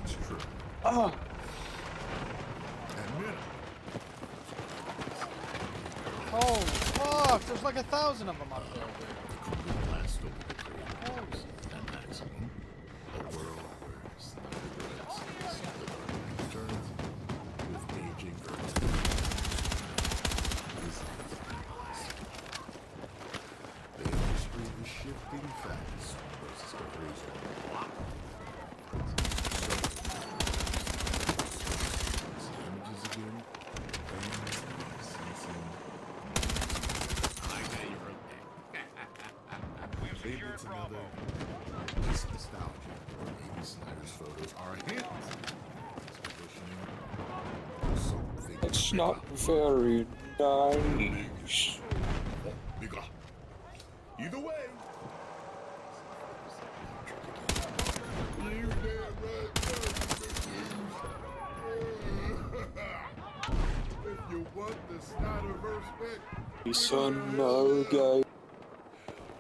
It's true. Oh. Holy fuck, there's like 1,000 of them up there. At maximum, a world where Snyder returns with aging the industry is shifting fast. Discoveries are blocked. Images again. Maybe it's another just nostalgia, or maybe Snyder's photos are a hint. It's not very nice. Bigger. Either way. You damn right. If you want the Snyderverse back, It's a no go.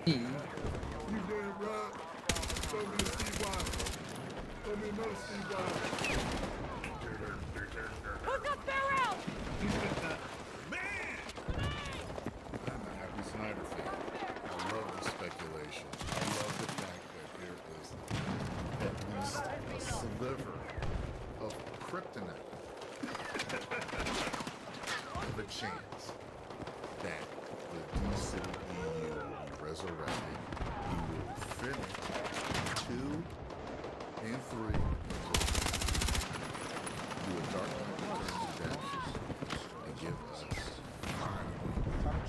you damn right. Show me the Steve Wilder. Show me another Steve Wilder. Who's got barrel? I'm a happy Snyder fan. I love the speculation. I love the fact that there is at least a sliver of kryptonite of a chance that the DC EU will be resurrected. He will finish 2 and 3. Do a Dark Knight Returns redemption and give us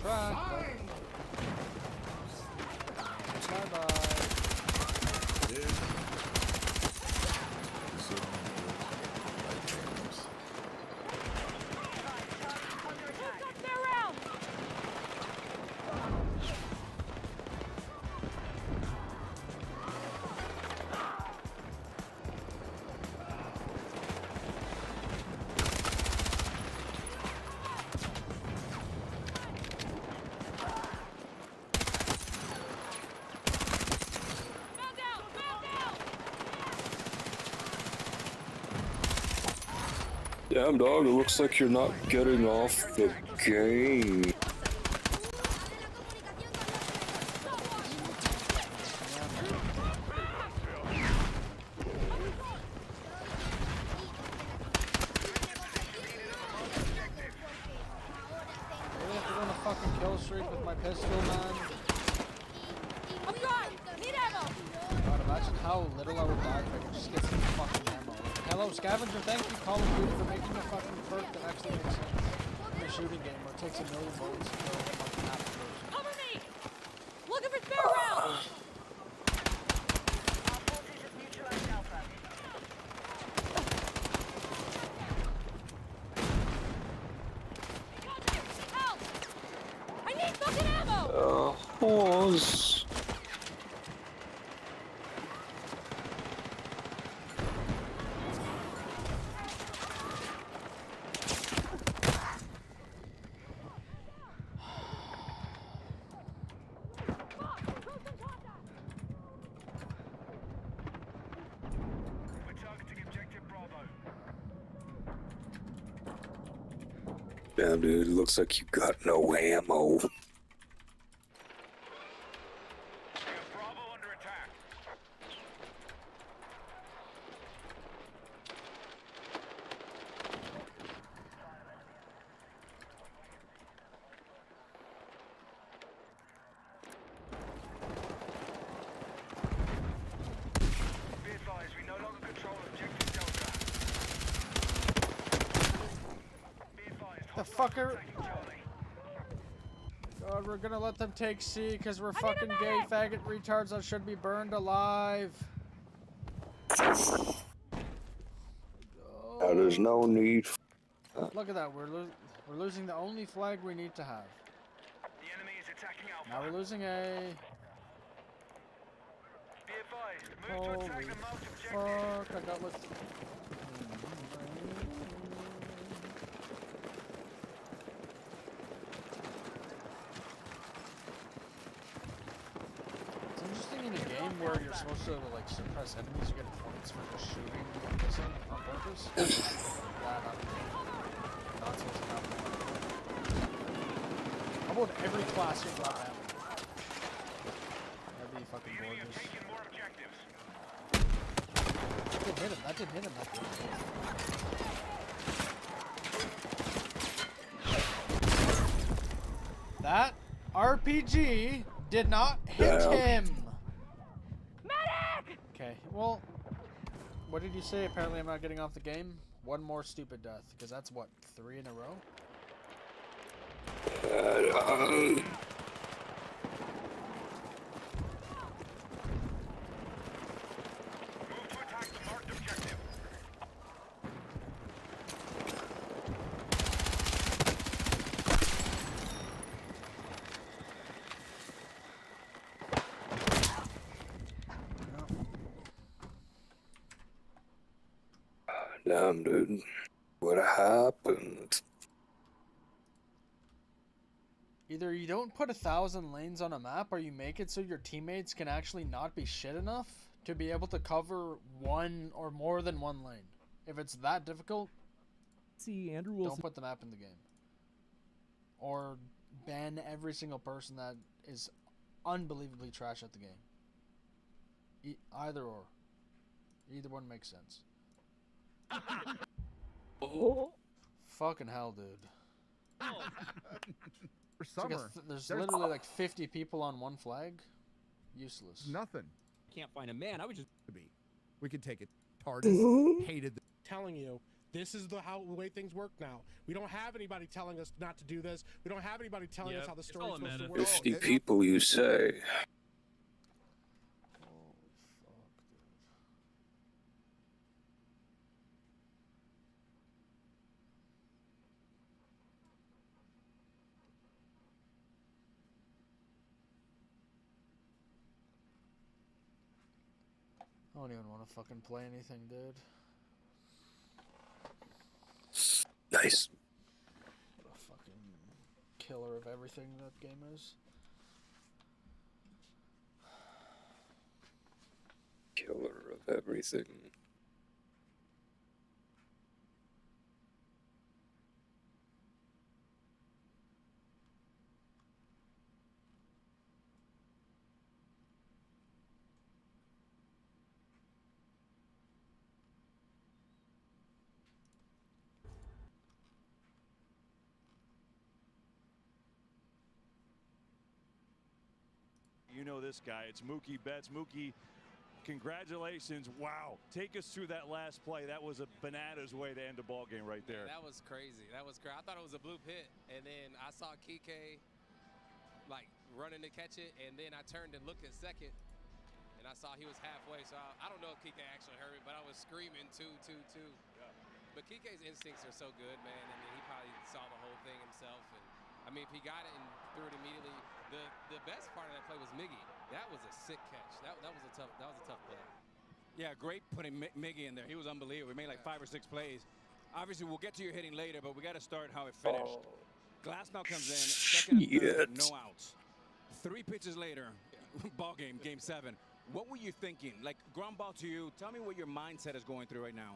Track. Bye-bye. Damn dog, it looks like you're not getting off the Okay. Maybe I have to go on a fucking kill streak with my pistol, man. I'm done. Need ammo. God, imagine how little I would die if I could just get some fucking ammo. Hello, Scavenger, thank you, Call of Duty, for making a fucking perk that actually makes sense in a shooting game where it takes 1,000,000 bullets to kill a fucking half a person. Cover me. Looking for spare rounds. Our forces have neutralized Alpha. Help! I need fucking ammo. Horse. Damn, dude, looks like you got no ammo. Be advised, we no longer control objective Delta. The fucker. God, we're gonna let them take C because we're fucking gay faggot retards that should be burned alive. There's no need. Look at that, we're losing the only flag we need to have. The enemy is attacking Alpha. Now we're losing A. Be advised, move to attack Holy the marked objective. fuck, I got with... It's interesting in a game where you're supposed to like suppress enemies, you get points for just shooting and missing on purpose. That not supposed to happen. How about every class you drop ammo? That'd be fucking gorgeous. That didn't hit him, that didn't hit him, that didn't hit him. That RPG did not hit him! Medic! Okay, well, what did you say? Apparently I'm not getting off the game. One more stupid death, because that's what, 3 in a row? Damn, dude. What happened? Either you don't put 1,000 lanes on a map, or you make it so your teammates can actually not be shit enough to be able to cover one or more than one lane. If it's that difficult, see Andrew Wilson. Don't put the map in the game. Or ban every single person that is unbelievably trash at the game. Either or. Either one makes sense. Oh. Fucking hell, dude. For It's like summer. there's literally like 50 people on one flag. Useless. Nothing. Can't find a man. I would just be. We could take it. TARDIS hated the telling you this is the way things work now. We don't have anybody telling us not to do this. We don't have anybody telling us how the story's supposed to work. 50 people, you say? I don't even want to fucking play anything, dude. Nice. What a fucking killer of everything that game is. Killer of everything. You know this guy. It's Mookie Betts. Mookie, congratulations. Wow. Take us through that last play. That was a bananas way to end a ball game right there. Yeah, that was crazy. That was crazy. I thought it was a blue pit, and then I saw Kike like running to catch it, and then I turned and looked at second, and I saw he was halfway. So I don't know if Kike actually heard me, but I was screaming two. Yeah. But Kike's instincts are so good, man. I mean, he probably saw the whole thing himself, and I mean, if he got it and threw it immediately, the best part of that play was Miggy. That was a sick catch. That was a tough play. Yeah, great putting Miggy in there. He was unbelievable. We made like 5 or 6 plays. Obviously, we'll get to your hitting later, but we got to start how it finished. Glasnow comes in, second and third, no outs. 3 pitches later, ball game, game 7. What were you thinking? Like, ground ball to you. Tell me what your mindset is going through right now.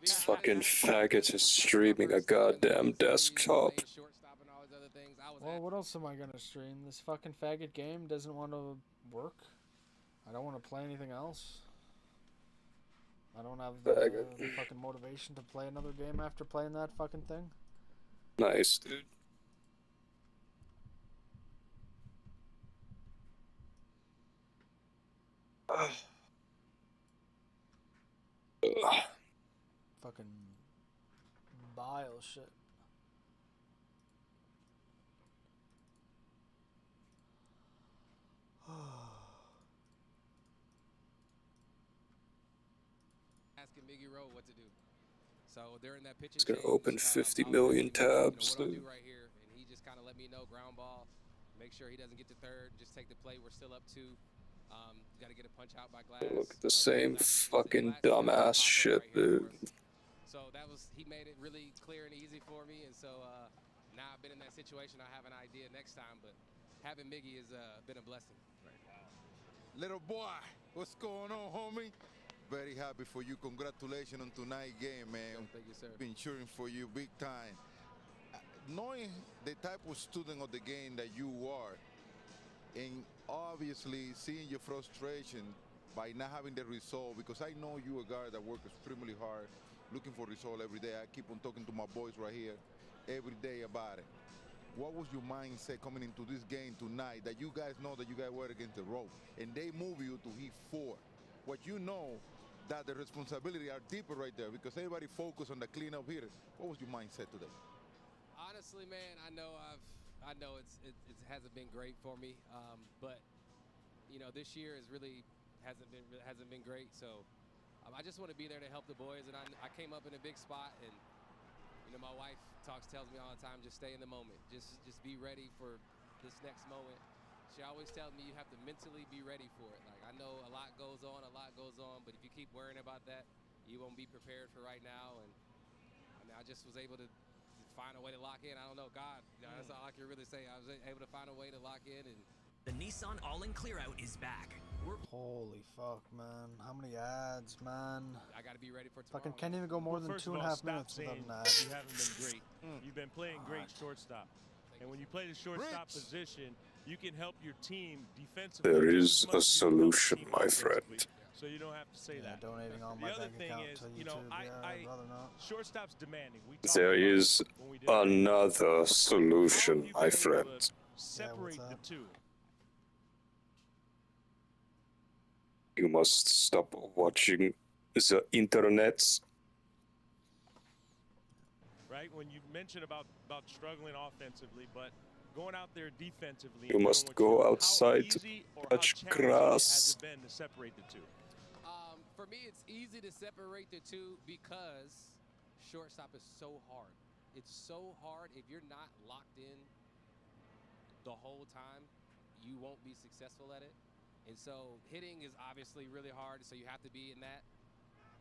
Fucking faggot is streaming a goddamn desktop. Well, what else am I gonna stream? This fucking faggot game doesn't want to work. I don't want to play anything else. I don't have the fucking motivation to play another game after playing that fucking thing. Nice, dude. Fucking bile shit. Asking Miggy Rowe what to do. So during that pitching It's gonna change, open 50 million tabs. what I'll do right here, and he just kind of let me know ground ball. Make sure he doesn't get to third. Just take the play. We're still up 2. Got to get a punch out by Glass. Look at the same fucking dumbass shit, dude. So he made it really clear and easy for me, and so now I've been in that situation. I have an idea next time, but having Miggy has been a blessing. Little boy, what's going on, homie? Very happy for you. Congratulations on tonight's game, man. Thank you, sir. Been cheering for you big time. Knowing the type of student of the game that you are, and obviously seeing your frustration by not having the result, because I know you a guy that works extremely hard, looking for result every day. I keep on talking to my boys right here every day about it. What was your mindset coming into this game tonight that you guys know that you guys were against the rope and they move you to hit 4? What you know that the responsibility are deeper right there because everybody focused on the cleanup hitters. What was your mindset today? Honestly, man, I know it hasn't been great for me, but you know this year hasn't been great. So I just want to be there to help the boys, and I came up in a big spot, and you know my wife tells me all the time, just stay in the moment, just be ready for this next moment. She always tells me you have to mentally be ready for it. Like I know a lot goes on, but if you keep worrying about that, you won't be prepared for right now. And I mean, I just was able to find a way to lock in. I don't know, God, that's all I can really say. I was able to find a way to lock in. And the Nissan All-In Clear Out is back. Holy fuck, man. How many ads, man? I got to be ready for tomorrow. Fucking can't even go more than 2.5 minutes without an ad. You haven't been great. You've been playing great shortstop. And when you play the shortstop position, you can help your team defensively. There is a solution, my friend. So you don't have to say that. Donating all my bank account to YouTube. You know, I'd rather not. Shortstop's demanding. There is another solution, my friend. Separate the two. You must stop watching the internet. Right? When you mentioned about struggling offensively, but going out there defensively. You must go outside to touch grass. Has it been to separate the two? For me, it's easy to separate the two because shortstop is so hard. It's so hard. If you're not locked in the whole time, you won't be successful at it. And so hitting is obviously really hard, so you have to be in that.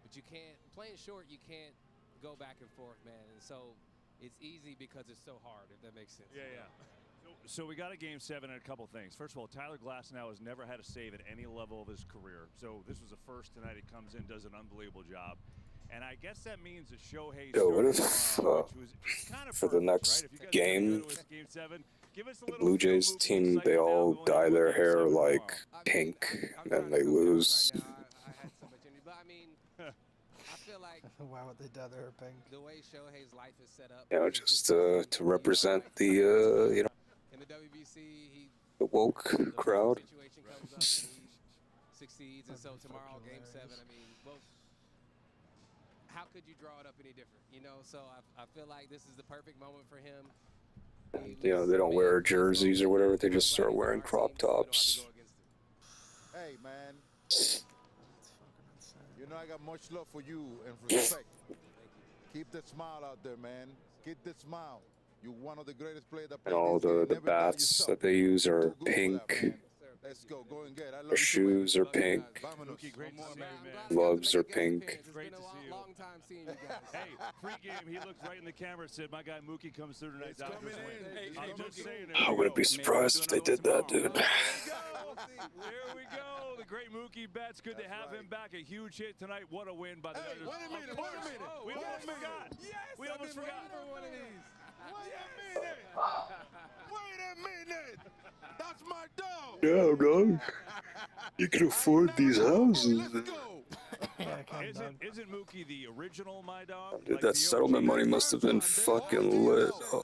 But you can't, playing short, you can't go back and forth, man. And so it's easy because it's so hard, if that makes sense. Yeah. So we got a game 7 and a couple things. First of all, Tyler Glasnow has never had a save at any level of his career. So this was the first tonight. He comes in, does an unbelievable job. And I guess that means that Shohei What if for the next game, the Blue Jays team, they all dye their hair like pink, and then they lose? Why would they dye their hair pink? The way Shohei's life is set up. You know, just to represent the, you know. In the WBC, The woke crowd. Situation comes up and he succeeds, and so tomorrow, Game 7. I mean, well, how could you draw it up any different? You know, so I feel like this is the perfect moment for him. You know, they don't wear jerseys or whatever. They just start wearing crop tops. Hey, man. You know I got much love for you and respect. Keep the smile out there, man. Keep the smile. You're one of the greatest players that And all the bats that they use are pink. Let's go. Go and get. Their shoes are pink. Mookie, great to see you, man. Gloves are pink. Great to see you. Long time seeing you guys. Hey, pregame, he looked right in the camera and said, my guy Mookie comes through tonight. Dodgers win. I'm just saying. I wouldn't be surprised if they did that, dude. There we go. The great Mookie Betts. Good to have him back. A huge hit tonight. What a win by the Dodgers. Wait a minute. Wait a minute. We almost forgot. Yes, We almost forgot. One of these. Wait a minute. Wait a minute. That's my dog. Yeah, dog. You can afford these houses. Isn't Mookie the original My Dog? Dude, Like that the settlement OG? money must have been fucking lit. Oh.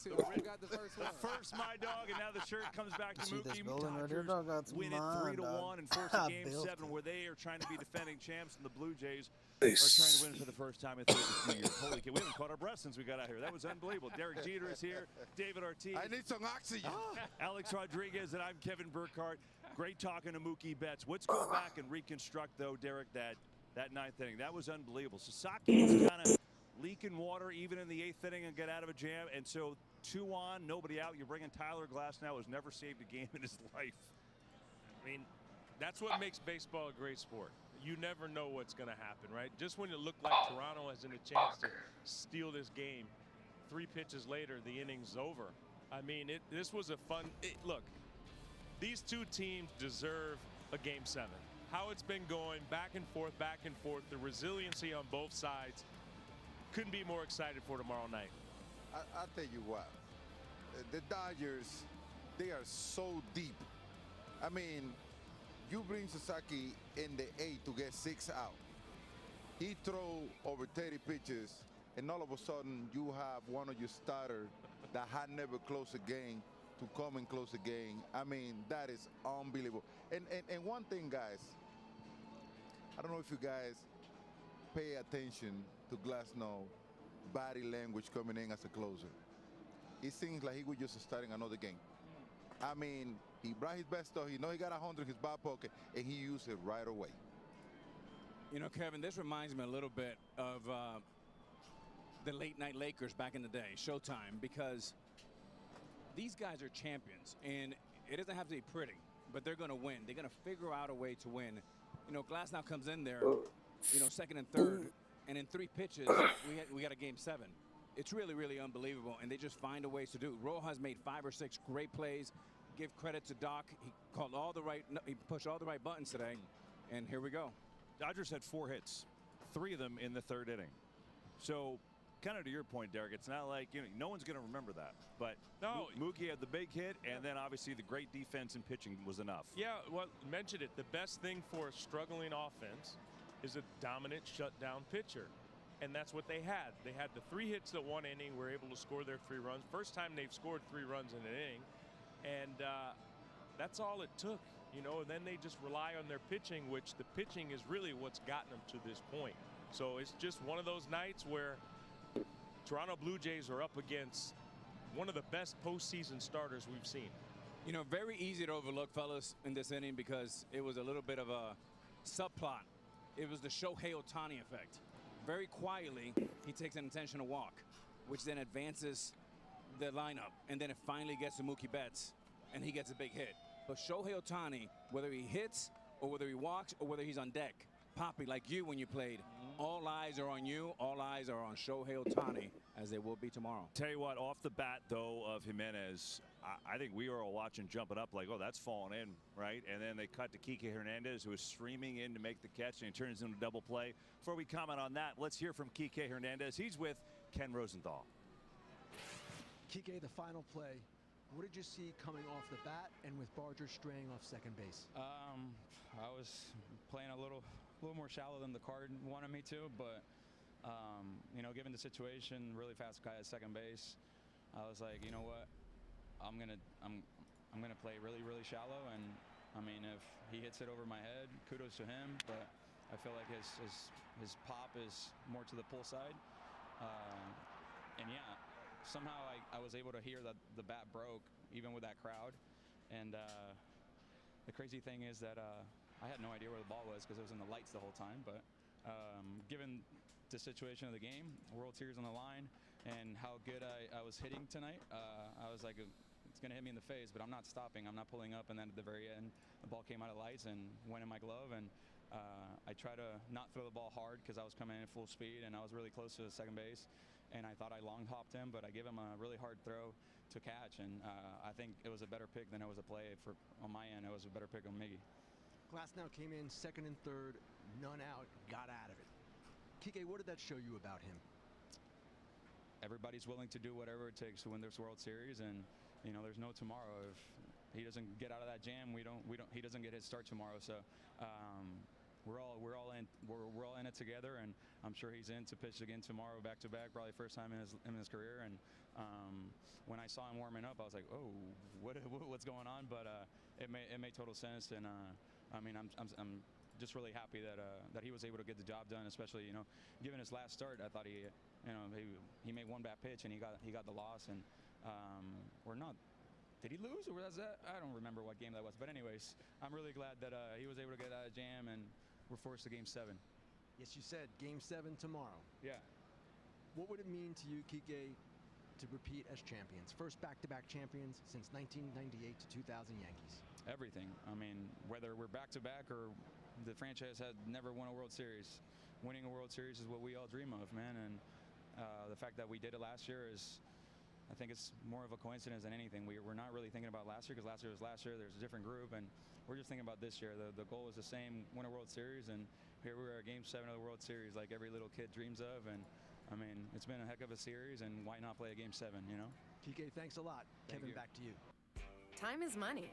First My Dog, and now the shirt comes back to See this Mookie. building right here, Dodgers dog? That's win mine, it 3-1 dog. and force I a Game built 7 it. where they are trying to be defending champs, and the Blue Jays They are trying to win for the first time in 32 years. Holy cow, we haven't caught our breath since we got out here. That was unbelievable. Derek Jeter is here. David Ortiz. I need some oxygen. Alex Rodriguez, and I'm Kevin Burkhardt. Great talking to Mookie Betts. Let's go back and reconstruct, though, Derek, that ninth inning. That was unbelievable. Sasaki was kind of leaking water even in the 8th inning and get out of a jam. And so 2 on, nobody out. You're bringing Tyler Glasnow, who's never saved a game in his life. I mean, that's what makes baseball a great sport. You never know what's going to happen, right? Just when it looked like Toronto has a chance to steal this game, 3 pitches later, the inning's over. I mean, this was a fun. Look, these two teams deserve a Game 7. How it's been going back and forth, the resiliency on both sides. Couldn't be more excited for tomorrow night. I'll tell you what. The Dodgers, they are so deep. I mean, you bring Sasaki in the 8th to get 6 out. He throw over 30 pitches, and all of a sudden you have one of your starters that had never closed a game to come and close a game. I mean, that is unbelievable. And one thing, guys, I don't know if you guys pay attention to Glasnow body language coming in as a closer. It seems like he was just starting another game. I mean, he brought his best stuff. He know he got 100 in his back pocket, and he used it right away. You know, Kevin, this reminds me a little bit of the late night Lakers back in the day, Showtime, because these guys are champions, and it doesn't have to be pretty, but they're going to win. They're going to figure out a way to win. You know, Glasnow comes in there, you know, 2nd and 3rd, and in 3 pitches, we got a Game 7. It's really, really unbelievable, and they just find a ways to do. Rojas made 5 or 6 great plays. Give credit to Doc. He pushed all the right buttons today, and here we go. Dodgers had 4 hits, 3 of them in the 3rd inning. So, kind of to your point, Derek, it's not like, you know, no one's going to remember that. But no, Mookie had the big hit, and then obviously the great defense and pitching was enough. Yeah, well, mentioned it. The best thing for a struggling offense is a dominant shutdown pitcher. And that's what they had. They had the 3 hits at 1 inning, were able to score their 3 runs. First time they've scored 3 runs in an inning. And that's all it took, you know, and then they just rely on their pitching, which the pitching is really what's gotten them to this point. So it's just one of those nights where Toronto Blue Jays are up against one of the best postseason starters we've seen. You know, very easy to overlook, fellas, in this inning because it was a little bit of a subplot. It was the Shohei Ohtani effect. Very quietly, he takes an intentional walk, which then advances the lineup, and then it finally gets to Mookie Betts, and he gets a big hit. But Shohei Ohtani, whether he hits or whether he walks or whether he's on deck, Poppy, like you when you played, all eyes are on you. All eyes are on Shohei Ohtani, as they will be tomorrow. Tell you what, off the bat, though, of Jimenez, I think we were all watching jumping up like, oh, that's falling in, right? And then they cut to Kike Hernandez, who is streaming in to make the catch, and he turns into a double play. Before we comment on that, let's hear from Kike Hernandez. He's with Ken Rosenthal. Kike, the final play, what did you see coming off the bat and with Barger straying off second base? I was playing a little more shallow than the card wanted me to, but you know, given the situation, really fast guy at second base, I was like, you know what, I'm I'm going to play really, really shallow. And I mean, if he hits it over my head, kudos to him. But I feel like his pop is more to the pull side. And yeah, somehow I was able to hear that the bat broke even with that crowd. And the crazy thing is that I had no idea where the ball was because it was in the lights the whole time. But given the situation of the game, World Series on the line, and how good I was hitting tonight, I was like, it's going to hit me in the face, but I'm not stopping. I'm not pulling up. And then at the very end, the ball came out of lights and went in my glove. And I try to not throw the ball hard because I was coming in at full speed and I was really close to the second base. And I thought I long hopped him, but I gave him a really hard throw to catch. And I think it was a better pick than it was a play. On my end, it was a better pick on Miggy. Glasnow came in second and third, none out, got out of it. Kike, what did that show you about him? Everybody's willing to do whatever it takes to win this World Series, and you know there's no tomorrow. If he doesn't get out of that jam, he doesn't get his start tomorrow. So we're all in it together, and I'm sure he's in to pitch again tomorrow, back to back, probably first time in his career. And when I saw him warming up, I was like, oh, what's going on? But it made total sense, and I mean I'm just really happy that he was able to get the job done, especially given his last start. I thought he made one bad pitch and he got the loss, and we're not. Did he lose, or was that? I don't remember what game that was. But anyways, I'm really glad that he was able to get out of jam, and we're forced to Game 7. Yes, you said Game 7 tomorrow. Yeah. What would it mean to you, Kike, to repeat as champions? First back-to-back champions since 1998 to 2000 Yankees. Everything. I mean, whether we're back-to-back or the franchise had never won a World Series, winning a World Series is what we all dream of, man. And the fact that we did it last year is, I think it's more of a coincidence than anything. We're not really thinking about last year because last year was last year. There's a different group, and we're just thinking about this year. The goal is the same: win a World Series, and here we are, Game 7 of the World Series, like every little kid dreams of. And I mean, it's been a heck of a series, and why not play a Game 7? Kike, thanks a lot. Kevin, back to you. Time is money,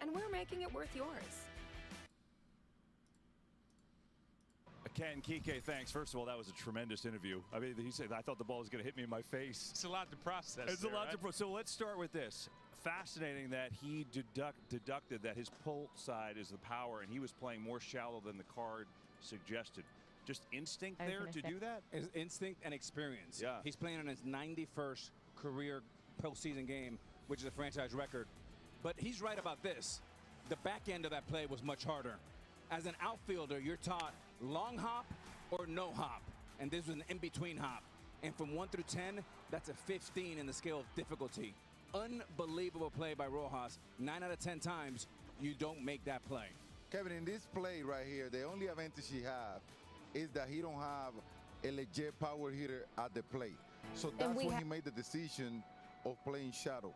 and we're making it worth yours. Ken, Kike, thanks. First of all, that was a tremendous interview. I mean, he said, I thought the ball was going to hit me in my face. It's a lot to process. It's a lot to process. So let's start with this. Fascinating that he deducted that his pull side is the power, and he was playing more shallow than the card suggested. Just instinct there to do that? It's instinct and experience. Yeah. He's playing on his 91st career postseason game, which is a franchise record. But he's right about this. The back end of that play was much harder. As an outfielder, you're taught long hop or no hop, and this was an in-between hop. And from 1 through 10, that's a 15 in the scale of difficulty. Unbelievable play by Rojas. 9 out of 10 times, you don't make that play. Kevin, in this play right here, the only advantage he have is that he don't have a legit power hitter at the plate. So that's when he made the decision of playing shadow.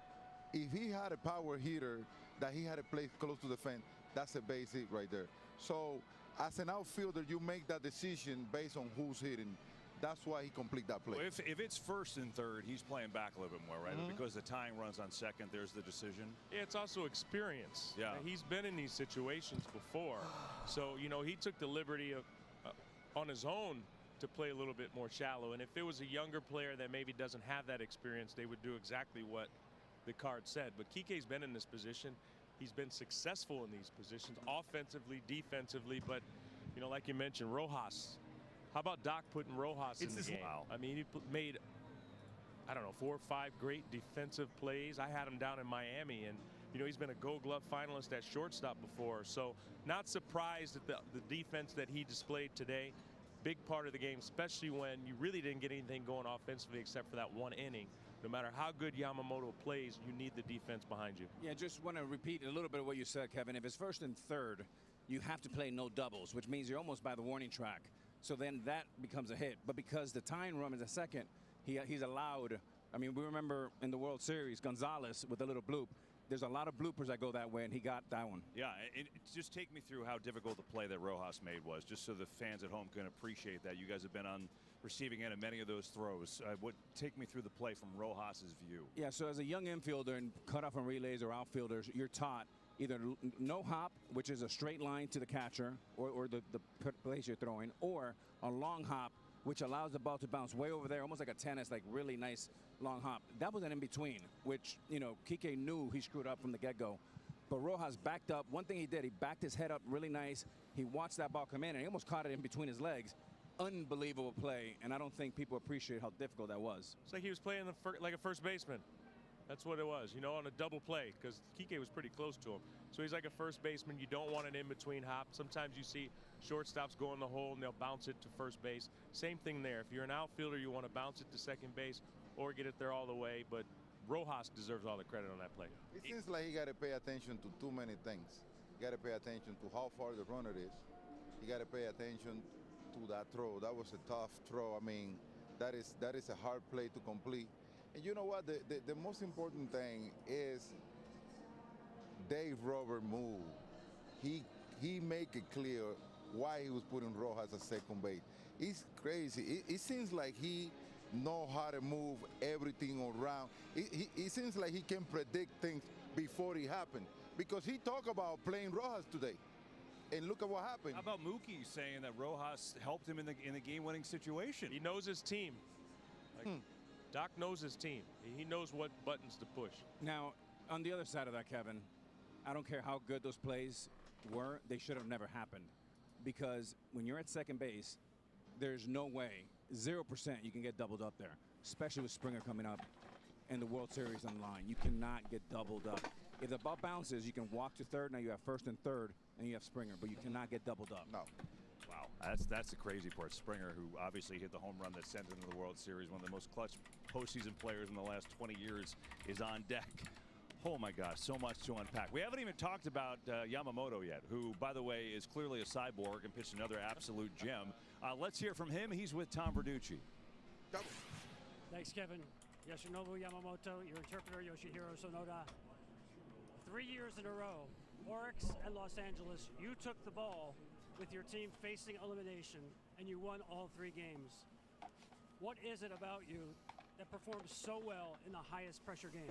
If he had a power hitter that he had to play close to the fence, that's a base hit right there. So as an outfielder, you make that decision based on who's hitting. That's why he complete that play. Well, if it's first and third, he's playing back a little bit more, right? Because the tying runs on second, there's the decision. Yeah, it's also experience. Yeah. He's been in these situations before. So, he took the liberty of, on his own to play a little bit more shallow. And if it was a younger player that maybe doesn't have that experience, they would do exactly what the card said. But Kike's been in this position. He's been successful in these positions, offensively, defensively. But, like you mentioned, Rojas. How about Doc putting Rojas in the game? I mean, he made, 4 or 5 great defensive plays. I had him down in Miami, and, he's been a Gold Glove finalist at shortstop before. So not surprised at the defense that he displayed today. Big part of the game, especially when you really didn't get anything going offensively except for that one inning. No matter how good Yamamoto plays, you need the defense behind you. Yeah, just want to repeat a little bit of what you said, Kevin. If it's first and third, you have to play no doubles, which means you're almost by the warning track. So then that becomes a hit. But because the tying run is a second, he's allowed. I mean, we remember in the World Series, Gonzalez with a little bloop. There's a lot of bloopers that go that way, and he got that one. Yeah, just take me through how difficult the play that Rojas made was, just so the fans at home can appreciate that. You guys have been on receiving end of many of those throws. Take me through the play from Rojas's view. Yeah, so as a young infielder and cutoff on relays or outfielders, you're taught either no hop, which is a straight line to the catcher or the place you're throwing, or a long hop, which allows the ball to bounce way over there, almost like a tennis, like really nice long hop. That was an in-between, which, you know, Kike knew he screwed up from the get-go. But Rojas backed up. One thing he did, he backed his head up really nice. He watched that ball come in, and he almost caught it in between his legs. Unbelievable play, and I don't think people appreciate how difficult that was. It's like he was playing like a first baseman. That's what it was, you know, on a double play, because Kike was pretty close to him. So he's like a first baseman. You don't want an in-between hop. Sometimes you see shortstops go in the hole and they'll bounce it to first base. Same thing there. If you're an outfielder, you want to bounce it to second base or get it there all the way. But Rojas deserves all the credit on that play. It seems like he got to pay attention to too many things. You got to pay attention to how far the runner is. You got to pay attention to that throw. That was a tough throw. I mean, that is a hard play to complete. And you know what? The most important thing is Dave Roberts' move. He make it clear why he was putting Rojas at second base. It's crazy. It seems like he know how to move everything around. It seems like he can predict things before it happen, because he talked about playing Rojas today. And look at what happened. How about Mookie saying that Rojas helped him in the game-winning situation? He knows his team. Like, Doc knows his team. He knows what buttons to push. Now, on the other side of that, Kevin, I don't care how good those plays were, they should have never happened. Because when you're at second base, there's no way, 0% you can get doubled up there, especially with Springer coming up and the World Series on the line. You cannot get doubled up. If the ball bounces, you can walk to third. Now you have first and third, and you have Springer, but you cannot get doubled up. No. Wow, that's the crazy part. Springer, who obviously hit the home run that sent him to the World Series, one of the most clutch postseason players in the last 20 years, is on deck. Oh my gosh, so much to unpack. We haven't even talked about Yamamoto yet, who, by the way, is clearly a cyborg and pitched another absolute gem. Let's hear from him. He's with Tom Verducci. Thanks, Kevin. Yoshinobu Yamamoto, your interpreter, Yoshihiro Sonoda. 3 years in a row, Oryx and Los Angeles, you took the ball with your team facing elimination, and you won all 3 games. What is it about you that performs so well in the highest pressure game?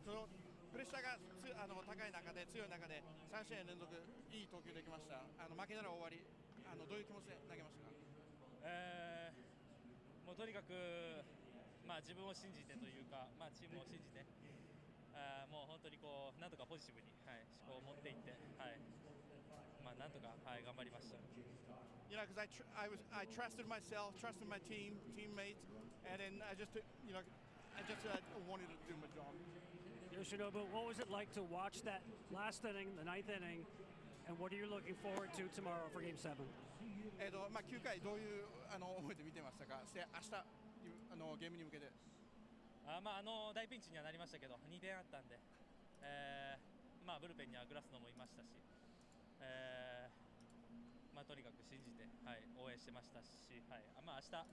そのプレッシャーが高い中で強い中で3試合連続いい投球できました。負けたら終わり。どういう気持ちで投げましたか？もうとにかく自分を信じてというかチームを信じてもう本当にこうなんとかポジティブに思考を持っていってなんとか頑張りました。You know, because I trusted myself, trusted my teammates, and then I just wanted to do my job. Yoshinobu, what was it like to watch that last inning, the 9th inning, and what are you looking forward to tomorrow for Game 7? 9回どういう思いで見てましたか？明日ゲームに向けて。大ピンチにはなりましたけど、2点あったんで、ブルペンにはグラスノもいましたし、とにかく信じて応援してましたし、明日